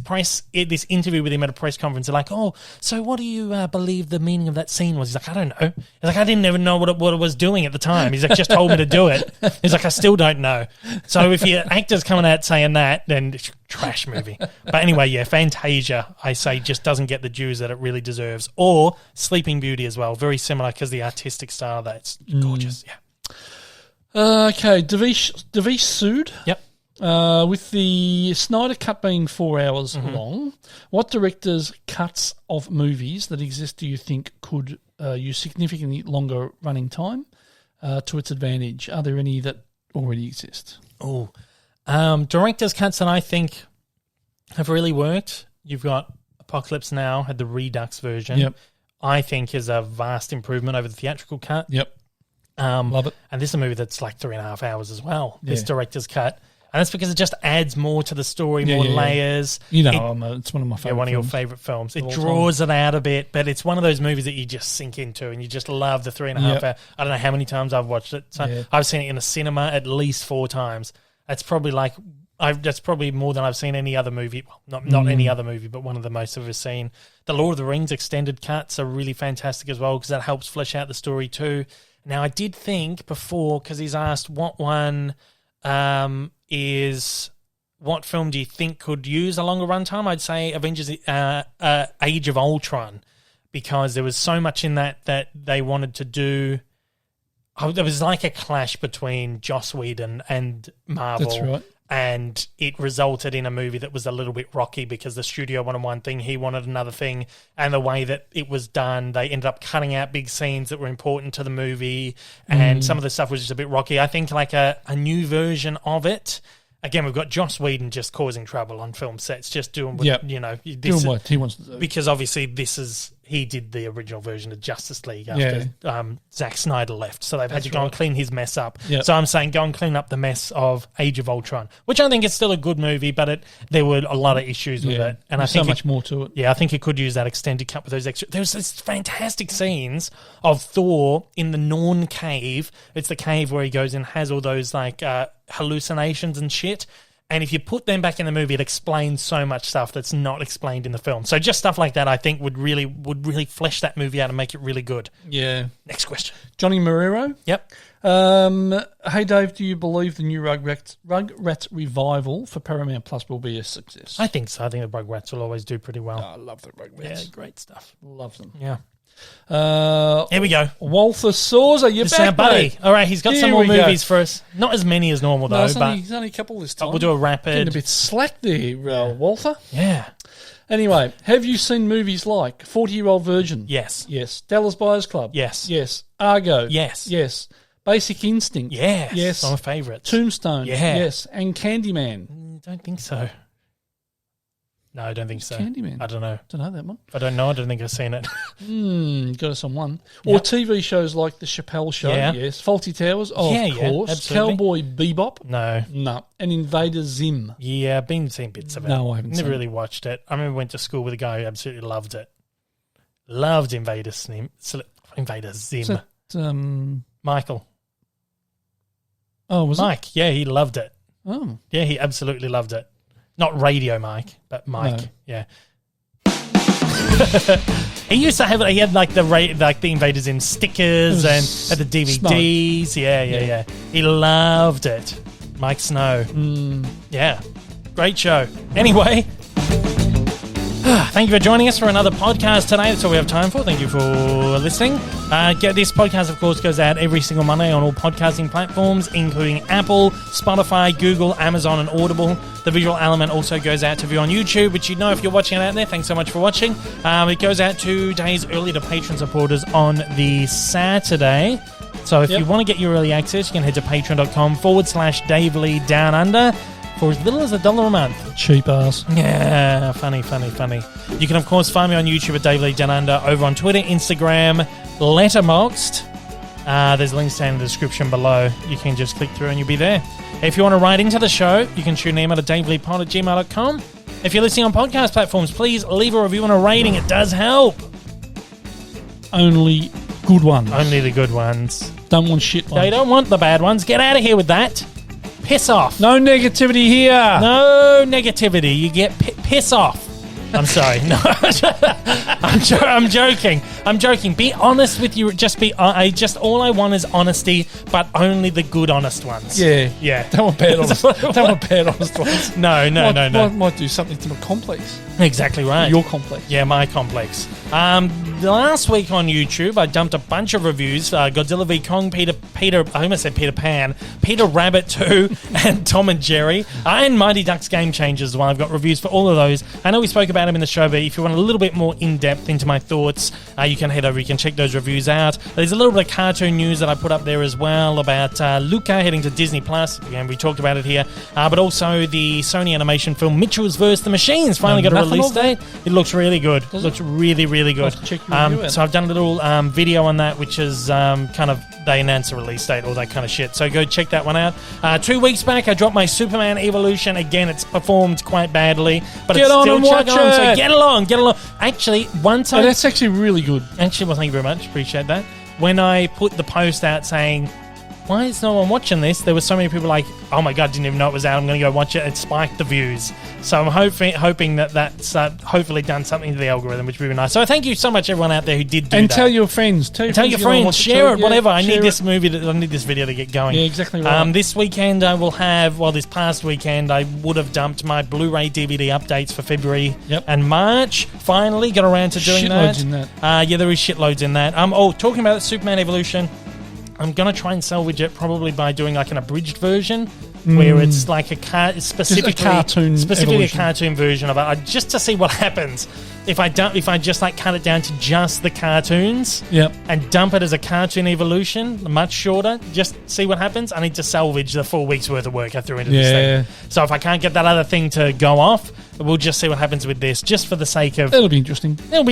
interview with him at a press conference. They're like, oh, so what do you believe the meaning of that scene was? He's like, I don't know. He's like, I didn't even know what I was doing at the time. He's like, just told me to do it. He's like, I still don't know. So if your actor's coming out saying that, then trash movie. But anyway, yeah, Fantasia, I say, just doesn't get the dues that it really deserves. Or Sleeping Beauty as well. Very similar because the artistic style, that's gorgeous. Yeah. Okay, Davish sued. Yep. With the Snyder cut being 4 hours long, what director's cuts of movies that exist do you think could use significantly longer running time to its advantage? Are there any that already exist? Oh, director's cuts that I think have really worked. You've got Apocalypse Now, had the Redux version. Yep. I think is a vast improvement over the theatrical cut. Yep. Love it. And this is a movie that's like 3.5 hours as well, this director's cut. And that's because it just adds more to the story, more layers. You know, it's one of my favourite one of your favourite films. It draws it out a bit, but it's one of those movies that you just sink into and you just love the 3.5 hour. I don't know how many times I've watched it. So I've seen it in a cinema at least 4 times. That's probably that's probably more than I've seen any other movie. Well, not any other movie, but one of the most I've ever seen. The Lord of the Rings extended cuts are really fantastic as well because that helps flesh out the story too. Now, I did think before, because he's asked what one what film do you think could use a longer runtime? I'd say Avengers Age of Ultron, because there was so much in that they wanted to do. There was like a clash between Joss Whedon and Marvel. That's right. And it resulted in a movie that was a little bit rocky because the studio wanted one thing, he wanted another thing, and the way that it was done, they ended up cutting out big scenes that were important to the movie, and some of the stuff was just a bit rocky. I think like a new version of it. Again, we've got Joss Whedon just causing trouble on film sets, just doing what, doing what he wants to do. Because obviously he did the original version of Justice League after Zack Snyder left. So they've had to go and clean his mess up. Yep. So I'm saying go and clean up the mess of Age of Ultron, which I think is still a good movie, but there were a lot of issues with it. And there's so much more to it. Yeah, I think it could use that extended cut with those extra. There's these fantastic scenes of Thor in the Norn cave. It's the cave where he goes and has all those like hallucinations and shit. And if you put them back in the movie, it explains so much stuff that's not explained in the film. So just stuff like that, I think, would really flesh that movie out and make it really good. Yeah. Next question. Johnny Marrero. Yep. Hey, Dave, do you believe the new Rugrats revival for Paramount Plus will be a success? I think so. I think the Rugrats will always do pretty well. Oh, I love the Rugrats. Yeah, great stuff. Love them. Yeah. Here we go. Walther Sauza, you're back, our buddy. mate. All right, he's got some more movies for us. Not as many as normal, though. There's only a couple this time. We'll do a rapid. Getting a bit slack there, Walther. Yeah. Anyway, have you seen movies like 40-Year-Old Virgin? Yes. Yes. Dallas Buyers Club? Yes. Yes. Argo? Yes. Yes. Basic Instinct? Yes. Yes. One of my favourites. Tombstone? Yeah. Yes. And Candyman? Don't think so. No, I don't think so. Candyman? I don't know. Don't know that one. I don't know. I don't think I've seen it. Got us on one. Or TV shows like The Chappelle Show. Yeah. Yes. Faulty Towers? Oh, of course. Absolutely. Cowboy Bebop? No. And Invader Zim? Yeah, I've been seeing bits of it. No, I haven't Never really watched it. I remember I went to school with a guy who absolutely loved it. Loved Invader Zim. Is that, Michael. Oh, was Mike. it? Yeah, he loved it. Oh. Yeah, he absolutely loved it. Not Radio Mike, but Mike. No. Yeah. He used to have it. He had like the Invaders in stickers and had the DVDs. Snow. Yeah. He loved it. Mike Snow. Yeah. Great show. Anyway. Thank you for joining us for another podcast today. That's all we have time for. Thank you for listening. This podcast, of course, goes out every single Monday on all podcasting platforms, including Apple, Spotify, Google, Amazon, and Audible. The visual element also goes out to view on YouTube, which you know if you're watching it out there. Thanks so much for watching. It goes out 2 days early to Patreon supporters on the Saturday. So if you want to get your early access, you can head to patreon.com/Dave Lee Down Under for as little as $1 a month. Cheap ass. Yeah, funny. You can, of course, find me on YouTube at Dave Lee Down Under, over on Twitter, Instagram, Letterboxd. There's links down in the description below. You can just click through and you'll be there. If you want to write into the show, you can shoot an email to daveleepod@gmail.com. If you're listening on podcast platforms, please leave a review and a rating. It does help. Only good ones. Only the good ones. Don't want shit ones. They don't want the bad ones. Get out of here with that. Piss off. No negativity here. No negativity. You get piss off. I'm sorry. No, I'm joking. I'm joking. Be honest with you. All I want is honesty, but only the good, honest ones. Yeah. Don't want bad honest. Don't want bad honest ones. No. Might do something to my complex. Exactly right. Your complex. Yeah, my complex. Last week on YouTube, I dumped a bunch of reviews. Godzilla Vs Kong, I almost said Peter Pan, Peter Rabbit 2, and Tom and Jerry, and Mighty Ducks Game Changers as well. I've got reviews for all of those. I know we spoke about them in the show, but if you want a little bit more in-depth into my thoughts, you can head over, you can check those reviews out. There's a little bit of cartoon news that I put up there as well about Luca heading to Disney+. Again, we talked about it here. But also the Sony animation film Mitchell's vs. the Machines finally got a release date. It looks really good. It looks really, really good. So I've done a little video on that, which is kind of, they announce a release date, all that kind of shit. So go check that one out. 2 weeks back, I dropped my Superman Evolution. Again, it's performed quite badly, but it's still chugging on. So get along. Actually, that's actually really good. Actually, well, thank you very much. Appreciate that. When I put the post out saying, why is no one watching this? There were so many people like, oh my God, didn't even know it was out. I'm going to go watch it. It spiked the views. So I'm hoping that's hopefully done something to the algorithm, which would be nice. So thank you so much, everyone out there who did do that. And tell your friends. Tell your friends. Share it, whatever. I need this video to get going. Yeah, exactly right. This weekend I will have, this past weekend, I would have dumped my Blu-ray DVD updates for February and March. Finally got around to doing that. Shitloads in that. Yeah, there is shitloads in that. Talking about Superman Evolution, I'm going to try and salvage it probably by doing like an abridged version where it's like specifically a cartoon version of it, just to see what happens if I just like cut it down to just the cartoons and dump it as a cartoon evolution, much shorter, just see what happens. I need to salvage the 4 weeks worth of work I threw into this thing. So if I can't get that other thing to go off, we'll just see what happens with this, just for the sake of... It'll be interesting. And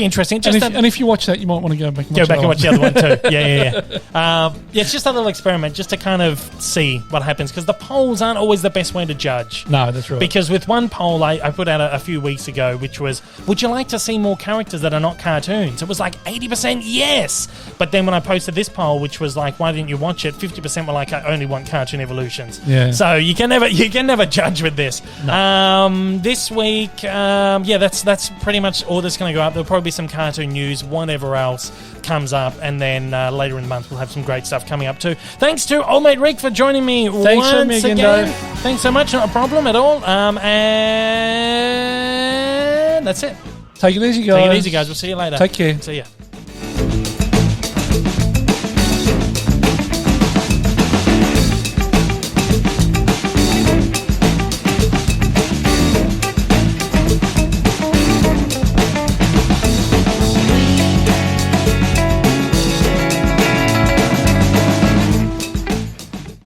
if you watch that, you might want to go back and watch the other one too. Yeah. It's just a little experiment, just to kind of see what happens, because the polls aren't always the best way to judge. No, that's right. Because with one poll I put out a few weeks ago, which was, would you like to see more characters that are not cartoons? It was like 80% yes. But then when I posted this poll, which was like, why didn't you watch it? 50% were like, I only want cartoon evolutions. Yeah. So you can never judge with this. No. This week, that's pretty much all that's going to go up. There'll probably be some cartoon news, whatever else comes up, and then later in the month we'll have some great stuff coming up too. Thanks to old mate Rick for joining me once again. Dave. Thanks so much, not a problem at all. And that's it. Take it easy, guys. We'll see you later. Take care. See ya.